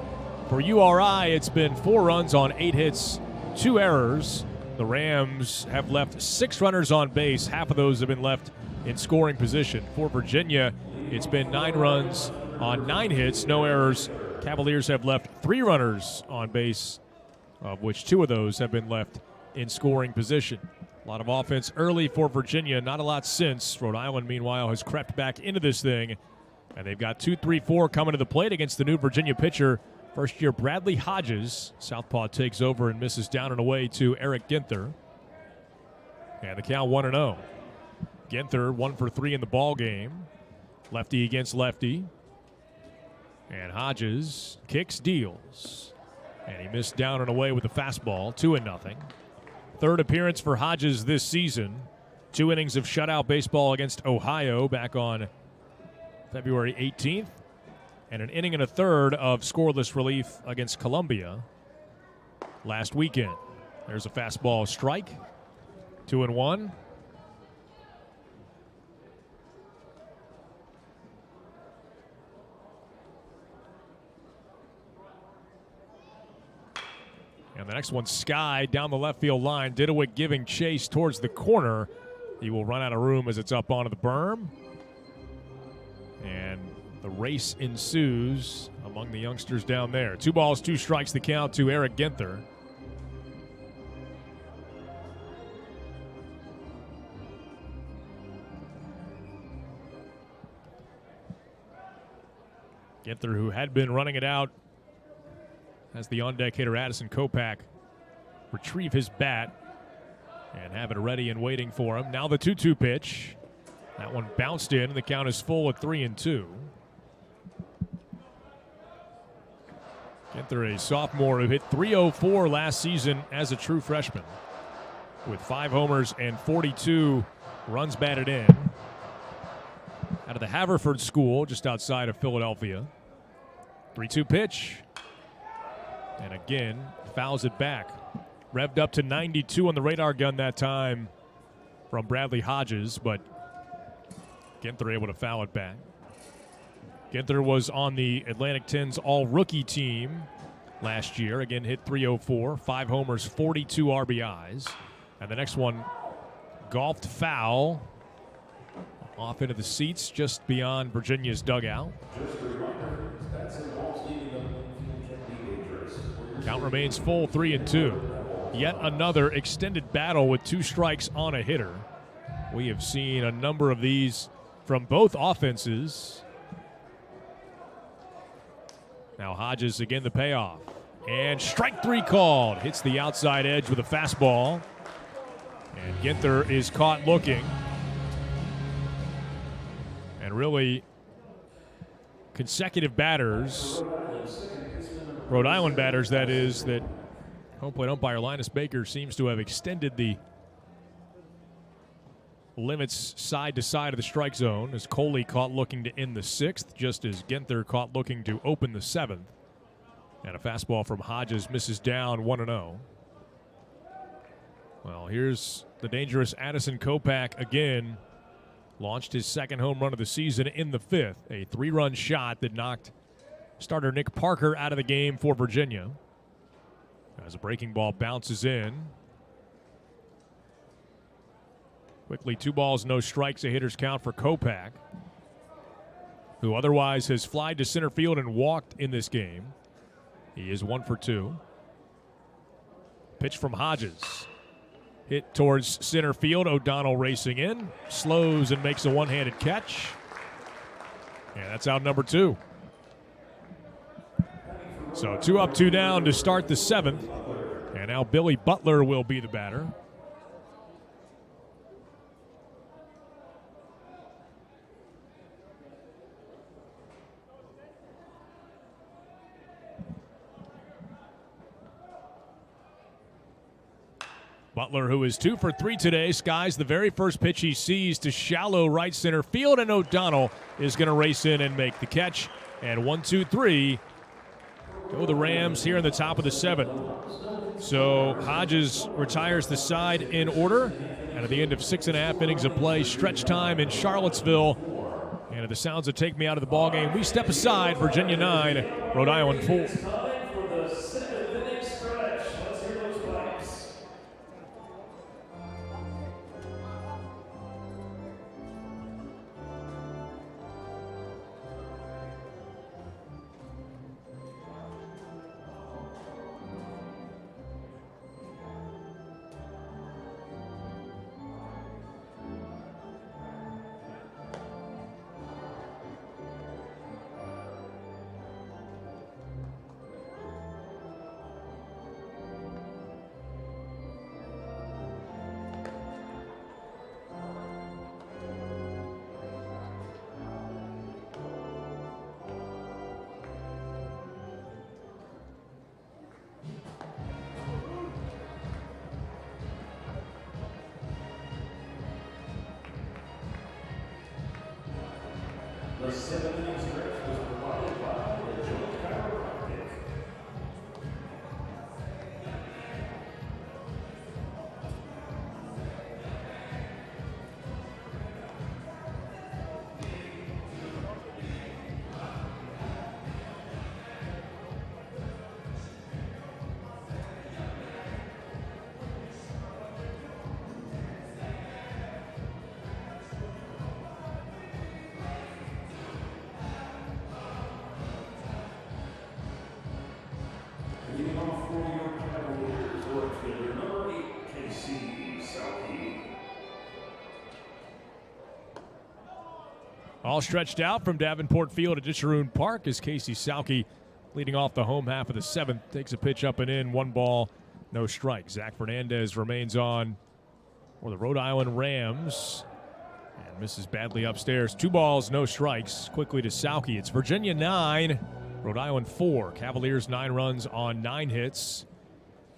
For URI, it's been 4 runs on 8 hits, 2 errors. The Rams have left 6 runners on base. Half of those have been left in scoring position. For Virginia, it's been 9 runs on 9 hits, no errors. Cavaliers have left 3 runners on base, of which 2 of those have been left in scoring position. A lot of offense early for Virginia, not a lot since. Rhode Island, meanwhile, has crept back into this thing, and they've got 2-3-4 coming to the plate against the new Virginia pitcher, first-year Bradley Hodges. Southpaw takes over and misses down and away to Eric Ginther. And the count 1-0. Ginther 1 for 3 in the ball game. Lefty against lefty. And Hodges kicks, deals. And he missed down and away with the fastball, 2-0. Third appearance for Hodges this season. 2 innings of shutout baseball against Ohio back on February 18th. And an inning and a third of scoreless relief against Columbia last weekend. There's a fastball strike. 2-1. And the next one, Sky, down the left field line. Didewick giving chase towards the corner. He will run out of room as it's up onto the berm. And the race ensues among the youngsters down there. 2 balls, 2 strikes, the count to Eric Ginther. Ginther, who had been running it out, has the on-deck hitter Addison Kopak retrieve his bat and have it ready and waiting for him. Now the 2-2 pitch. That one bounced in, and the count is full at 3-2. Ginther, a sophomore who hit .304 last season as a true freshman, with 5 homers and 42 runs batted in. Out of the Haverford School, just outside of Philadelphia. 3-2 pitch. And again, fouls it back. revved up to 92 on the radar gun that time from Bradley Hodges, but Ginther able to foul it back. Ginther was on the Atlantic 10's all-rookie team last year. Again, hit .304, 5 homers, 42 RBIs. And the next one, golfed foul off into the seats just beyond Virginia's dugout. Count remains full, 3-2. Yet another extended battle with 2 strikes on a hitter. We have seen a number of these from both offenses. Now Hodges again the payoff. And strike 3 called. Hits the outside edge with a fastball. And Ginther is caught looking. And really consecutive batters, Rhode Island batters that is, that home plate umpire Linus Baker seems to have extended the limits side to side of the strike zone as Coley caught looking to end the 6th, just as Ginther caught looking to open the 7th. And a fastball from Hodges misses down 1-0. Well, here's the dangerous Addison Kopach again. Launched his 2nd home run of the season in the 5th. A 3-run shot that knocked starter Nick Parker out of the game for Virginia. As a breaking ball bounces in. Quickly, 2 balls, no strikes, a hitter's count for Kopach, who otherwise has flied to center field and walked in this game. He is 1 for 2. Pitch from Hodges. Hit towards center field. O'Donnell racing in. Slows and makes a one-handed catch. And that's out number 2. So 2 up, 2 down to start the 7th. And now Billy Butler will be the batter. Butler, who is 2 for 3 today, skies the very first pitch he sees to shallow right center field, and O'Donnell is going to race in and make the catch. And 1, 2, 3 go the Rams here in the top of the 7th. So Hodges retires the side in order, and at the end of 6.5 innings of play, stretch time in Charlottesville. And at the sounds of Take Me Out of the Ballgame, we step aside. Virginia 9, Rhode Island 4. The 7-inning stretch was provided by the Joint Chiropractic. Leading off for your Cavaliers, left fielder number 8, Casey Salkey. All stretched out from Davenport Field at Disharoon Park as Casey Salkey, leading off the home half of the 7th, takes a pitch up and in, 1 ball, no strike. Zach Fernandez remains on for the Rhode Island Rams and misses badly upstairs. 2 balls, no strikes. Quickly to Salkey. It's Virginia 9, Rhode Island 4. Cavaliers 9 runs on 9 hits.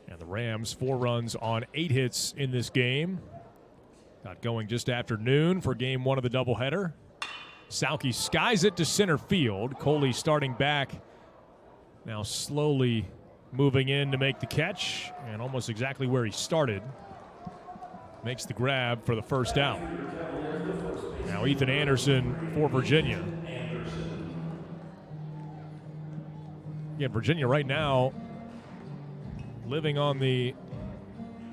And the Rams 4 runs on 8 hits in this game. Got going just after noon for game 1 of the doubleheader. Salkey skies it to center field. Coley starting back, now slowly moving in to make the catch, and almost exactly where he started. Makes the grab for the first out. Now Ethan Anderson for Virginia. Yeah, Virginia right now living on the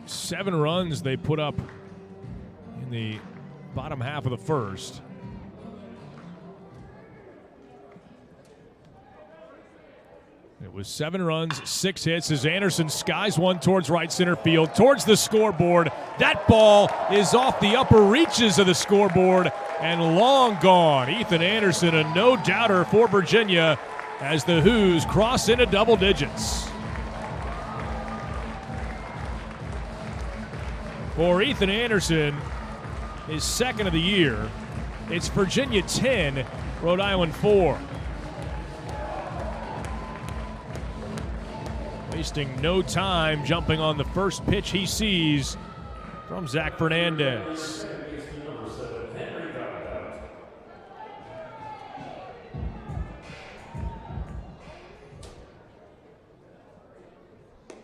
7 runs they put up in the bottom half of the first. It was 7 runs, 6 hits as Anderson skies one towards right center field, towards the scoreboard. That ball is off the upper reaches of the scoreboard and long gone. Ethan Anderson, a no-doubter for Virginia as the Hoos cross into double digits. For Ethan Anderson, his second of the year, it's Virginia 10, Rhode Island 4. Wasting no time jumping on the first pitch he sees from Zach Fernandez.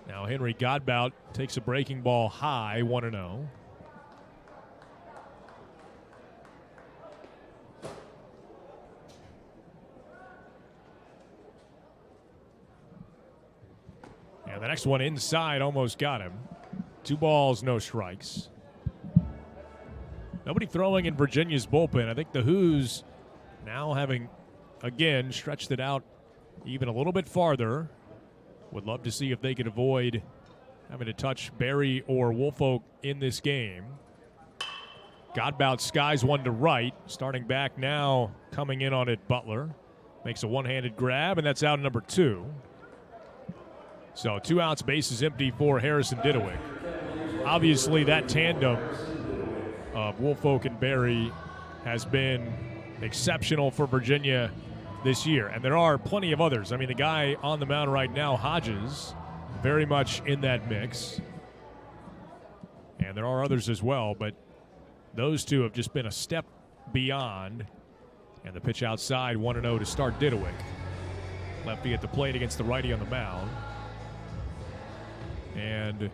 Now Henry Godbout takes a breaking ball high, 1-0. And the next one inside almost got him. 2 balls, no strikes. Nobody throwing in Virginia's bullpen. I think the Hoos now having, again, stretched it out even a little bit farther. Would love to see if they could avoid having to touch Berry or Woolfolk in this game. Godbout skies one to right. Starting back now, coming in on it, Butler. Makes a one-handed grab, and that's out number 2. So 2 outs, bases empty for Harrison Didowick. Obviously, that tandem of Woolfolk and Berry has been exceptional for Virginia this year. And there are plenty of others. I mean, the guy on the mound right now, Hodges, very much in that mix. And there are others as well, but those two have just been a step beyond. And the pitch outside, 1-0 to start Didowick. Lefty at the plate against the righty on the mound. And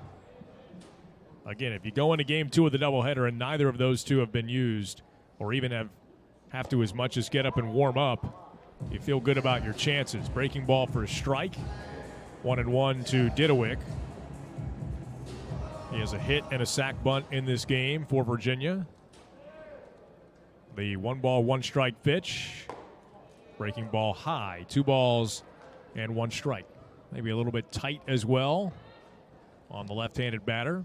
again, if you go into game 2 of the doubleheader and neither of those two have been used or even have to as much as get up and warm up, you feel good about your chances. Breaking ball for a strike. 1-1 to Didowick. He has a hit and a sac bunt in this game for Virginia. The 1-ball, 1-strike pitch. Breaking ball high. 2 balls and 1 strike. Maybe a little bit tight as well on the left-handed batter.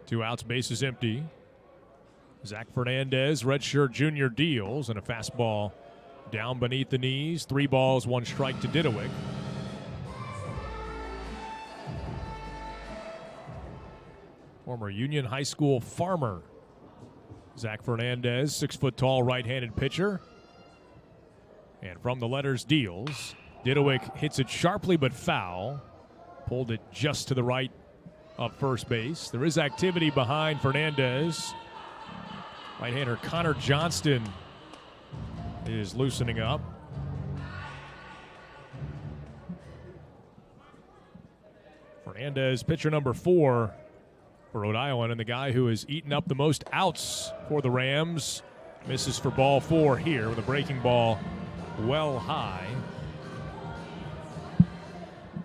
2 outs, bases empty. Zach Fernandez, redshirt junior, deals, and a fastball down beneath the knees. 3 balls, 1 strike to Didowick. Former Union High School farmer, Zach Fernandez, 6-foot-tall right-handed pitcher. And from the letters, deals. Didowick hits it sharply but foul. Pulled it just to the right of first base. There is activity behind Fernandez. Right-hander Connor Johnston is loosening up. Fernandez, pitcher number 4 for Rhode Island, and the guy who has eaten up the most outs for the Rams. Misses for ball 4 here with a breaking ball well high.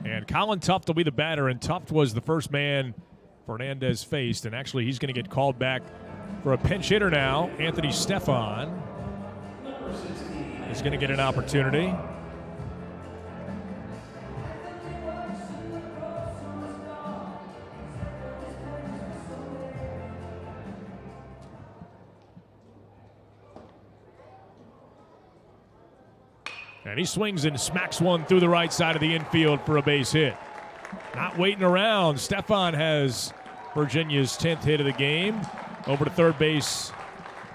And Colin Tuft will be the batter, and Tuft was the first man Fernandez faced, and actually he's going to get called back for a pinch hitter now. Anthony Stefan is going to get an opportunity. And he swings and smacks one through the right side of the infield for a base hit. Not waiting around. Stefan has Virginia's 10th hit of the game. Over to third base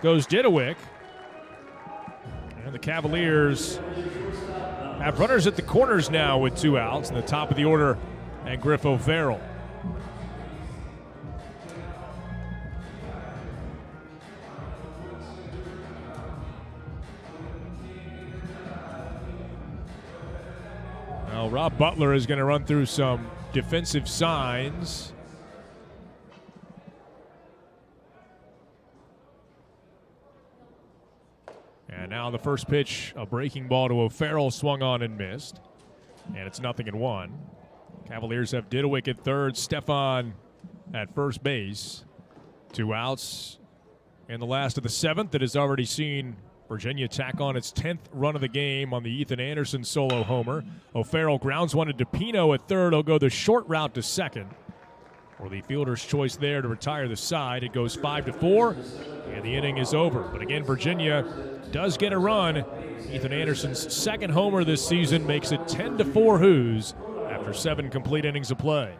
goes Didowick. And the Cavaliers have runners at the corners now with 2 outs. In the top of the order, and Griff O'Farrell. Now Rob Butler is going to run through some defensive signs. And now the first pitch, a breaking ball to O'Farrell, swung on and missed. And it's 0-1. Cavaliers have Didowick at third, Stefan at first base. 2 outs in the last of the 7th. That has already seen Virginia tack on its 10th run of the game on the Ethan Anderson solo homer. O'Farrell grounds one to DePino at third. He'll go the short route to second. For the fielder's choice there to retire the side. It goes 5-4, and the inning is over. But again, Virginia does get a run. Ethan Anderson's second homer this season makes it 10-4 Hoos after 7 complete innings of play.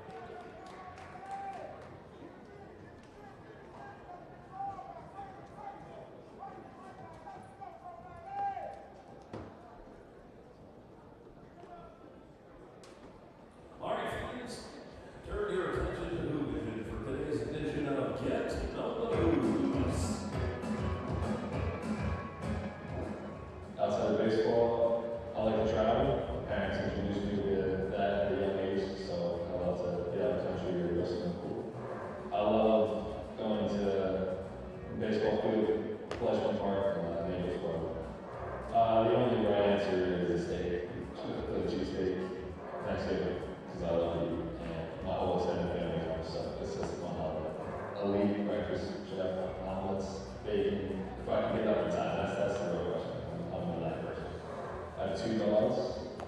Outside of baseball, I like to travel. My parents introduced me to that at a young age, so I love to get out of the country or go somewhere cool. I love going to baseball field, Fleischman Park, and Naples Park. The only right answer is a steak, a cheesesteak, Thanksgiving, because I love to eat, and my whole extended family comes, so it's just a fun holiday. I'll eat breakfast, should have omelets, bacon, if I can get up in time, that's the real question. I have 2 dogs,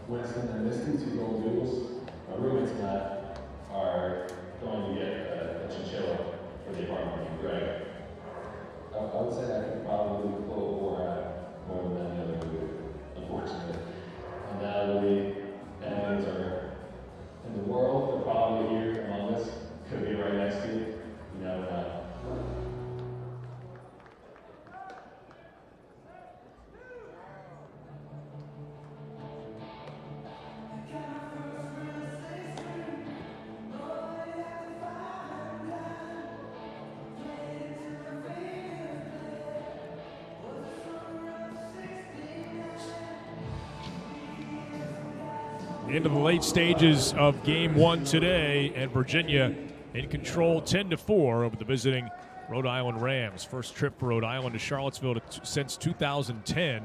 Winston and Misty, 2 gold doodles. My roommates and I are going to get a chinchilla for the apartment in Greg. I would say I could probably pull 4 out more than any other group, unfortunately. Undoubtedly, animals are in the world, they're probably here among us, could be right next to you. You never know. Into the late stages of Game 1 today, and Virginia in control 10-4 over the visiting Rhode Island Rams. First trip for Rhode Island to Charlottesville since 2010.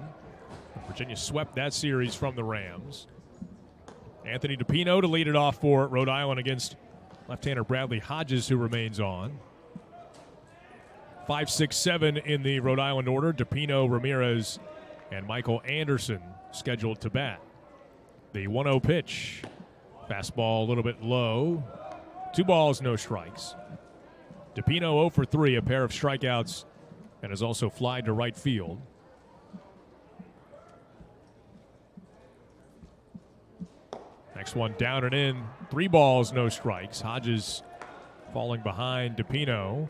Virginia swept that series from the Rams. Anthony DePino to lead it off for Rhode Island against left-hander Bradley Hodges, who remains on. 5, 6, 7 in the Rhode Island order. DePino, Ramirez, and Michael Anderson scheduled to bat. The 1-0 pitch. Fastball a little bit low. 2 balls, no strikes. DePino 0 for 3, a pair of strikeouts, and has also flied to right field. Next one down and in. 3 balls, no strikes. Hodges falling behind DePino.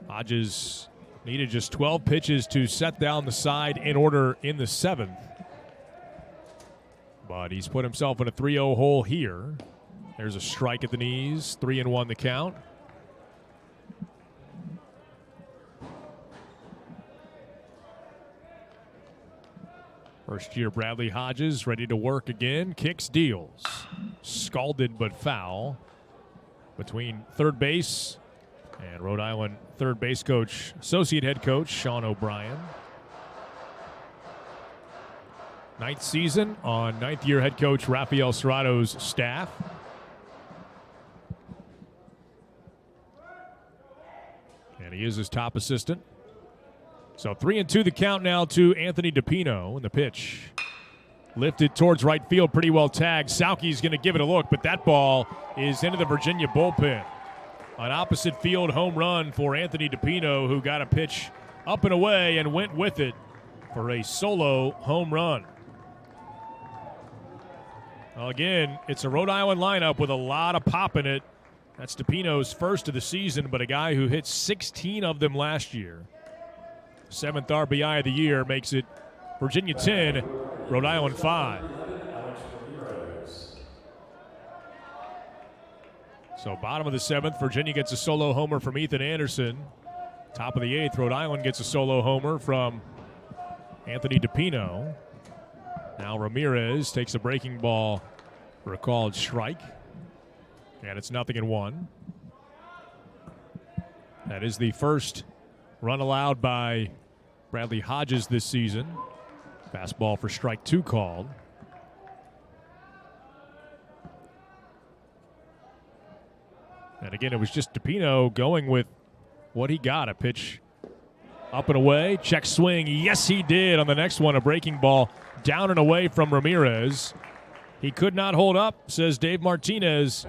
Hodges needed just 12 pitches to set down the side in order in the 7th. But he's put himself in a 3-0 hole here. There's a strike at the knees. 3-1 the count. First year Bradley Hodges ready to work again. Kicks, deals. Scalded but foul. Between third base and Rhode Island third base coach, associate head coach Sean O'Brien. 9th season on 9th year head coach Rafael Serrato's staff. And he is his top assistant. So 3-2 the count now to Anthony DePino. And the pitch lifted towards right field, pretty well tagged. Sauke's going to give it a look, but that ball is into the Virginia bullpen. An opposite field home run for Anthony DePino, who got a pitch up and away and went with it for a solo home run. Well, again, it's a Rhode Island lineup with a lot of pop in it. That's DePino's first of the season, but a guy who hit 16 of them last year. 7th RBI of the year makes it Virginia 10, Rhode Island 5. So bottom of the 7th, Virginia gets a solo homer from Ethan Anderson. Top of the 8th, Rhode Island gets a solo homer from Anthony DePino. Now Ramirez takes a breaking ball for a called strike. And it's 0-1. That is the first run allowed by Bradley Hodges this season. Fastball for strike 2 called. And again, it was just DePino going with what he got. A pitch up and away. Check swing. Yes, he did on the next one. A breaking ball down and away from Ramirez. He could not hold up, says Dave Martinez.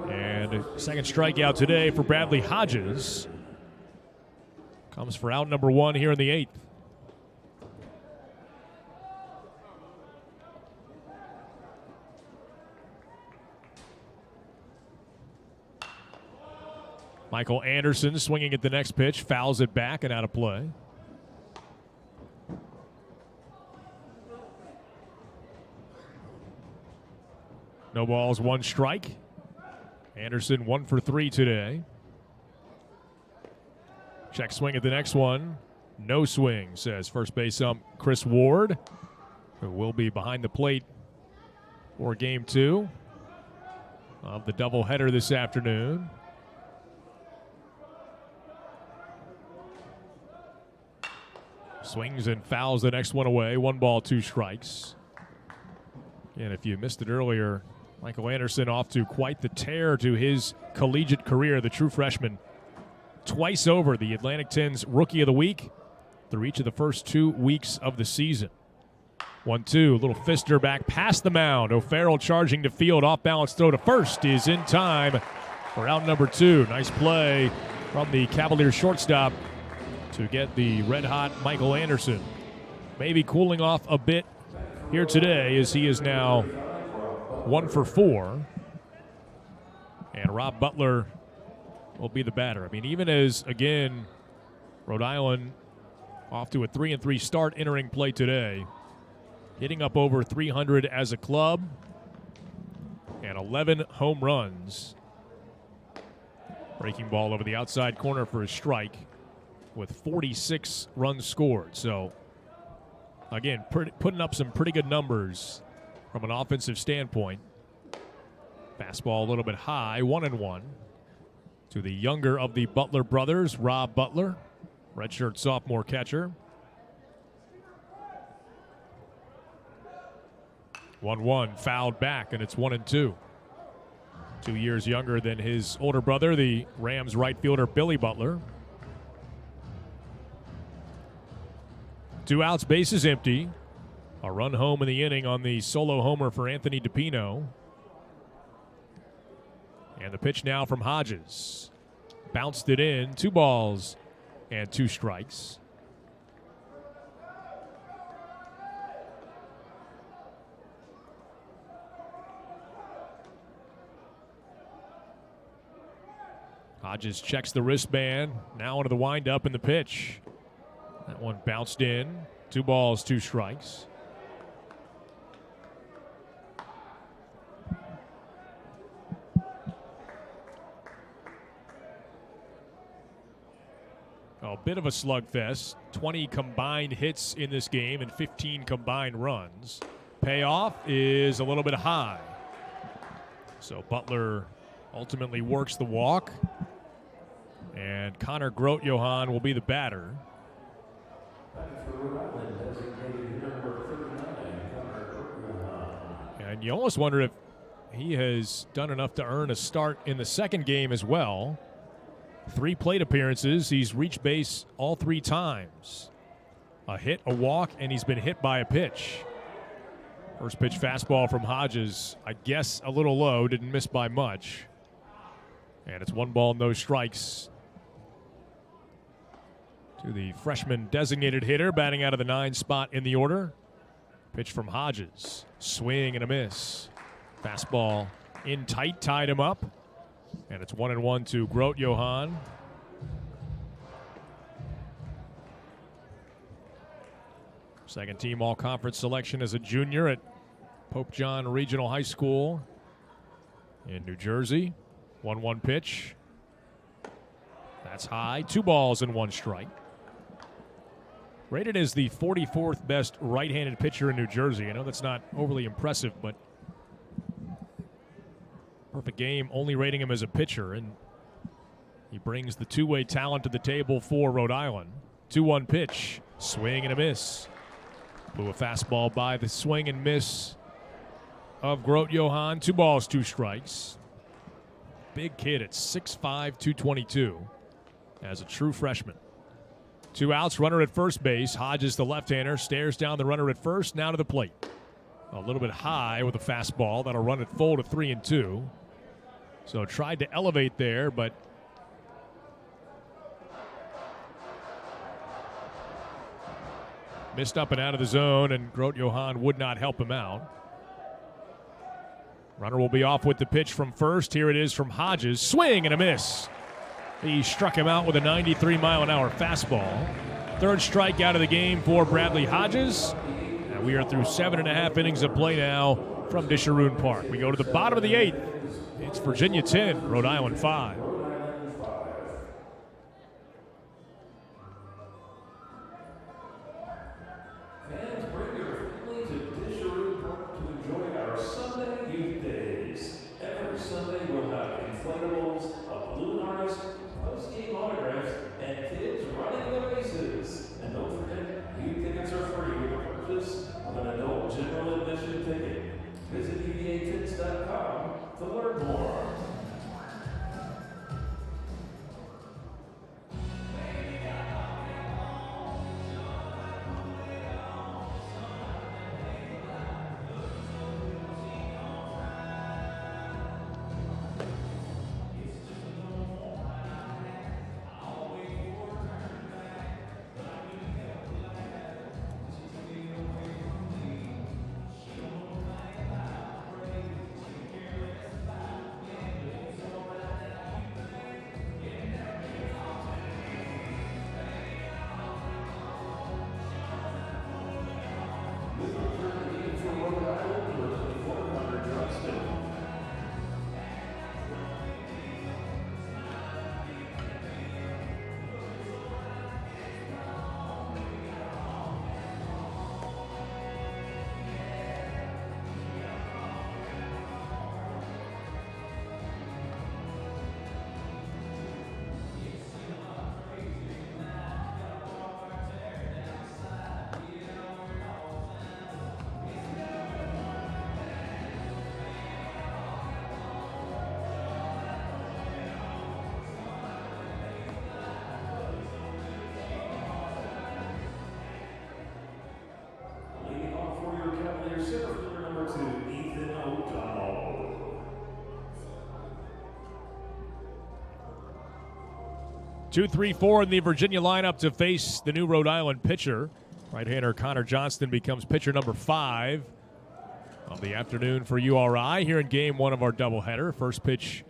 And a second strikeout today for Bradley Hodges. Comes for out number 1 here in the 8th. Michael Anderson swinging at the next pitch, fouls it back and out of play. No balls, 1 strike. Anderson 1 for 3 today. Check swing at the next one. No swing, says first base ump Chris Ward, who will be behind the plate for game 2 of the doubleheader this afternoon. Swings and fouls the next one away. 1 ball, 2 strikes. And if you missed it earlier, Michael Anderson off to quite the tear to his collegiate career, the true freshman. Twice over the Atlantic 10's Rookie of the Week through each of the first 2 weeks of the season. 1-2, little fister back past the mound. O'Farrell charging to field, off balance throw to first is in time for out number 2. Nice play from the Cavaliers shortstop to get the red-hot Michael Anderson. Maybe cooling off a bit here today as he is now 1 for 4. And Rob Butler will be the batter. I mean, even as, again, Rhode Island off to a 3-3 start entering play today, hitting up over 300 as a club and 11 home runs. Breaking ball over the outside corner for a strike with 46 runs scored. So, again, putting up some pretty good numbers from an offensive standpoint. Fastball a little bit high, 1-1 to the younger of the Butler brothers, Rob Butler, redshirt sophomore catcher. 1-1, fouled back, and it's 1-2. 2 years younger than his older brother, the Rams right fielder Billy Butler. 2 outs, bases empty. A run home in the inning on the solo homer for Anthony DePino. And the pitch now from Hodges. Bounced it in, 2 balls and 2 strikes. Hodges checks the wristband, now into the windup and the pitch. That one bounced in, 2 balls, 2 strikes. A bit of a slugfest. 20 combined hits in this game and 15 combined runs. Payoff is a little bit high. So Butler ultimately works the walk. And Connor Grote-Johann will be the batter. And you almost wonder if he has done enough to earn a start in the second game as well. 3 plate appearances. He's reached base all 3 times. A hit, a walk, and he's been hit by a pitch. First pitch fastball from Hodges, I guess a little low, didn't miss by much. And it's 1 ball, no strikes to the freshman designated hitter, batting out of the 9 spot in the order. Pitch from Hodges, swing and a miss. Fastball in tight, tied him up. And it's 1-1 to Grote-Johann. Second team all-conference selection as a junior at Pope John Regional High School in New Jersey. 1-1 pitch. That's high. 2 balls and 1 strike. Rated as the 44th best right-handed pitcher in New Jersey. I know that's not overly impressive, but perfect game, only rating him as a pitcher, and he brings the two-way talent to the table for Rhode Island. 2-1 pitch, swing and a miss. Blew a fastball by the swing and miss of Grote Johann. 2 balls, 2 strikes. Big kid at 6'5", 222 as a true freshman. 2 outs, runner at first base. Hodges, the left-hander, stares down the runner at first, now to the plate. A little bit high with a fastball. That'll run it full to 3-2. So tried to elevate there, but missed up and out of the zone, and Grote Johann would not help him out. Runner will be off with the pitch from first. Here it is from Hodges. Swing and a miss. He struck him out with a 93-mile-an-hour fastball. 3rd strikeout of the game for Bradley Hodges. And we are through 7.5 innings of play now from Disharoon Park. We go to the bottom of the 8th. It's Virginia 10, Rhode Island 5. Fans, bring your family to Disharoon Park to enjoy our Sunday Youth Days. Every Sunday we'll have inflatables, a balloon harness, post-game autographs, and kids running the bases. And don't forget, youth tickets are free with the purchase of an adult general admission ticket. Visit UVAtickets.com to learn more. Number 2, Ethan O'Donnell. 2-3-4 in the Virginia lineup to face the new Rhode Island pitcher. Right-hander Connor Johnston becomes pitcher number 5 of the afternoon for URI here in game 1 of our doubleheader. First pitch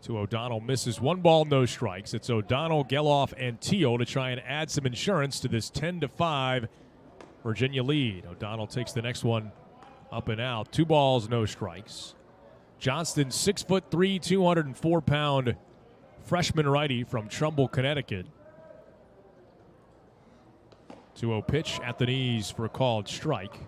to O'Donnell misses. 1 ball, no strikes. It's O'Donnell, Geloff, and Teal to try and add some insurance to this 10-5 Virginia lead. O'Donnell takes the next one up and out. 2 balls, no strikes. Johnston, 6'3", 204-pound freshman righty from Trumbull, Connecticut. 2-0 pitch at the knees for a called strike.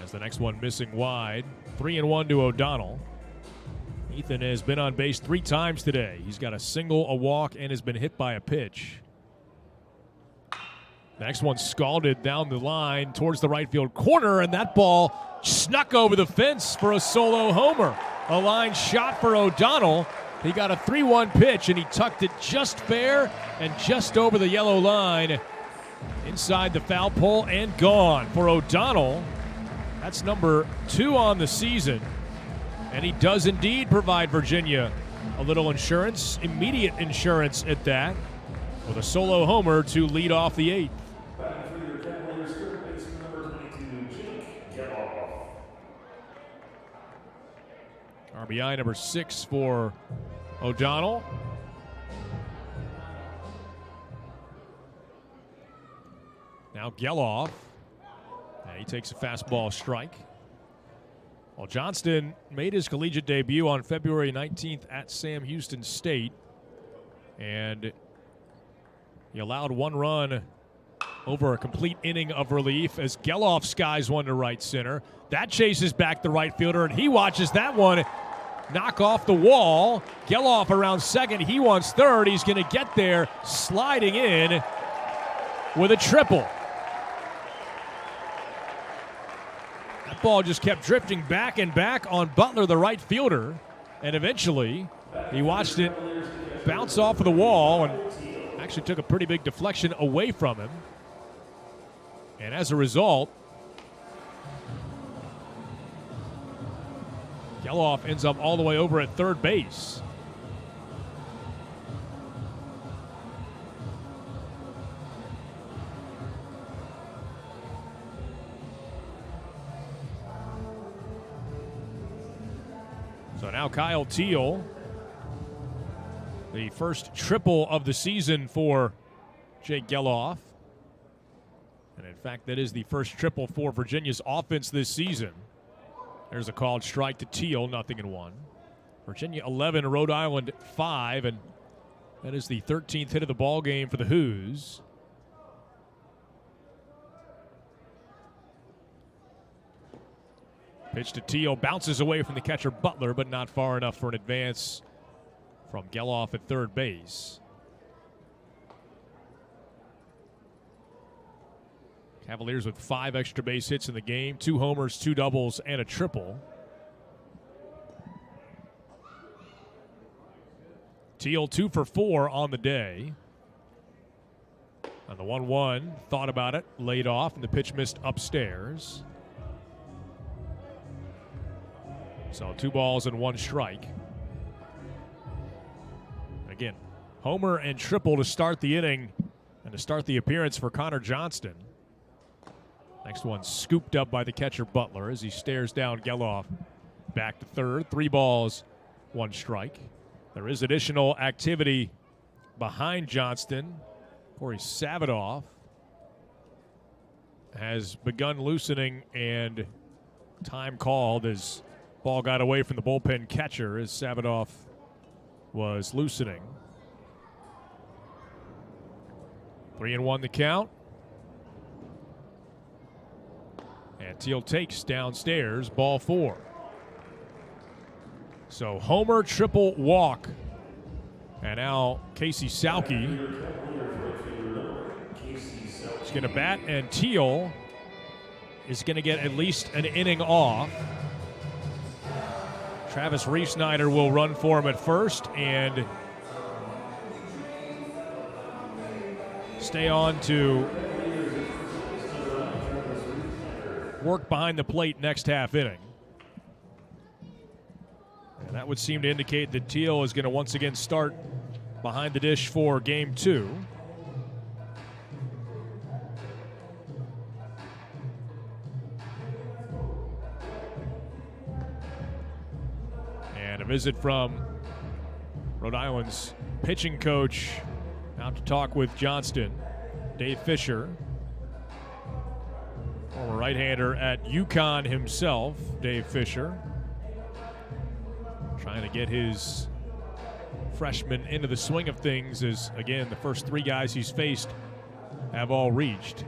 As the next one missing wide. 3-1 to O'Donnell. Ethan has been on base 3 times today. He's got a single, a walk, and has been hit by a pitch. Next one scalded down the line towards the right field corner, and that ball snuck over the fence for a solo homer. A line shot for O'Donnell. He got a 3-1 pitch, and he tucked it just fair and just over the yellow line inside the foul pole and gone for O'Donnell. That's number 2 on the season. And he does indeed provide Virginia a little insurance, immediate insurance at that, with a solo homer to lead off the 8th. RBI number 6 for O'Donnell. Now Geloff. He takes a fastball strike. Well, Johnston made his collegiate debut on February 19th at Sam Houston State, and he allowed 1 run over a complete inning of relief as Geloff skies one to right center. That chases back the right fielder, and he watches that one knock off the wall. Geloff around second. He wants third. He's going to get there, sliding in with a triple. That ball just kept drifting back and back on Butler, the right fielder, and eventually he watched it bounce off of the wall and actually took a pretty big deflection away from him. And as a result, Geloff ends up all the way over at third base. So now Kyle Teal, the first triple of the season for Jake Geloff. And in fact, that is the first triple for Virginia's offense this season. There's a called strike to Teal, 0-1. Virginia 11, Rhode Island 5, and that is the 13th hit of the ball game for the Hoos. Pitch to Teal, bounces away from the catcher Butler, but not far enough for an advance from Geloff at third base. Cavaliers with 5 extra base hits in the game, 2 homers, 2 doubles, and a triple. Teal 2 for 4 on the day. On the 1-1, thought about it, laid off, and the pitch missed upstairs. So 2 balls and 1 strike. Again, homer and triple to start the inning and to start the appearance for Connor Johnston. Next one scooped up by the catcher Butler as he stares down Geloff back to third. 3 balls, 1 strike. There is additional activity behind Johnston. Corey Savadoff has begun loosening, and time called as ball got away from the bullpen catcher as Savadoff was loosening. 3-1 the count. And Teal takes downstairs, ball 4. So homer, triple, walk. And now Casey Sauke is going to bat, and Teal is going to get at least an inning off. Travis Reefsnyder will run for him at first and stay on to work behind the plate next half inning. And that would seem to indicate that Teal is going to once again start behind the dish for game 2. And a visit from Rhode Island's pitching coach out to talk with Johnston, Dave Fisher. Former right-hander at UConn himself, Dave Fisher. Trying to get his freshman into the swing of things as, again, the first 3 guys he's faced have all reached.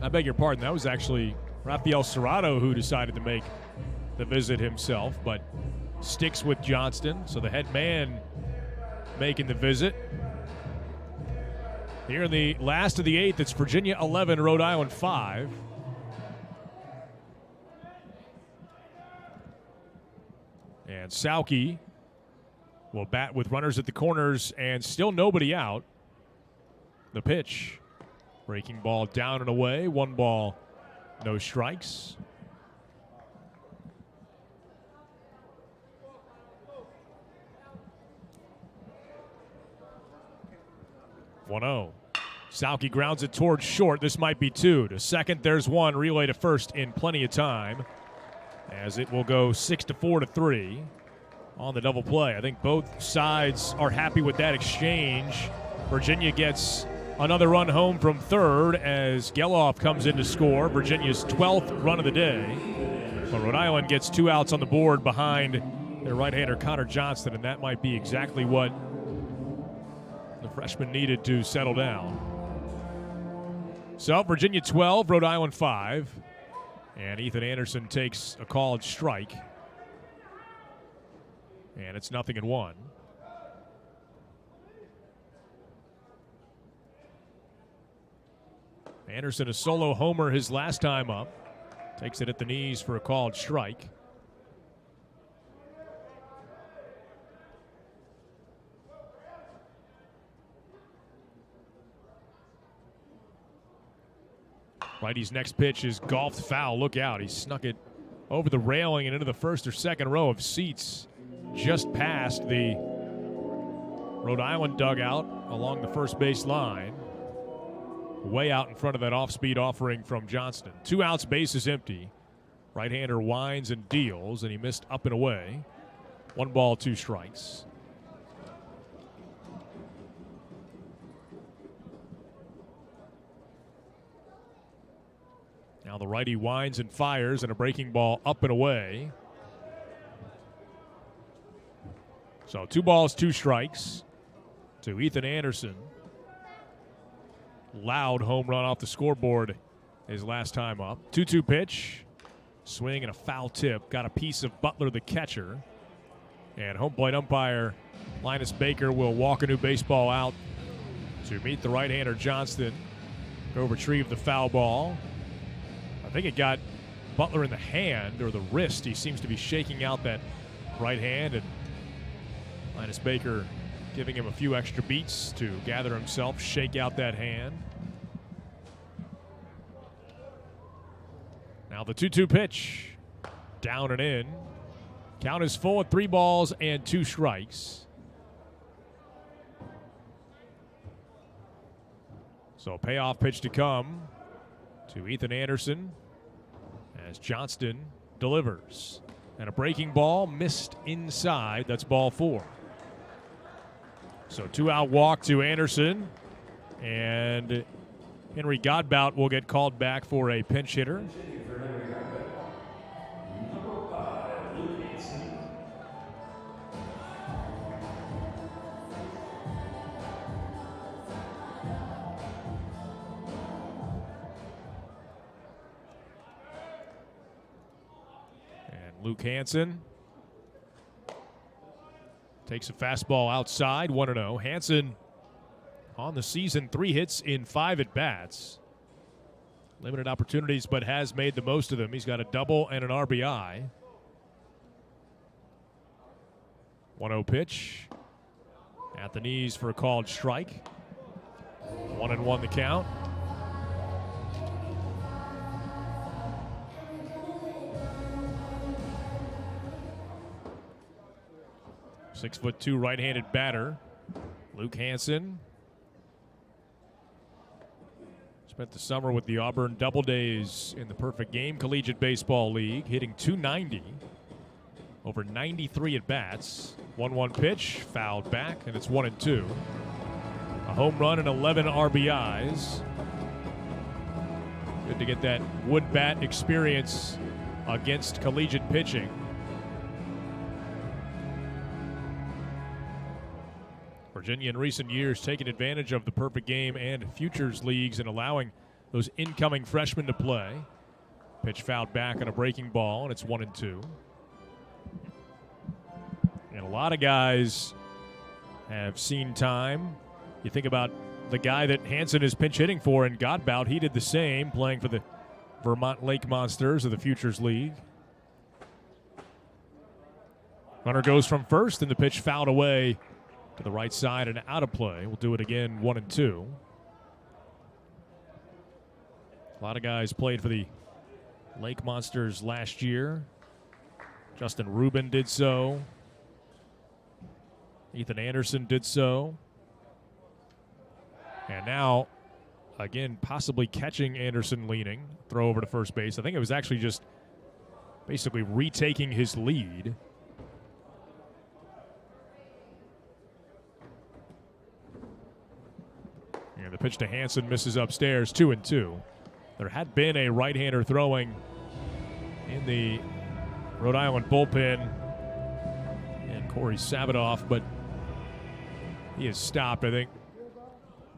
I beg your pardon, that was actually Rafael Serrato who decided to make the visit himself, but sticks with Johnston, so the head man making the visit. Here in the last of the 8th, it's Virginia 11, Rhode Island 5. And Sauke will bat with runners at the corners and still nobody out. The pitch. Breaking ball down and away. 1 ball, no strikes. Sauke grounds it towards short. This might be 2. To second, there's 1. Relay to first in plenty of time. as it will go 6-4-3 on the double play. I think both sides are happy with that exchange. Virginia gets another run home from third as Geloff comes in to score, Virginia's 12th run of the day. But Rhode Island gets 2 outs on the board behind their right-hander Connor Johnston, and that might be exactly what the freshman needed to settle down. So Virginia 12, Rhode Island 5, and Ethan Anderson takes a called strike, and it's 0-1. Anderson a solo homer his last time up. Takes it at the knees for a called strike. Righty's next pitch is golfed foul. Look out. He snuck it over the railing and into the first or second row of seats just past the Rhode Island dugout along the first base line. Way out in front of that off-speed offering from Johnston. 2 outs, bases empty. Right-hander winds and deals, and he missed up and away. 1 ball, 2 strikes. Now the righty winds and fires, and a breaking ball up and away. So 2 balls, 2 strikes to Ethan Anderson. Loud home run off the scoreboard his last time up. 2-2 pitch. Swing and a foul tip. Got a piece of Butler, the catcher. And home plate umpire Linus Baker will walk a new baseball out to meet the right-hander Johnston. Go retrieve the foul ball. I think it got Butler in the hand or the wrist. He seems to be shaking out that right hand, and Linus Baker giving him a few extra beats to gather himself, shake out that hand. Now the 2-2 pitch, down and in. Count is full at 3 balls and 2 strikes. So payoff pitch to come to Ethan Anderson as Johnston delivers. And a breaking ball missed inside. That's ball 4. So 2-out walk to Anderson, and Henry Godbout will get called back for a pinch hitter. And Luke Hansen takes a fastball outside, 1-0. Hansen on the season, 3 hits in 5 at-bats. Limited opportunities, but has made the most of them. He's got a double and an RBI. 1-0 pitch. At the knees for a called strike. 1-1 the count. .6'2" right-handed batter, Luke Hansen. Spent the summer with the Auburn Double Days in the Perfect Game Collegiate Baseball League, hitting .290, over 93 at-bats. 1-1 pitch, fouled back, and it's 1-2. A home run and 11 RBIs. Good to get that wood bat experience against collegiate pitching. Virginia in recent years taking advantage of the Perfect Game and Futures Leagues and allowing those incoming freshmen to play. Pitch fouled back on a breaking ball, and it's 1-2. And a lot of guys have seen time. You think about the guy that Hansen is pinch hitting for in Godbout. He did the same, playing for the Vermont Lake Monsters of the Futures League. Runner goes from first, and the pitch fouled away to the right side and out of play. We'll do it again, 1-2. A lot of guys played for the Lake Monsters last year. Justin Rubin did so. Ethan Anderson did so. And now, again, possibly catching Anderson leaning. Throw over to first base. I think it was actually just basically retaking his lead. And the pitch to Hansen misses upstairs, 2-2. There had been a right-hander throwing in the Rhode Island bullpen, and Corey Savadoff, but he is stopped, I think.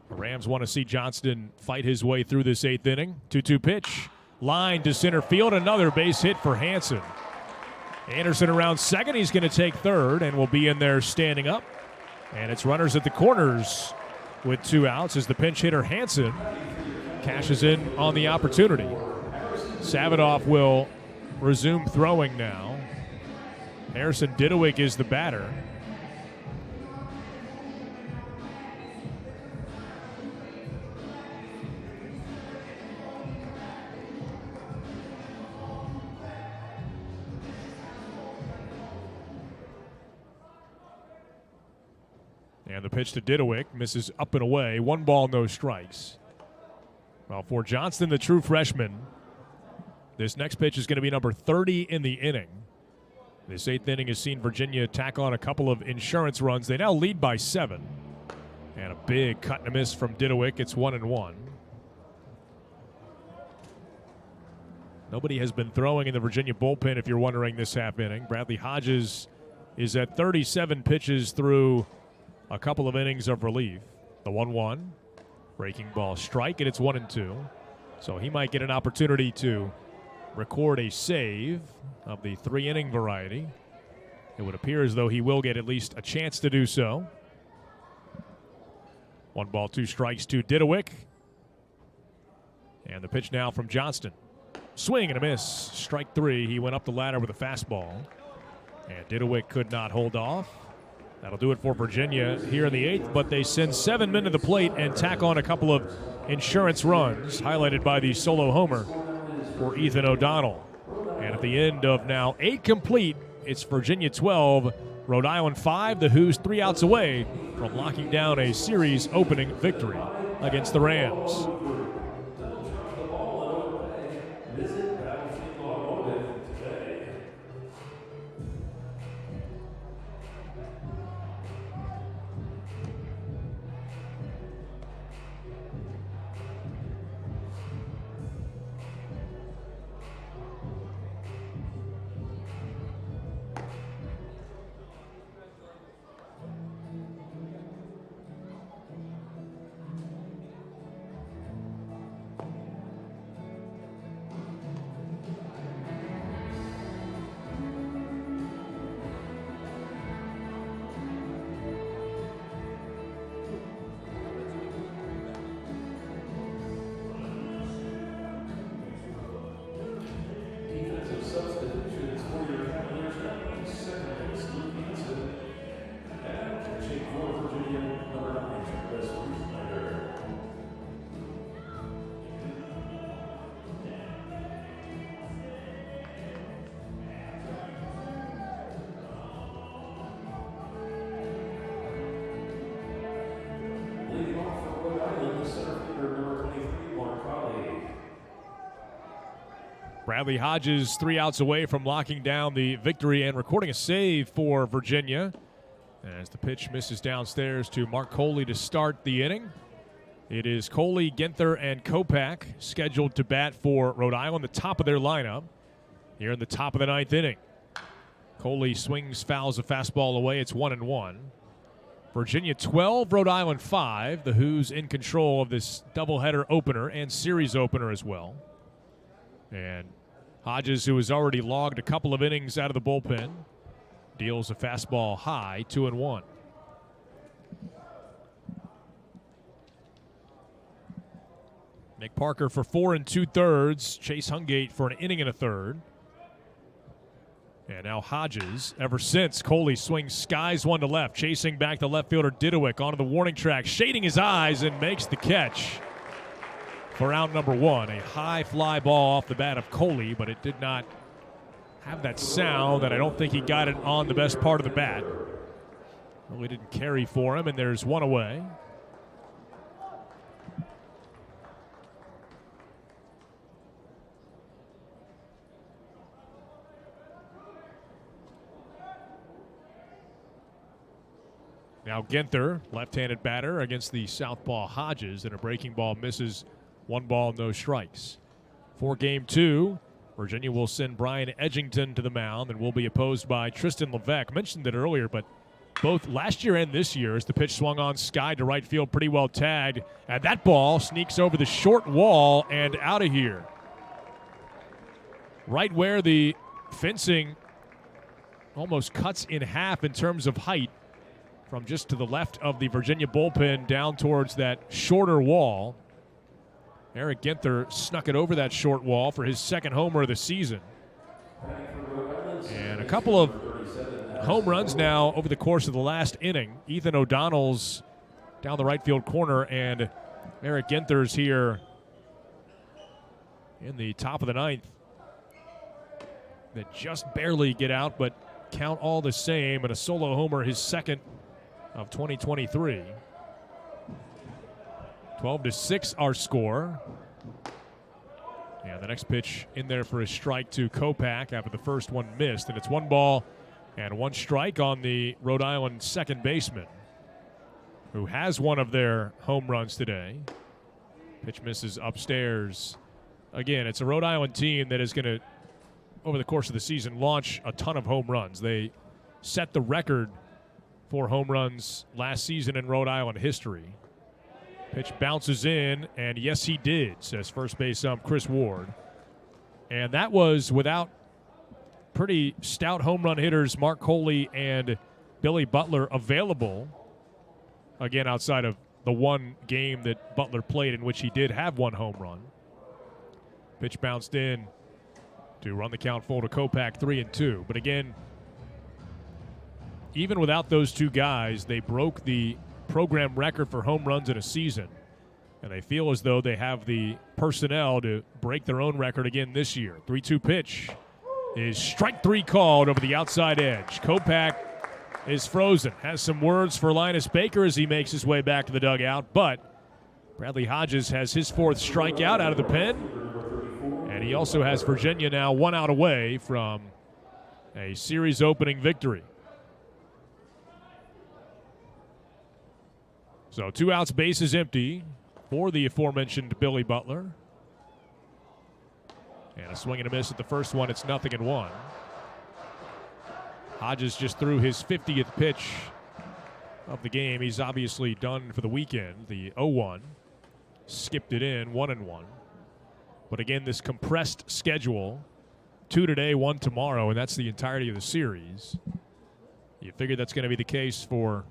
The Rams want to see Johnston fight his way through this 8th inning. 2-2 pitch, line to center field, another base hit for Hansen. Anderson around second, he's going to take third and will be in there standing up. And it's runners at the corners with 2 outs as the pinch hitter Hansen cashes in on the opportunity. Savadoff will resume throwing now. Harrison Didowick is the batter. And the pitch to Didowick misses up and away. 1 ball, no strikes. Well, for Johnston, the true freshman, this next pitch is going to be number 30 in the inning. This 8th inning has seen Virginia tack on a couple of insurance runs. They now lead by 7. And a big cut and a miss from Didowick. It's 1-1. Nobody has been throwing in the Virginia bullpen, if you're wondering, this half inning. Bradley Hodges is at 37 pitches through a couple of innings of relief. The 1-1, breaking ball strike, and it's 1-2. So he might get an opportunity to record a save of the 3-inning variety. It would appear as though he will get at least a chance to do so. 1 ball, 2 strikes to Didowick. And the pitch now from Johnston. Swing and a miss. Strike 3. He went up the ladder with a fastball. And Didowick could not hold off. That'll do it for Virginia here in the 8th, but they send 7 men to the plate and tack on a couple of insurance runs, highlighted by the solo homer for Ethan O'Donnell. And at the end of now 8 complete, it's Virginia 12, Rhode Island 5. The Hoos 3 outs away from locking down a series opening victory against the Rams. Bradley Hodges 3 outs away from locking down the victory and recording a save for Virginia. As the pitch misses downstairs to Mark Coley to start the inning. It is Coley, Ginther, and Kopak scheduled to bat for Rhode Island, the top of their lineup here in the top of the 9th inning. Coley swings, fouls a fastball away. It's 1-1. Virginia 12, Rhode Island 5. The Hoos in control of this doubleheader opener and series opener as well. And Hodges, who has already logged a couple of innings out of the bullpen, deals a fastball high, 2-1. Nick Parker for 4 2/3. Chase Hungate for an inning and a third. And now Hodges, ever since Coley swings, skies one to left, chasing back the left fielder Didowick onto the warning track, shading his eyes and makes the catch for out number 1. A high fly ball off the bat of Coley, but it did not have that sound, and I don't think he got it on the best part of the bat. Really didn't carry for him, and there's one away. Now Ginther, left-handed batter against the southpaw Hodges, and a breaking ball misses. 1 ball, no strikes. For game 2, Virginia will send Brian Edgington to the mound and will be opposed by Tristan Levesque. Mentioned it earlier, but both last year and this year, as the pitch swung on sky to right field, pretty well tagged. And that ball sneaks over the short wall and out of here. Right where the fencing almost cuts in half in terms of height, from just to the left of the Virginia bullpen down towards that shorter wall. Eric Ginther snuck it over that short wall for his 2nd homer of the season. And a couple of home runs now over the course of the last inning. Ethan O'Donnell's down the right field corner, and Eric Ginther's here in the top of the 9th. That just barely get out, but count all the same, and a solo homer, his 2nd of 2023. 12-6 our score. And the next pitch in there for a strike to Kopak after the first one missed. And it's 1 ball and 1 strike on the Rhode Island second baseman, who has one of their home runs today. Pitch misses upstairs. Again, it's a Rhode Island team that is going to, over the course of the season, launch a ton of home runs. They set the record for home runs last season in Rhode Island history. Pitch bounces in, and yes, he did, says first base ump Chris Ward. And that was without pretty stout home run hitters Mark Coley and Billy Butler available. Again, outside of the one game that Butler played in which he did have 1 home run. Pitch bounced in to run the count full to Kopak, 3-2. But again, even without those 2 guys, they broke the program record for home runs in a season. And they feel as though they have the personnel to break their own record again this year. 3-2 pitch is strike 3 called over the outside edge. Kopak is frozen. Has some words for Linus Baker as he makes his way back to the dugout. But Bradley Hodges has his 4th strikeout out of the pen. And he also has Virginia now 1 out away from a series opening victory. So 2 outs, bases empty for the aforementioned Billy Butler. And a swing and a miss at the first one. It's 0-1. Hodges just threw his 50th pitch of the game. He's obviously done for the weekend. The 0-1. Skipped it in, 1-1. But again, this compressed schedule, 2 today, 1 tomorrow, and that's the entirety of the series. You figure that's going to be the case for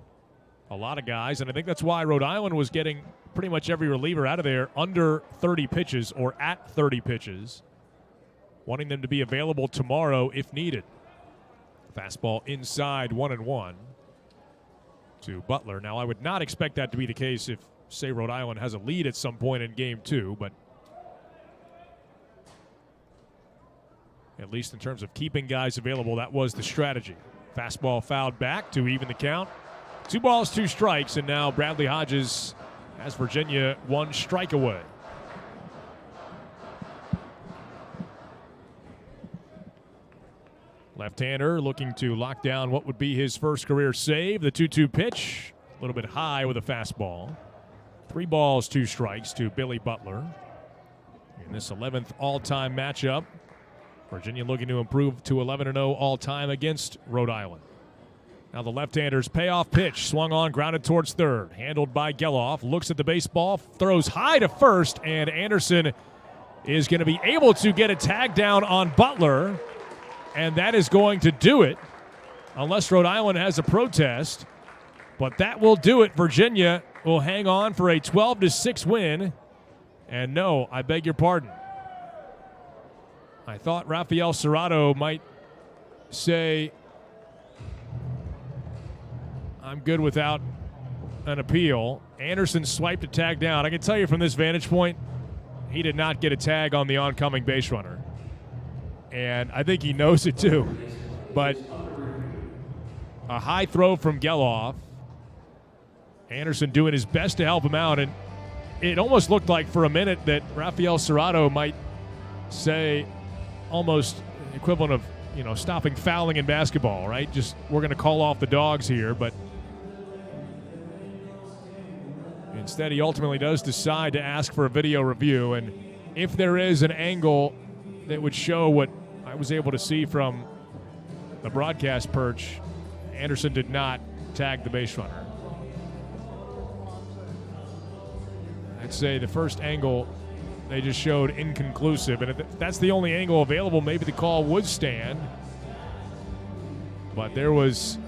a lot of guys, and I think that's why Rhode Island was getting pretty much every reliever out of there under 30 pitches or at 30 pitches, wanting them to be available tomorrow if needed. Fastball inside, 1-1 to Butler. Now, I would not expect that to be the case if, say, Rhode Island has a lead at some point in game 2, but at least in terms of keeping guys available, that was the strategy. Fastball fouled back to even the count. 2 balls, 2 strikes, and now Bradley Hodges has Virginia 1 strike away. Left-hander looking to lock down what would be his first career save. The 2-2 pitch, a little bit high with a fastball. 3 balls, 2 strikes to Billy Butler. In this 11th all-time matchup, Virginia looking to improve to 11-0 all-time against Rhode Island. Now the left-hander's payoff pitch, swung on, grounded towards third. Handled by Geloff, looks at the baseball, throws high to first, and Anderson is going to be able to get a tag down on Butler, and that is going to do it, unless Rhode Island has a protest. But that will do it. Virginia will hang on for a 12-6 win. And no, I beg your pardon. I thought Rafael Serrato might say, I'm good without an appeal. Anderson swiped a tag down. I can tell you from this vantage point, he did not get a tag on the oncoming base runner. And I think he knows it too. But a high throw from Geloff. Anderson doing his best to help him out. And it almost looked like for a minute that Rafael Serrato might say almost equivalent of, stopping fouling in basketball, right? Just, we're going to call off the dogs here. But Instead, he ultimately does decide to ask for a video review, and if there is an angle that would show what I was able to see from the broadcast perch, Anderson did not tag the base runner. I'd say the first angle they just showed inconclusive, and if that's the only angle available, maybe the call would stand. But there was...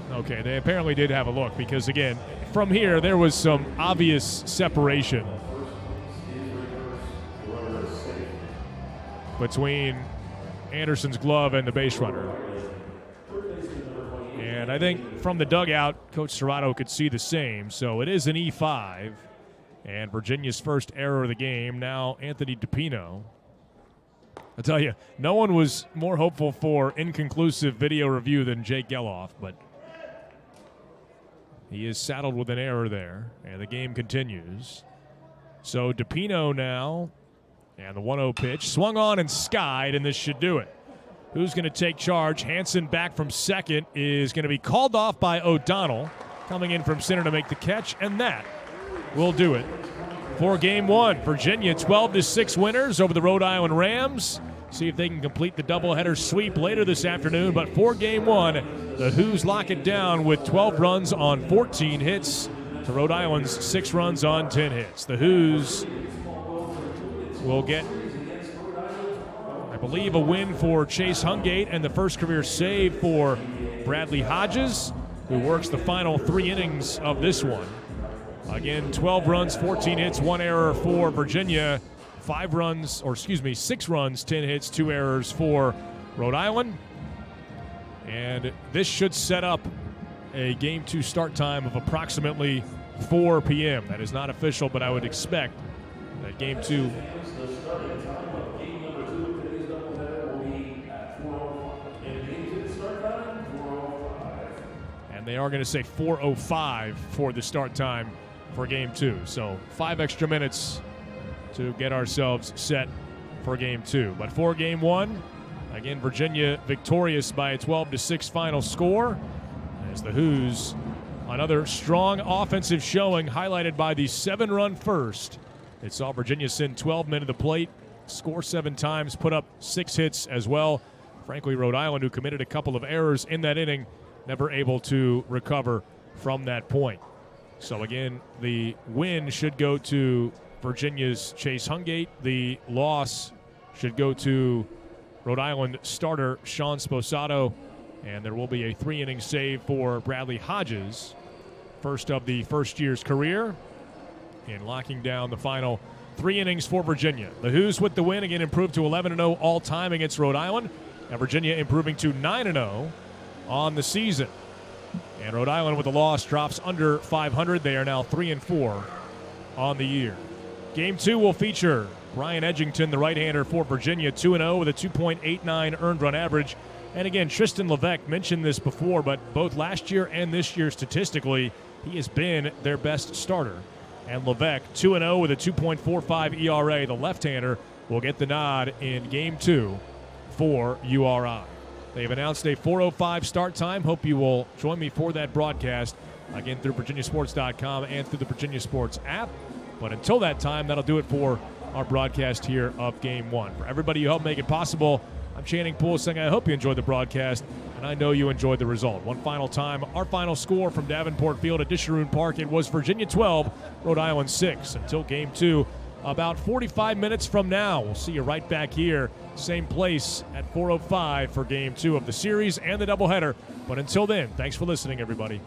Okay, they apparently did have a look because, again, from here, there was some obvious separation between Anderson's glove and the base runner. And I think from the dugout, Coach Serrato could see the same. So it is an E5. And Virginia's first error of the game. Now Anthony DiPino. I'll tell you, no one was more hopeful for inconclusive video review than Jake Geloff, but he is saddled with an error there, and the game continues. So DiPino now, and the 1-0 pitch, swung on and skied, and this should do it. Who's going to take charge? Hansen back from second is going to be called off by O'Donnell, coming in from center to make the catch, and that will do it for game one. Virginia 12-6 winners over the Rhode Island Rams. See if they can complete the doubleheader sweep later this afternoon. But for game one, the Who's lock it down with 12 runs on 14 hits to Rhode Island's 6 runs on 10 hits. The Who's will get, I believe, a win for Chase Hungate and the first career save for Bradley Hodges, who works the final 3 innings of this one. Again, 12 runs, 14 hits, 1 error for Virginia. 6 runs, 10 hits, 2 errors for Rhode Island. And this should set up a Game 2 start time of approximately 4 p.m. That is not official, but I would expect that Game 2... And they are going to say 4:05 for the start time for Game 2. So 5 extra minutes to get ourselves set for Game 2. But for Game 1, again, Virginia victorious by a 12-6 final score. As the Who's, another strong offensive showing highlighted by the 7-run first. It saw Virginia send 12 men to the plate, score 7 times, put up 6 hits as well. Frankly, Rhode Island, who committed a couple of errors in that inning, never able to recover from that point. So again, the win should go to Virginia's Chase Hungate. The loss should go to Rhode Island starter Sean Sposato. And there will be a 3-inning save for Bradley Hodges, first of the first year's career, in locking down the final 3 innings for Virginia. The Who's with the win, again improved to 11-0 all-time against Rhode Island, and Virginia improving to 9-0 on the season. And Rhode Island with the loss drops under 500. They are now 3-4 on the year. Game 2 will feature Brian Edgington, the right-hander for Virginia, 2-0 with a 2.89 earned run average. And again, Tristan Levesque mentioned this before, but both last year and this year statistically, he has been their best starter. And Levesque, 2-0 with a 2.45 ERA. The left-hander will get the nod in Game 2 for URI. They've announced a 4:05 start time. Hope you will join me for that broadcast, again, through virginiasports.com and through the Virginia Sports app. But until that time, that'll do it for our broadcast here of Game 1. For everybody who helped make it possible, I'm Channing Poole saying I hope you enjoyed the broadcast, and I know you enjoyed the result. One final time, our final score from Davenport Field at Disharoon Park, it was Virginia 12, Rhode Island 6. Until Game 2, about 45 minutes from now. We'll see you right back here, same place at 4:05 for Game 2 of the series and the doubleheader. But until then, thanks for listening, everybody.